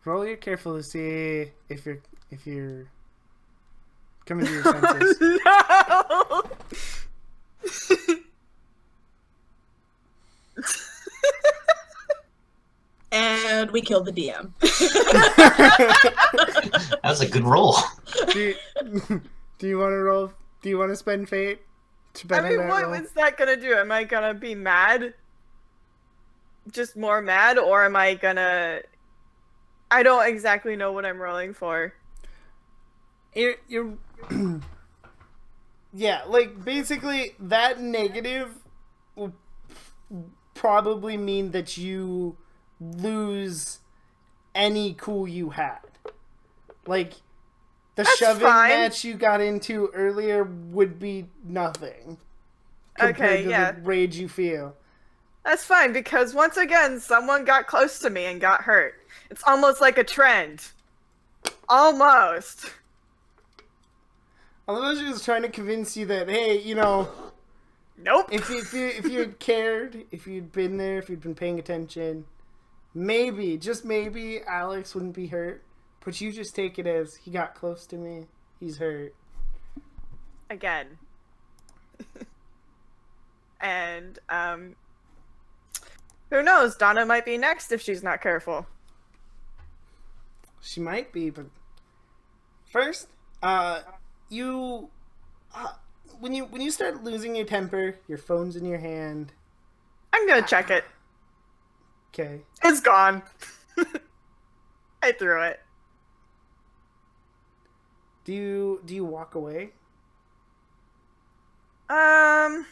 Roll your careful to see if you're coming to your senses. No! episode, we killed the DM. That was a good roll. do you want to roll? Do you want to spend fate? To I better mean, that what roll? is that gonna do? Am I gonna be mad? Just more mad, or am I gonna... I don't exactly know what I'm rolling for. You're yeah, like, basically, that negative will probably mean that you lose any cool you had. Like, the That's shoving fine. match you got into earlier would be nothing compared Okay, to yeah. the rage you feel. That's fine, because once again, someone got close to me and got hurt. It's almost like a trend. Almost. I love how she was trying to convince you that, hey, you know, Nope. if you had cared, if you'd been there, if you'd been paying attention, maybe, just maybe, Alex wouldn't be hurt. But you just take it as, he got close to me, he's hurt. Again. And, who knows? Donna might be next if she's not careful. She might be, but first, you when you start losing your temper, your phone's in your hand. I'm gonna check it. Okay. It's gone. I threw it. Do you walk away, or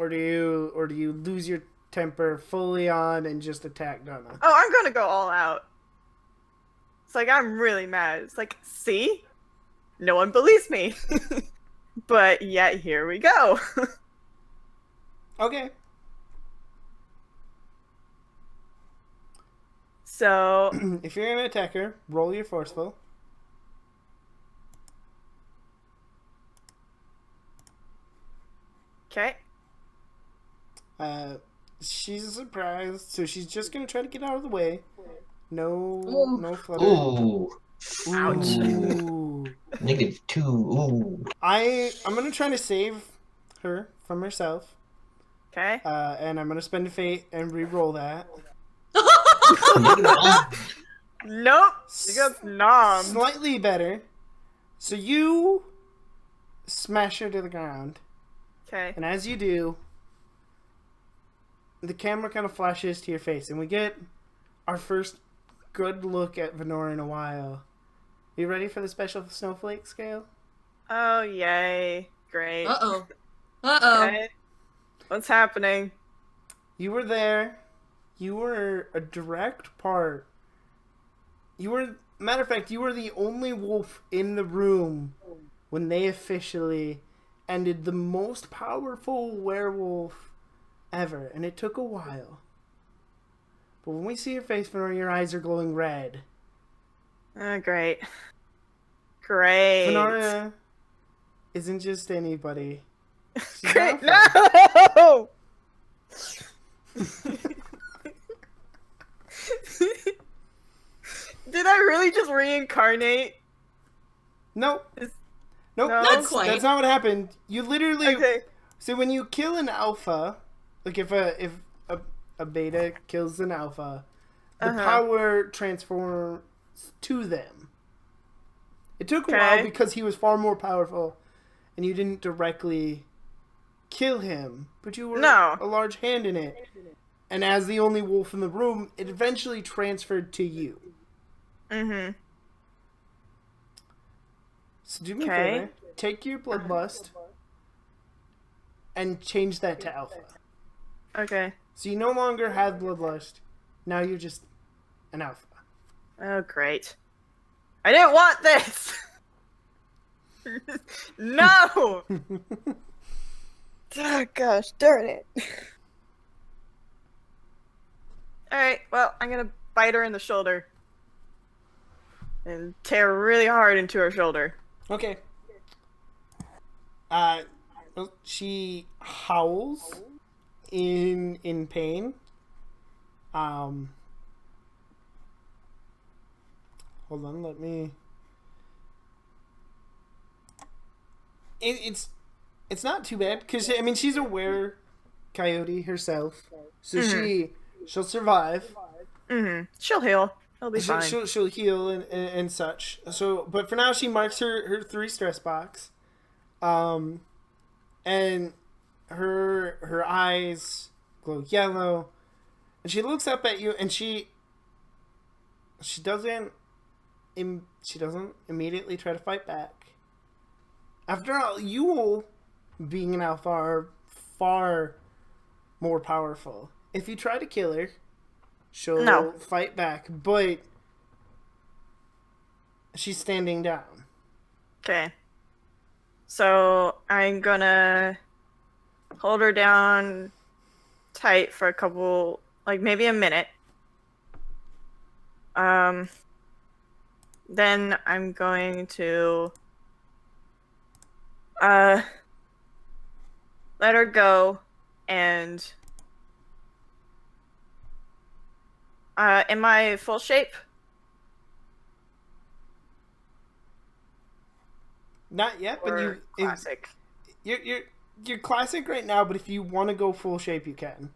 do you lose your temper fully on and just attack Donna? Oh, I'm gonna go all out. It's like, I'm really mad. It's like, see? No one believes me. But yet, here we go. Okay. So, If you're an attacker, roll your forceful. okay. She's surprised, so she's just gonna try to get out of the way. No flutter. Ooh. Ouch. Ooh. -2. Ooh. I'm gonna try to save her from herself. Okay. And I'm gonna spend a fate and re-roll that. -1. Nope. You got nommed. Slightly better. So you smash her to the ground, Okay. and as you do, the camera kind of flashes to your face, and we get our first good look at Venora in a while. You ready for the special snowflake scale? Oh, yay. Great. Uh-oh. Uh-oh. Okay. What's happening? You were there. You were a direct part. Matter of fact, you were the only wolf in the room when they officially ended the most powerful werewolf ever. And it took a while. But when we see your face, Venora, your eyes are glowing red. Oh, great. Great. Venora isn't just anybody. She's Great. Alpha. No! Did I really just reincarnate? Nope. Is- Nope. No? That's Quite. not what happened. You literally. Okay. So when you kill an alpha, like if a beta kills an alpha, the power transforms to them. It took a while Okay. because he was far more powerful, and you didn't directly kill him, but you were No. a large hand in it. And as the only wolf in the room, it eventually transferred to you. Mm-hmm. So do me a Okay. favor. Take your bloodlust and change that to alpha. Okay. So you no longer have bloodlust. Now you're just an alpha. Oh, great. I didn't want this! No! Oh, gosh, darn it. Alright, well, I'm gonna bite her in the shoulder. And tear really hard into her shoulder. Okay. Well, she howls in pain. Hold on, let me. It's not too bad because I mean she's a were coyote herself, so she'll survive. She'll heal. He'll be She'll, fine. she'll heal and such. So, but for now, she marks her 3 stress box, and her eyes glow yellow, and she looks up at you, and she doesn't immediately try to fight back. After all, you being an alpha are far more powerful. If you try to kill her, she'll No. fight back, but she's standing down. Okay. So I'm gonna hold her down tight for a couple, like maybe a minute. Then I'm going to let her go, and am I full shape? Not yet, but Or classic? you're classic right now. But if you want to go full shape, you can.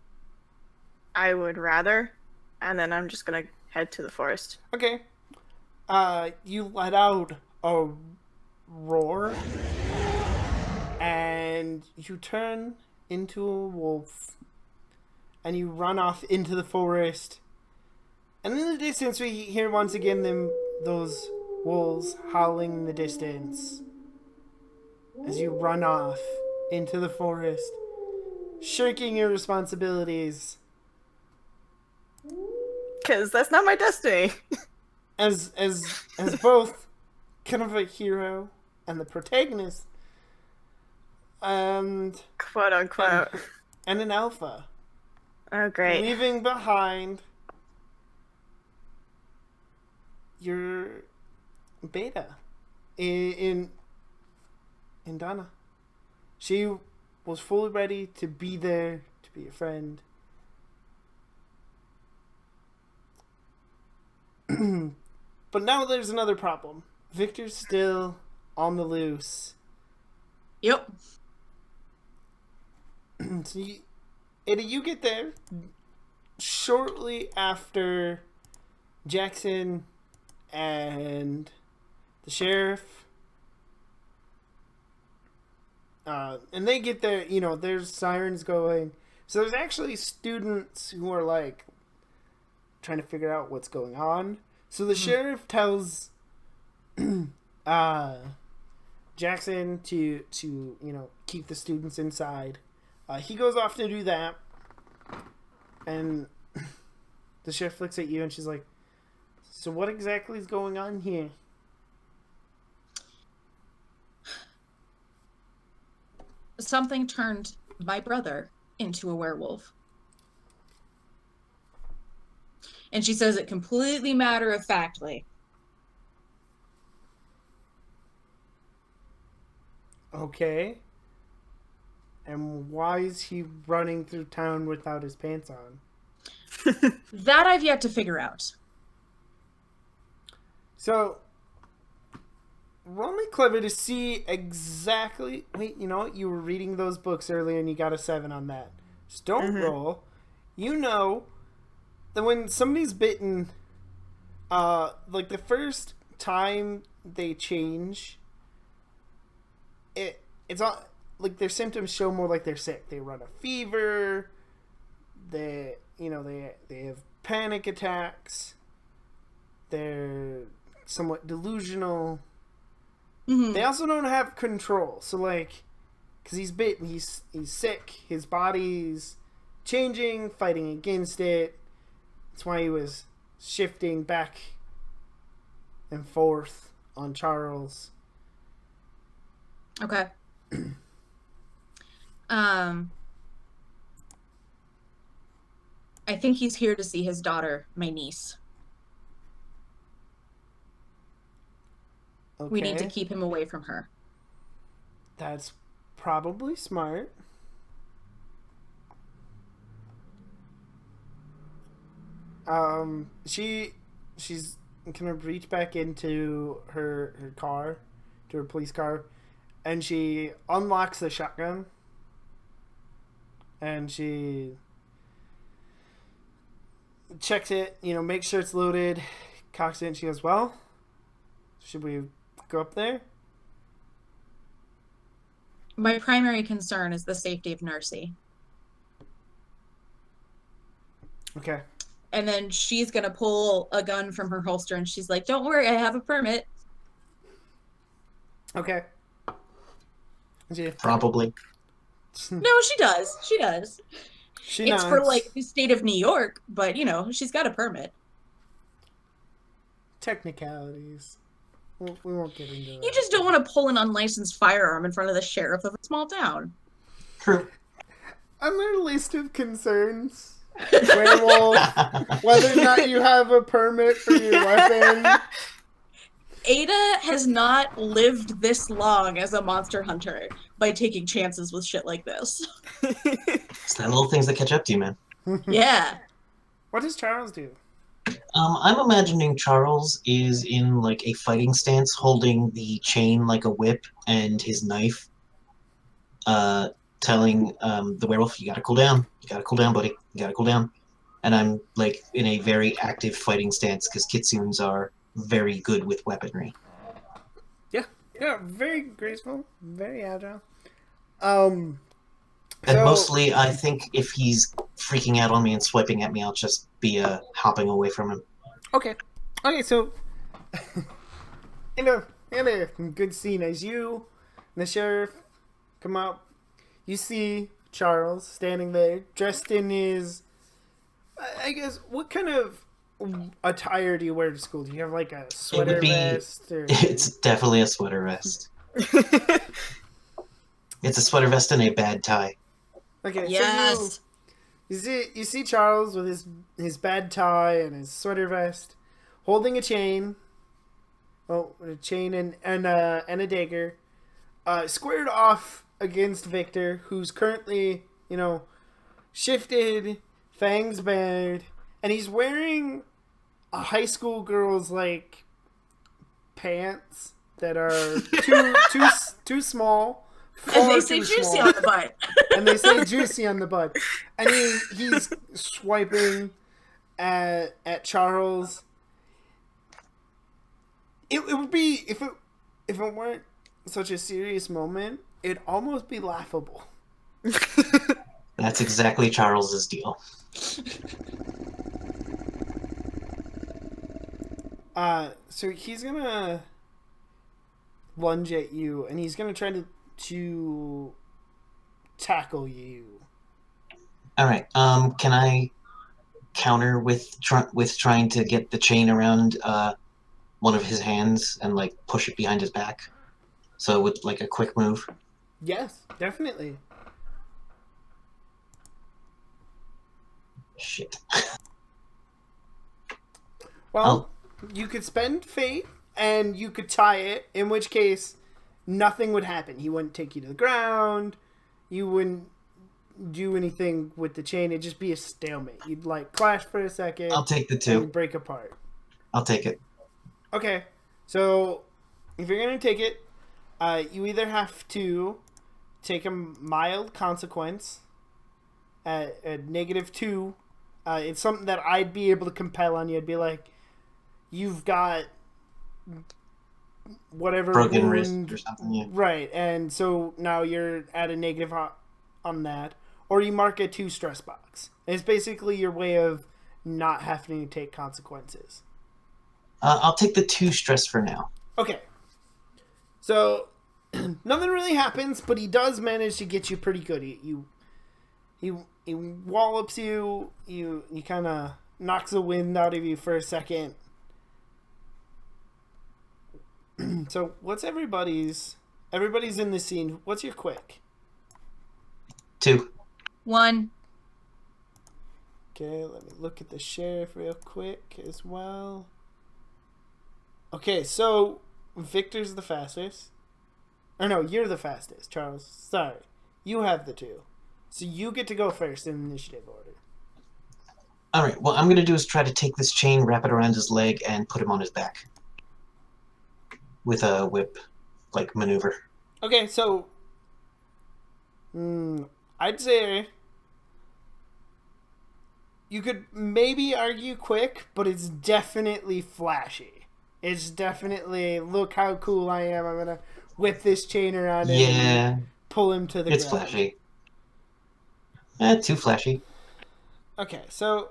I would rather. And then I'm just gonna head to the forest. Okay. You let out a roar, and you turn into a wolf, and you run off into the forest. And in the distance, we hear once again those wolves howling in the distance as you run off into the forest, shirking your responsibilities. Because that's not my destiny. As both kind of a hero and the protagonist, and Quote unquote. and an alpha, Oh, great. leaving behind your beta in Donna. She was fully ready to be there, to be a friend. But now there's another problem. Victor's still on the loose. Yep. So you get there shortly after Jackson and the sheriff. And they get there, there's sirens going. So there's actually students who are like trying to figure out what's going on. So the sheriff tells Jackson to keep the students inside. He goes off to do that, and the sheriff looks at you and she's like, "So what exactly is going on here?" Something turned my brother into a werewolf. And she says it completely matter-of-factly. Okay. And why is he running through town without his pants on? That I've yet to figure out. So, roll me clever to see exactly... Wait, you know what? You were reading those books earlier and you got a 7 on that. Just don't roll. You know that when somebody's bitten, like the first time they change, it's all... Like, their symptoms show more like they're sick. They run a fever. They have panic attacks. They're somewhat delusional. Mm-hmm. They also don't have control. So, like, because he's bitten, he's sick. His body's changing, fighting against it. That's why he was shifting back and forth on Charles. Okay. I think he's here to see his daughter, my niece. Okay. We need to keep him away from her. That's probably smart. She's gonna reach back into her car, to her police car, and she unlocks the shotgun. And she checks it, makes sure it's loaded, cocks it, and she goes, well, should we go up there? My primary concern is the safety of Narcy. Okay. And then she's going to pull a gun from her holster and she's like, don't worry, I have a permit. Okay. Probably. No, she does. She does. She It's nods. for like the state of New York, but she's got a permit. Technicalities. We won't get into that. You just don't want to pull an unlicensed firearm in front of the sheriff of a small town. True. On their list of concerns, werewolf, whether or not you have a permit for your weapon. Ada has not lived this long as a monster hunter by taking chances with shit like this. It's the little things that catch up to you, man. Yeah. What does Charles do? I'm imagining Charles is in like a fighting stance, holding the chain like a whip and his knife, telling the werewolf, "You gotta cool down. You gotta cool down, buddy. You gotta cool down." And I'm like in a very active fighting stance because kitsunes are very good with weaponry. Yeah, very graceful, very agile. And So- mostly, I think if he's freaking out on me and swiping at me, I'll just be hopping away from him. Okay, so in a good scene as you and the sheriff come up, you see Charles standing there, dressed in his. I guess what kind of attire do you wear to school? Do you have like a sweater vest? Or... It's definitely a sweater vest. It's a sweater vest and a bad tie. Okay, Yes. so you see Charles with his bad tie and his sweater vest, holding a chain. Oh, a chain and a dagger, squared off against Victor, who's currently shifted, fangs bared, and he's wearing a high school girl's like pants that are too small. And they far say too juicy small. on the butt. And they say juicy on the butt. And he's swiping at Charles. It would be if it weren't such a serious moment, it'd almost be laughable. That's exactly Charles's deal. So he's gonna lunge at you, and he's gonna try to tackle you. All right. Can I counter with trying to get the chain around one of his hands and like push it behind his back? So with like a quick move. Yes, definitely. Shit. Well, you could spend fate, and you could tie it, in which case nothing would happen. He wouldn't take you to the ground. You wouldn't do anything with the chain. It'd just be a stalemate. You'd like clash for a second. I'll take the and two. break apart. I'll take it. Okay, so if you're gonna take it, you either have to take a mild consequence at a -2. It's something that I'd be able to compel on you. I'd be like, you've got whatever Broken wound, wrist or something. Yeah. right? And so now you're at a negative on that, or you mark a 2 stress box. And it's basically your way of not having to take consequences. I'll take the 2 stress for now. Okay. So nothing really happens, but he does manage to get you pretty good. He wallops you. You kind of knocks the wind out of you for a second. So what's everybody's in the scene? What's your quick? 2. 1. Okay, let me look at the sheriff real quick as well. Okay, so Victor's the fastest. Or no, you're the fastest, Charles. Sorry. You have the 2. So you get to go first in initiative order. All right. What I'm gonna do is try to take this chain, wrap it around his leg, and put him on his back with a whip, like maneuver. Okay, so I'd say you could maybe argue quick, but it's definitely flashy. It's definitely, look how cool I am. I'm gonna whip this chain around him Yeah, and pull him to the it's ground. flashy. Too flashy. Okay, so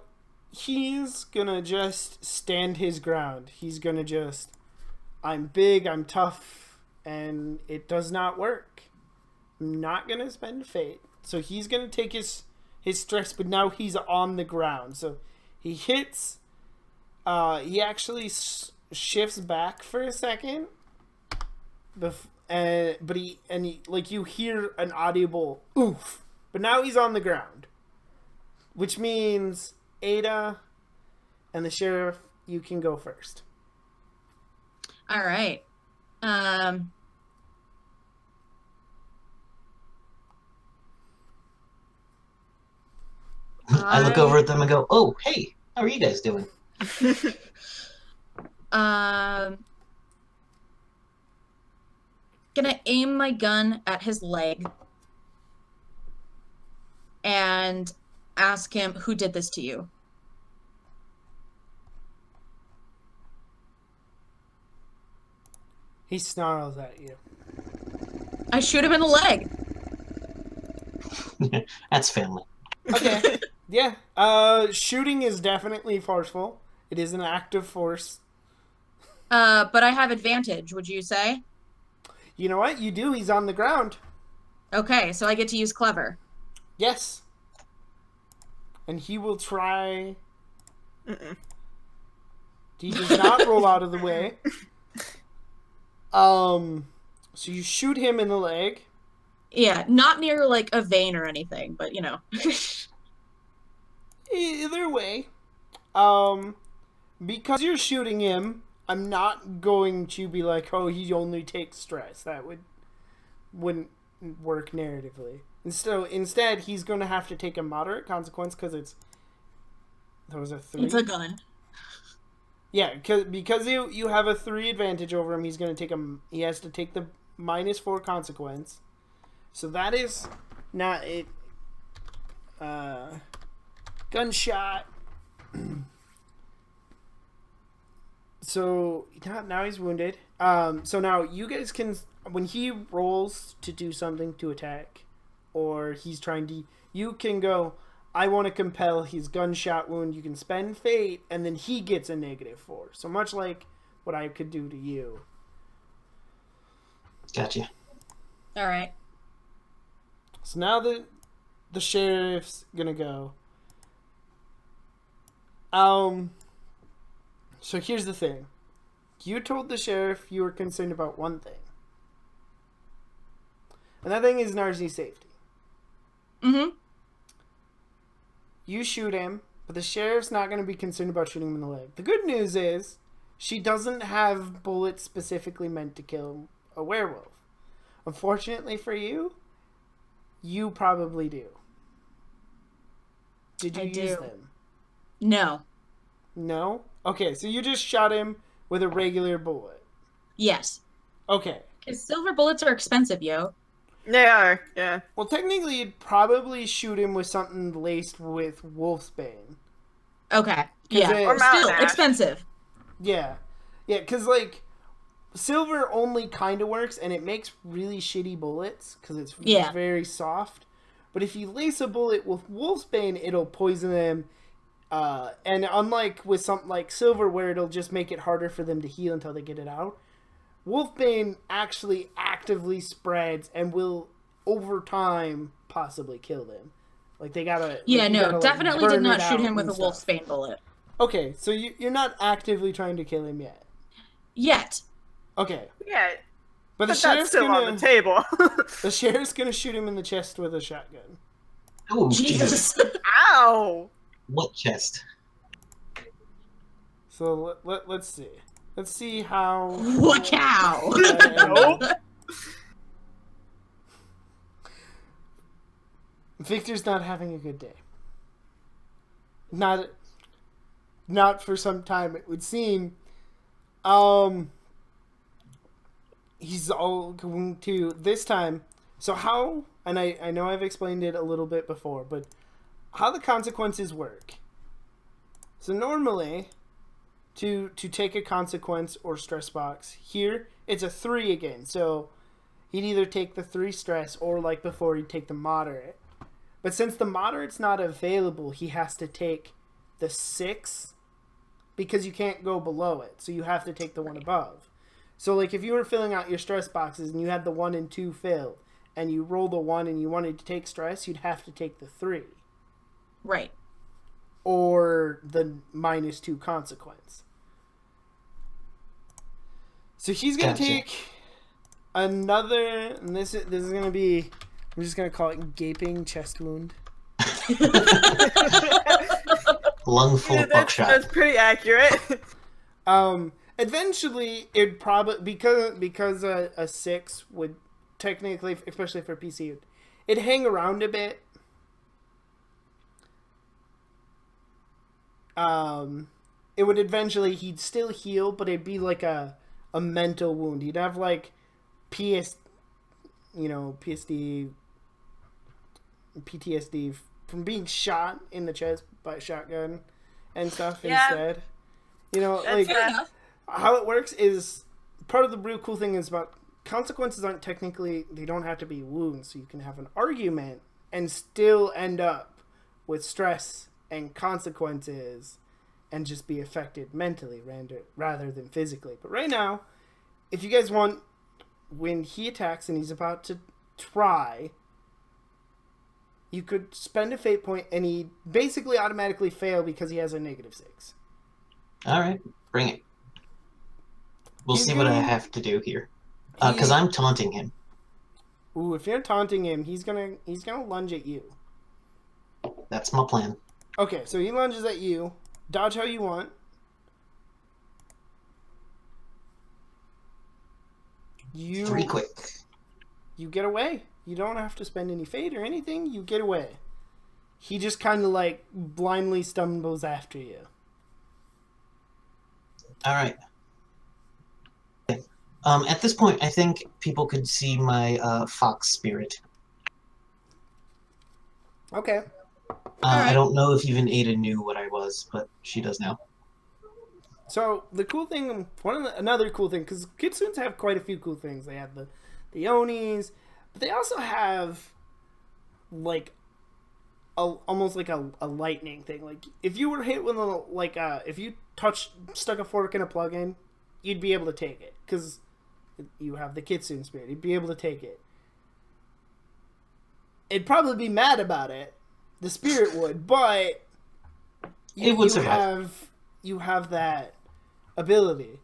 he's gonna just stand his ground. He's gonna just, I'm big, I'm tough, and it does not work. I'm not gonna spend fate. So he's gonna take his stress, but now he's on the ground. So he hits. He actually shifts back for a second. But he like, you hear an audible oof. But now he's on the ground, which means Ada and the sheriff, you can go first. All right. I look over at them and go, "Oh, hey, how are you guys doing?" Gonna aim my gun at his leg and ask him, who did this to you? He snarls at you. I shoot him in the leg. That's family. Okay. Yeah. Shooting is definitely forceful. It is an act of force. But I have advantage, would you say? You know what? You do. He's on the ground. Okay, so I get to use clever. Yes. And he will try. He does not roll out of the way. So you shoot him in the leg. Yeah, not near like a vein or anything, but you know. Either way, because you're shooting him, I'm not going to be like, oh, he only takes stress. That wouldn't work narratively. Instead, he's going to have to take a moderate consequence because that was a 3. It's a gun. Yeah, because you have a 3 advantage over him, he has to take the -4 consequence. So that is not it. Gunshot. So now he's wounded. So now you guys can, when he rolls to do something to attack, or he's trying to, you can go, I want to compel his gunshot wound. You can spend fate, and then he gets a -4. So much like what I could do to you. Gotcha. All right. So now the sheriff's gonna go. So here's the thing. You told the sheriff you were concerned about one thing. And that thing is Narzi's safety. Mm-hmm. You shoot him, but the sheriff's not going to be concerned about shooting him in the leg. The good news is, she doesn't have bullets specifically meant to kill a werewolf. Unfortunately for you, you probably do. Did you use them? No. No? Okay, so you just shot him with a regular bullet. Yes. Okay. Because silver bullets are expensive, yo. They are, yeah. Well, technically, you'd probably shoot him with something laced with wolfsbane. Okay. Yeah. Or mountain still ash. expensive. Yeah. Yeah, because, like, silver only kind of works, and it makes really shitty bullets, because it's very soft. But if you lace a bullet with wolfsbane, it'll poison them. And unlike with something like silver, where it'll just make it harder for them to heal until they get it out, wolfbane actually actively spreads and will, over time, possibly kill them. Like, they gotta... Yeah, like, you no, gotta, definitely burn did not it shoot out him with a and stuff. wolfsbane bullet. Okay, so you're not actively trying to kill him yet. Yet. Okay. Yeah, But the but that's sheriff's still gonna... on the table. The sheriff's gonna shoot him in the chest with a shotgun. Oh, Jesus. Jesus. Ow! What chest? So let's see. Let's see how... What cow? Nope. Victor's not having a good day. Not for some time, it would seem. He's all going to this time. So how? And I know I've explained it a little bit before, but how the consequences work So normally, to take a consequence or stress box, here it's a 3 again. So he'd either take the 3 stress or, like before, he'd take the moderate. But since the moderate's not available, he has to take the 6 because you can't go below it. So you have to take the one above. So like if you were filling out your stress boxes and you had the 1 and 2 filled and you rolled a 1 and you wanted to take stress, you'd have to take the 3. Right. Or the -2 consequence. So he's going to take another, and this is going to be, I'm just going to call it gaping chest wound. Lung full of buckshot. That's pretty accurate. Eventually, it'd probably, because a 6 would technically, especially for PC, it'd hang around a bit. It would eventually, he'd still heal, but it'd be like a mental wound. He'd have like PTSD from being shot in the chest by a shotgun and stuff instead. You know, That's like how it works is part of the real cool thing is about consequences aren't technically, they don't have to be wounds, so you can have an argument and still end up with stress and consequences and just be affected mentally rather than physically. But right now, if you guys want, when he attacks and he's about to try, you could spend a fate point and he basically automatically fail because he has a -6. Alright, bring it. We'll see what I have to do here. Because I'm taunting him. Ooh, if you're taunting him, he's gonna lunge at you. That's my plan. Okay, so he lunges at you. Dodge how you want. You 3 quick. You get away. You don't have to spend any fate or anything. You get away. He just kind of like blindly stumbles after you. Alright. At this point, I think people could see my fox spirit. Okay. I don't know if even Ada knew what I was, but she does now. So the cool thing, another cool thing, because Kitsunes have quite a few cool things. They have the Onis, but they also have like almost like a lightning thing. Like if you were hit with if you stuck a fork in a plug-in, you'd be able to take it because you have the Kitsune spirit. You'd be able to take it. It'd probably be mad about it. The spirit would, but It would survive. You have that ability,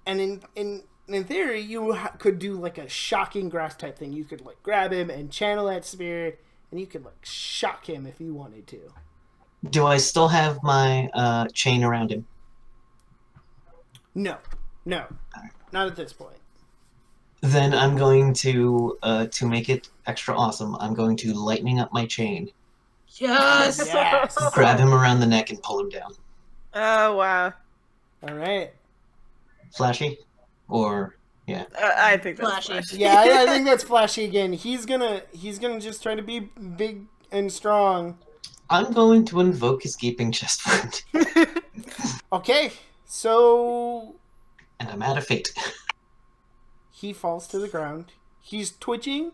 and in theory, you could do like a shocking grasp type thing. You could like grab him and channel that spirit, and you could like shock him if you wanted to. Do I still have my chain around him? No, not at this point. Then I'm going to make it extra awesome, I'm going to lightning up my chain, Yes. Yes. grab him around the neck, and pull him down. Oh wow. All right. Flashy? Or, yeah. I think that's Flashy. flashy. Yeah, I think that's flashy again. He's gonna just try to be big and strong. I'm going to invoke his gaping chest wound. Okay, so And I'm out of fate. he falls to the ground. He's twitching.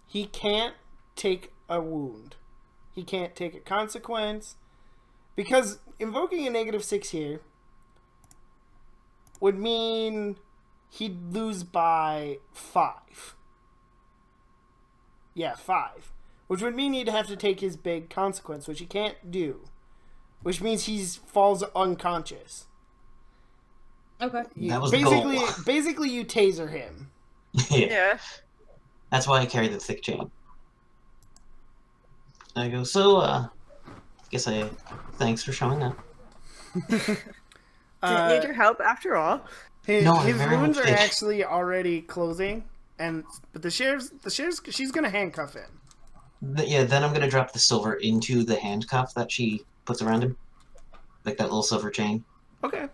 He can't take a wound. He can't take a consequence. Because invoking a -6 here would mean he'd lose by 5. Yeah, 5. Which would mean he'd have to take his big consequence, which he can't do. Which means he falls unconscious. Okay. That was the goal. Basically, you taser him. Yeah. Yeah. That's why I carry the thick chain. I go, so, thanks for showing up. Didn't need your help after all. His No, I very wounds much are did. actually already closing, but the sheriff's, she's gonna handcuff him. Then I'm gonna drop the silver into the handcuff that she puts around him. Like that little silver chain. Okay.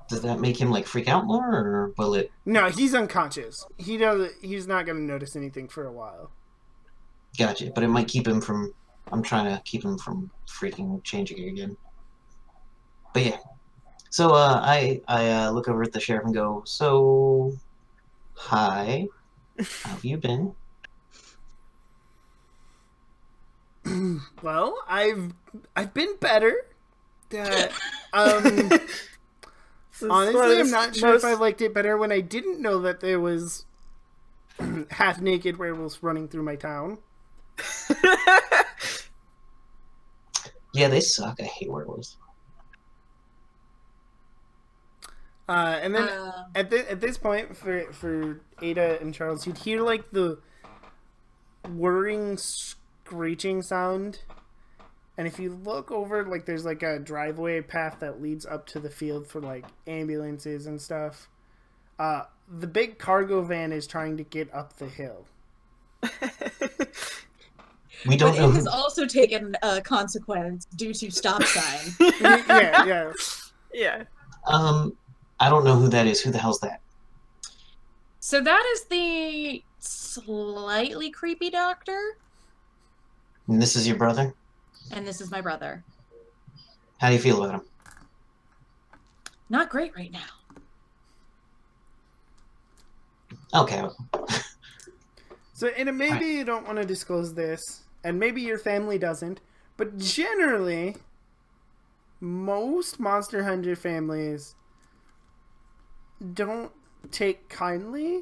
Does that make him, like, freak out more, or will it... No, he's unconscious. He's not gonna notice anything for a while. Gotcha, but it might keep him from I'm trying to keep him from freaking changing again. But yeah. So I look over at the sheriff and go, so, hi, how have you been? Well, I've been better. Honestly, I'm not sure if I liked it better when I didn't know that there was half-naked werewolves running through my town. Yeah, they suck. I hate werewolves. And then at this point, for Ada and Charles, you'd hear like the whirring, screeching sound. And if you look over, like there's like a driveway path that leads up to the field for like ambulances and stuff. The big cargo van is trying to get up the hill. We don't But know it who... has also taken a consequence due to stop sign. Yeah. I don't know who that is. Who the hell's that? So that is the slightly creepy doctor, And this is your brother? and this is my brother. How do you feel about him? Not great right now. Okay. So, and maybe you don't want to disclose this, and maybe your family doesn't, but generally, most Monster Hunter families don't take kindly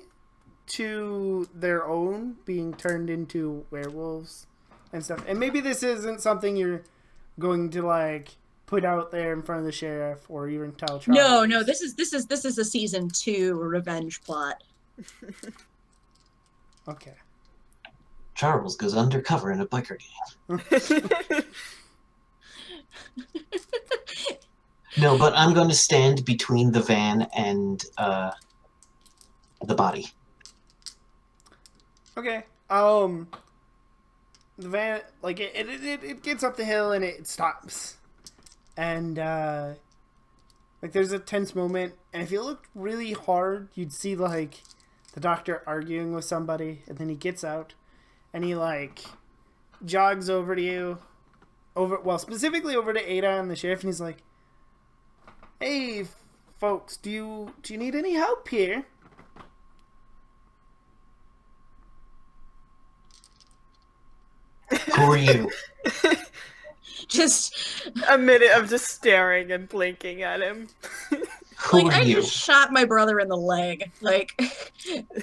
to their own being turned into werewolves and stuff. And maybe this isn't something you're going to like put out there in front of the sheriff or even tell Charles. No, this is a season 2 revenge plot. Okay. Charles goes undercover in a biker gang. No, but I'm going to stand between the van and the body. Okay. The van, like it gets up the hill and it stops, and like there's a tense moment, and if you looked really hard, you'd see like the doctor arguing with somebody, and then he gets out, and he like jogs over to you, specifically over to Ada and the sheriff, and he's like, "Hey, folks, do you need any help here?" Who are you? Just A minute of just staring and blinking at him. Who like are I you? just shot my brother in the leg, like,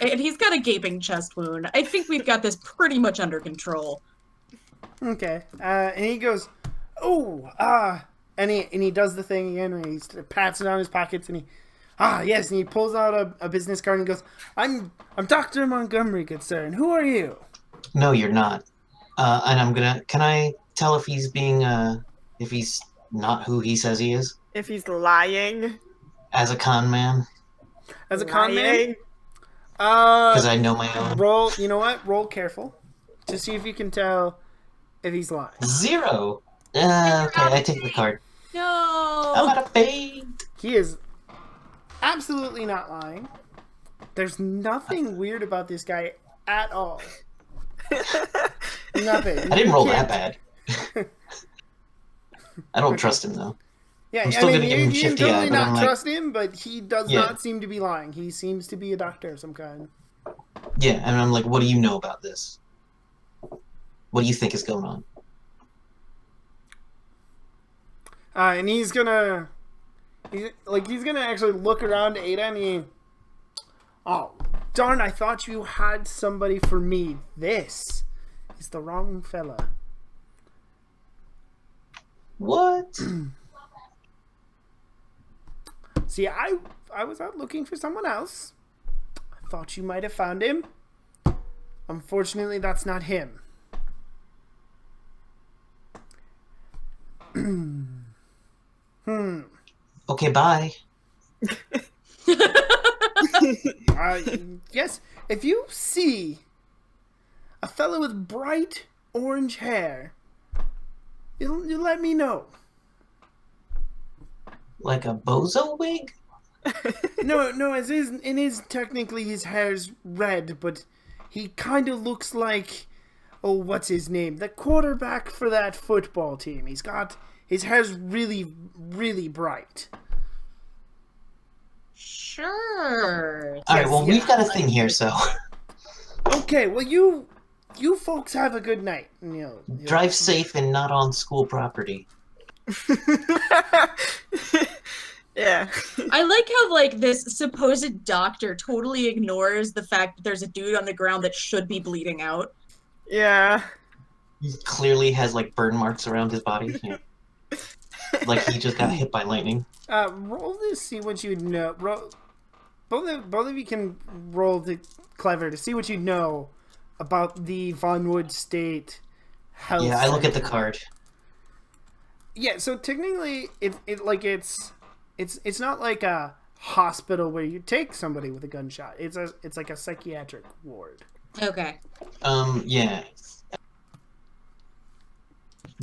and he's got a gaping chest wound. I think we've got this pretty much under control. Okay. And he goes, and he does the thing again, and he pats it on his pockets, and yes, and he pulls out a business card and goes, I'm Dr. Montgomery, good sir, and who are you? No, you're not. And I'm gonna... Can I tell if he's being, if he's not who he says he is? If he's lying. As a con man? As a con man? Lying. Because I know my own. Roll, you know what? Roll careful. To see if you can tell if he's lying. 0! Okay, I take the card. No. I'm out of bait! He is absolutely not lying. There's nothing weird about this guy at all. Nothing. I didn't roll that bad. I don't trust him, though. Yeah, I'm still gonna give him you can shifty totally eye, but not I'm like... trust him, but he does Yeah. not seem to be lying. He seems to be a doctor of some kind. Yeah, and I'm like, what do you know about this? What do you think is going on? And he's gonna actually look around at Ada, and he, oh darn! I thought you had somebody for me. This is the wrong fella. What? See, I was out looking for someone else. I thought you might have found him. Unfortunately, that's not him. Okay, bye. Yes, if you see a fellow with bright orange hair, you let me know. Like a bozo wig? No, it is technically his hair's red, but he kind of looks like oh, what's his name? The quarterback for that football team. His hair's really, really bright. Sure. All right, well, we've got a thing here, so Okay, well, you folks have a good night. drive safe and not on school property. Yeah. I like how like this supposed doctor totally ignores the fact that there's a dude on the ground that should be bleeding out. Yeah. He clearly has like burn marks around his body. You know, like he just got hit by lightning. Roll to see what you know. Both of you can roll the clever to see what you know about the Vonwood State Health. Yeah, I look at the Center. card. Yeah, so technically, it's not like a hospital where you take somebody with a gunshot. It's like a psychiatric ward. Okay. Yeah.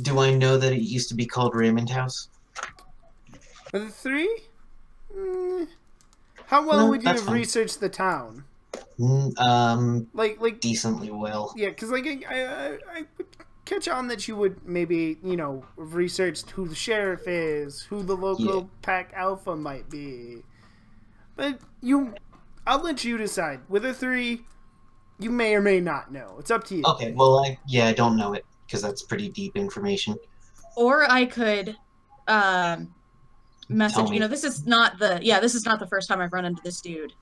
Do I know that it used to be called Raymond House? For the three, how well No, would you that's have fine. researched the town? Like Decently well. yeah, because like I would catch on that you would maybe researched who the sheriff is, who the local pack alpha might be, but I'll let you decide. With a three, you may or may not know. It's up to you. Okay, well, I don't know it because that's pretty deep information. Or I could message. Tell me. This is not the first time I've run into this dude.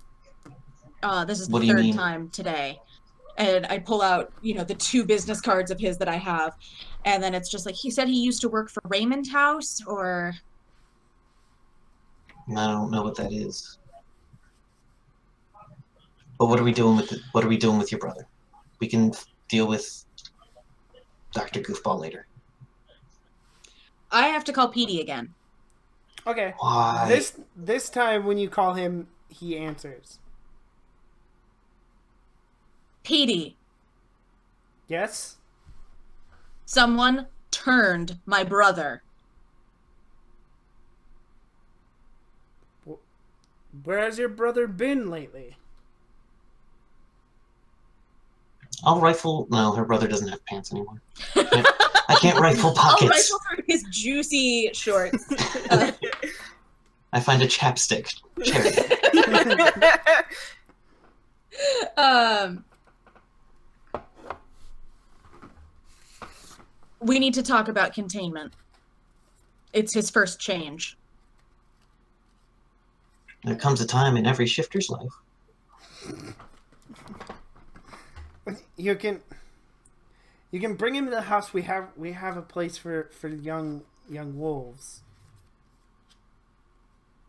This is the What do you third mean? time today. And I pull out, the 2 business cards of his that I have. And then it's just like, he said he used to work for Raymond House, or... I don't know what that is. But what are we doing with your brother? We can deal with Dr. Goofball later. I have to call Petey again. Okay. Why? This time when you call him, he answers. Petey, Yes? someone turned my brother. Where has your brother been lately? I'll rifle. No, her brother doesn't have pants anymore. I can't rifle I'll pockets. rifle through his juicy shorts. I find a chapstick. Cherry. We need to talk about containment. It's his first change. There comes a time in every shifter's life. You can bring him to the house. We have a place for young wolves.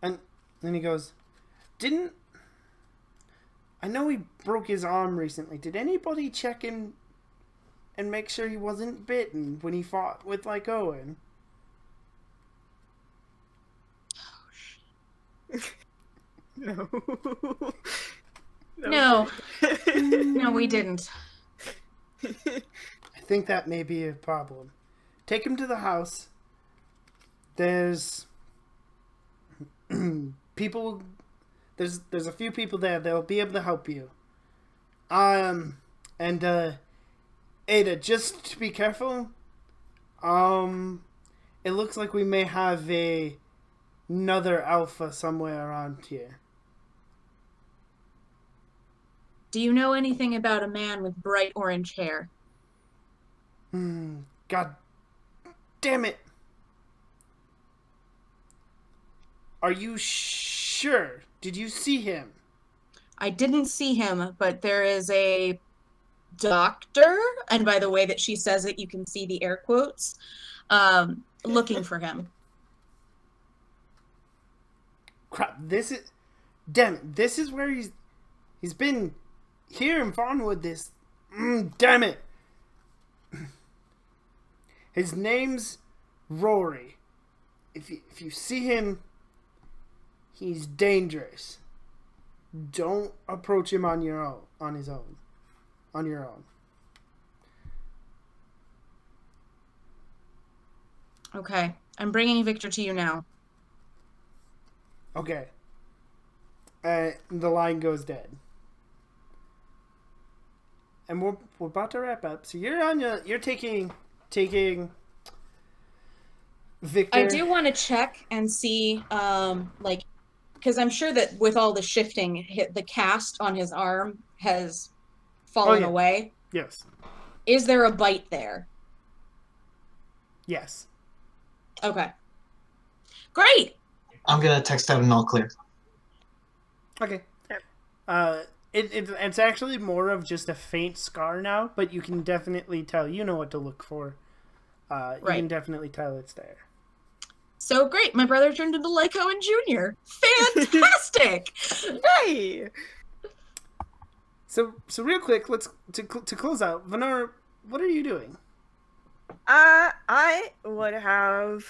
And then he goes, I know he broke his arm recently. Did anybody check him and make sure he wasn't bitten when he fought with Owen? No. No. No, we didn't. I think that may be a problem. Take him to the house. There's people. There's a few people there. They'll be able to help you. And Ada, just be careful. It looks like we may have another alpha somewhere around here. Do you know anything about a man with bright orange hair? God damn it. Are you sure? Did you see him? I didn't see him, but there is a doctor, and by the way that she says it, you can see the air quotes, looking for him. Crap, damn it, this is where he's been here in Vonwood damn it. His name's Rory. If you see him, he's dangerous. Don't approach him on your own. Okay, I'm bringing Victor to you now. Okay. The line goes dead. and we're about to wrap up. So you're taking Victor. I do want to check and see, like, because I'm sure that with all the shifting, the cast on his arm has fallen away. Yes. Is there a bite there? Yes. Okay. Great. I'm gonna text out an all clear. Okay. Yep. It's actually more of just a faint scar now, but you can definitely tell. You know what to look for. You can definitely tell it's there. So great. My brother turned into Lake Owen Jr. Fantastic. Hey. So real quick, let's to close out. Venora, what are you doing? I would have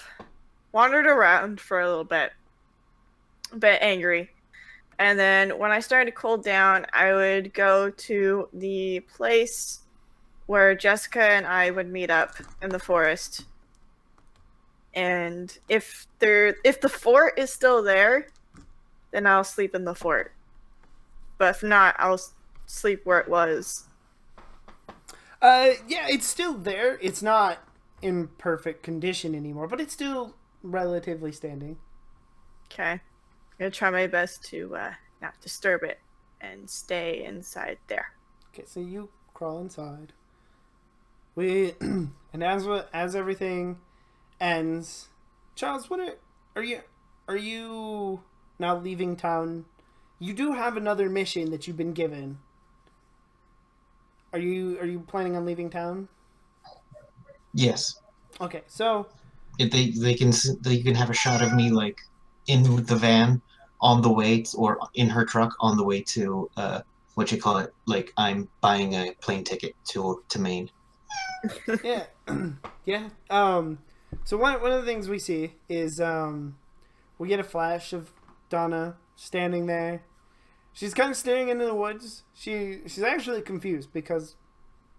wandered around for a little bit, a bit angry. And then when I started to cool down, I would go to the place where Jessica and I would meet up in the forest. And if the fort is still there, then I'll sleep in the fort. But if not, I'll sleep where it was. Yeah, it's still there. It's not in perfect condition anymore, but it's still relatively standing. Okay. I'm gonna try my best to not disturb it and stay inside there. Okay, so you crawl inside. And as everything ends, Charles, are you now leaving town? You do have another mission that you've been given. Are you planning on leaving town? Yes. Okay, so If they can have a shot of me like in the van on the way or in her truck on the way to what you call it, like I'm buying a plane ticket to Maine. yeah, yeah. So one of the things we see is we get a flash of Donna standing there. She's kind of staring into the woods. She's actually confused because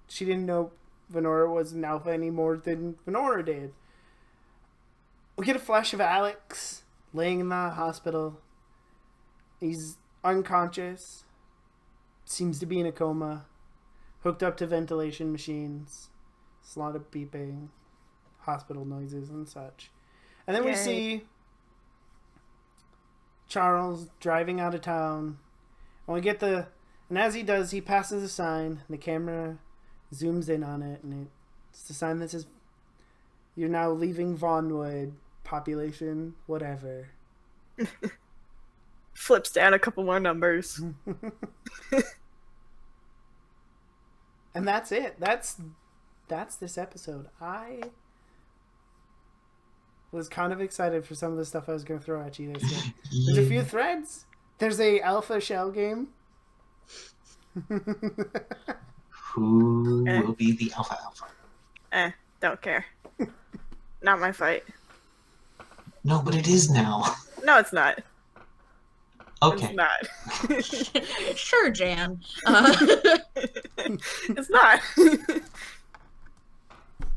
she didn't know Venora was an alpha any more than Venora did. We get a flash of Alex laying in the hospital. He's unconscious. Seems to be in a coma. Hooked up to ventilation machines. It's a lot of beeping. Hospital noises and such. And then we see Charles driving out of town. And we get and as he does, he passes a sign. The camera zooms in on it, and it's the sign that says, "You're now leaving Vonwood. Population, whatever." Flips down a couple more numbers. And that's it. That's this episode. I was kind of excited for some of the stuff I was going to throw at you this year. There's a few threads. There's a alpha shell game. Who will be the alpha? Don't care. Not my fight. No, but it is now. No, it's not. Okay. It's not. Sure, Jan. It's not.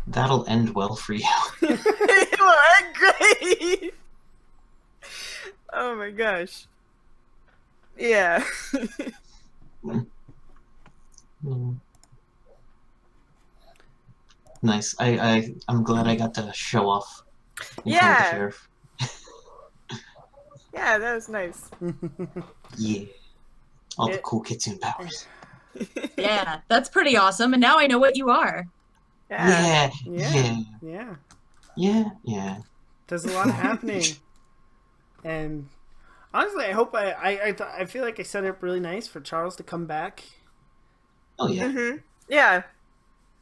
That'll end well for you. What? Great. Oh my gosh. Yeah. Nice. I'm glad I got to show off in front of the Yeah. sheriff. Yeah, that was nice. Yeah. All the cool kitsune powers. Yeah, that's pretty awesome. And now I know what you are. Yeah. Yeah. There's a lot happening. And honestly, I hope I feel like I set it up really nice for Charles to come back. Oh yeah. Mm-hmm. Yeah.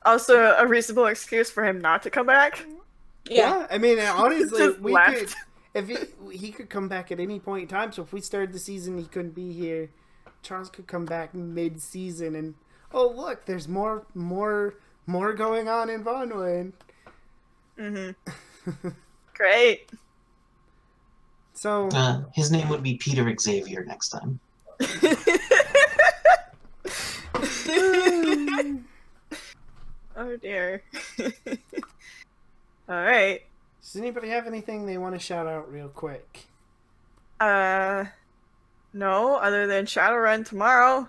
Also, a reasonable excuse for him not to come back. Yeah, I mean, honestly, Just we left. could. If he could come back at any point in time, so if we started the season, he couldn't be here. Charles could come back mid-season, and oh look, there's more going on in Vonwood. Mm-hmm. Great. So His name would be Peter Xavier next time. Oh dear. All right. does anybody have anything they want to shout out real quick? No, other than Shadowrun tomorrow.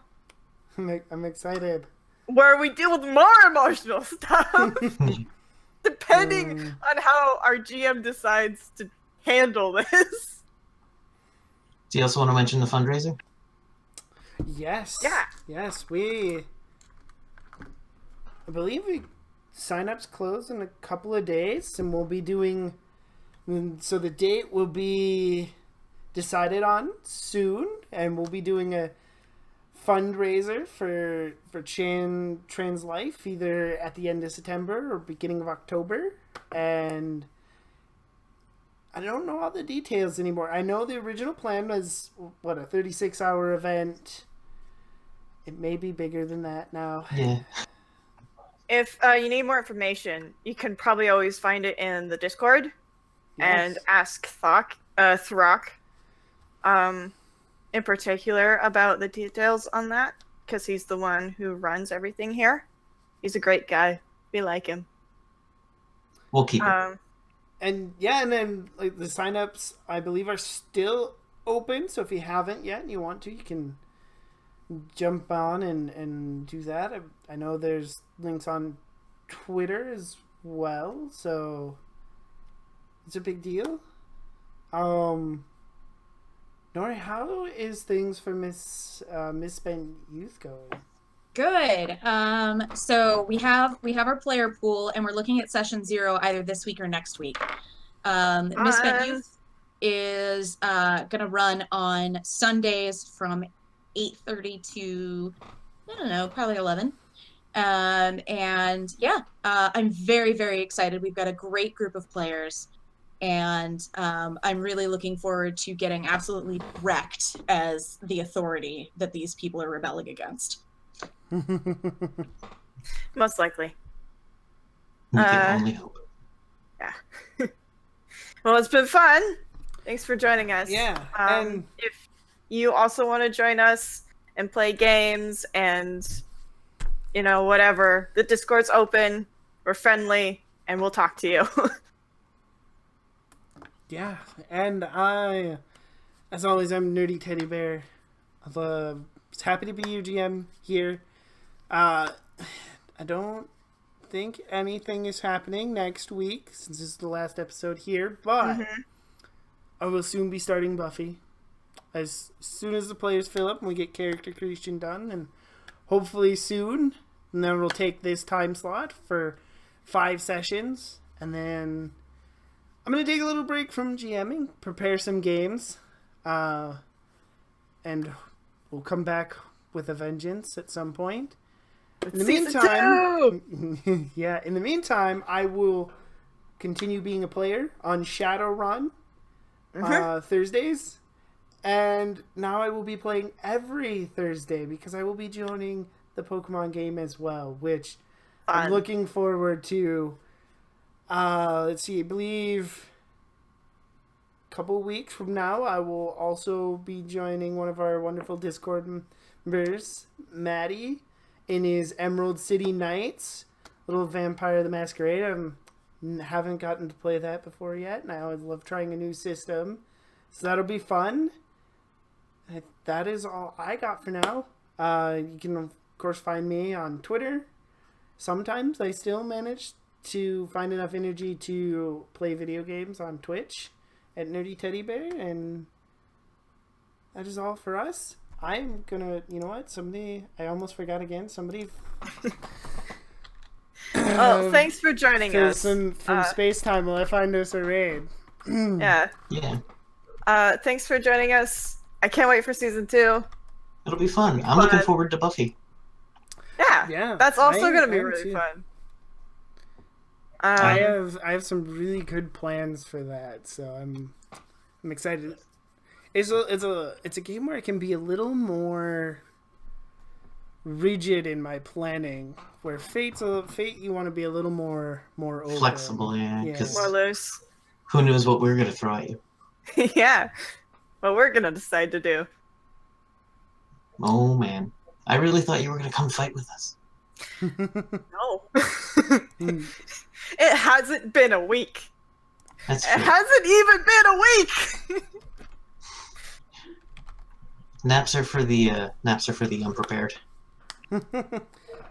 I'm excited. where we deal with more emotional stuff, depending on how our GM decides to handle this. Do you also want to mention the fundraiser? Yes. Yeah. Yes, I believe sign-ups close in a couple of days, and we'll be doing... So the date will be decided on soon, and we'll be doing a fundraiser for Trans Life, either at the end of September or beginning of October. And I don't know all the details anymore. I know the original plan was, a 36-hour event. It may be bigger than that now. Yeah. If you need more information, you can probably always find it in the Discord and ask Throck in particular about the details on that, because he's the one who runs everything here. He's a great guy. We like him. We'll keep it. And then like the signups, I believe, are still open. So if you haven't yet and you want to, you can jump on and do that. I know there's links on Twitter as well, so it's a big deal. Nori, how is things for Misspent Youth going? Good. So we have our player pool, and we're looking at session 0 either this week or next week. Misspent Youth is gonna run on Sundays from 8:30 to, I don't know, probably 11. And yeah, I'm very, very excited. We've got a great group of players, and I'm really looking forward to getting absolutely wrecked as the authority that these people are rebelling against. Most likely. We can only hope. Yeah. Well, it's been fun. Thanks for joining us. Yeah. And if you also want to join us and play games and, whatever, the Discord's open, we're friendly, and we'll talk to you. Yeah. And as always, I'm Nerdy Teddy Bear. I'm happy to be your GM here. I don't think anything is happening next week since this is the last episode here, but I will soon be starting Buffy as soon as the players fill up and we get character creation done, and hopefully soon. And then we'll take this time slot for 5 sessions, and then I'm gonna take a little break from GMing, prepare some games, and we'll come back with a vengeance at some point. In the meantime, in the meantime, I will continue being a player on Shadowrun Thursdays, and now I will be playing every Thursday because I will be joining the Pokemon game as well, which I'm looking forward to. Let's see, I believe a couple weeks from now, I will also be joining one of our wonderful Discord members, Maddie, in his Emerald City Knights, Little Vampire the Masquerade. I haven't gotten to play that before yet, and I always love trying a new system. So that'll be fun. That is all I got for now. You can, of course, find me on Twitter. Sometimes I still manage to find enough energy to play video games on Twitch at Nerdy Teddy Bear, and that is all for us. I'm gonna, I almost forgot again. Somebody. Thanks for joining us. From Space Time, will I find us a raid? Yeah. Thanks for joining us. I can't wait for season 2. It'll be fun. I'm looking forward to Buffy. Yeah. That's also going to be really fun. I have some really good plans for that, so I'm excited. It's a game where I can be a little more rigid in my planning. Where Fate you want to be a little more open. Flexible, yeah. More loose. Who knows what we're gonna throw at you? Yeah, what we're gonna decide to do. Oh man, I really thought you were gonna come fight with us. No, it hasn't been a week. That's true. It hasn't even been a week. Naps are for the unprepared.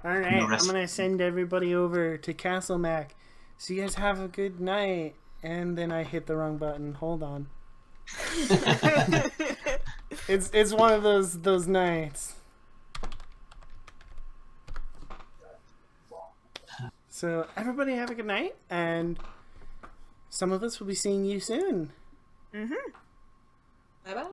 All right, No I'm rest. gonna send everybody over to Castle Mac. So you guys have a good night. And then I hit the wrong button. Hold on. It's one of those nights. So everybody have a good night, and some of us will be seeing you soon. Mm-hmm. Bye bye.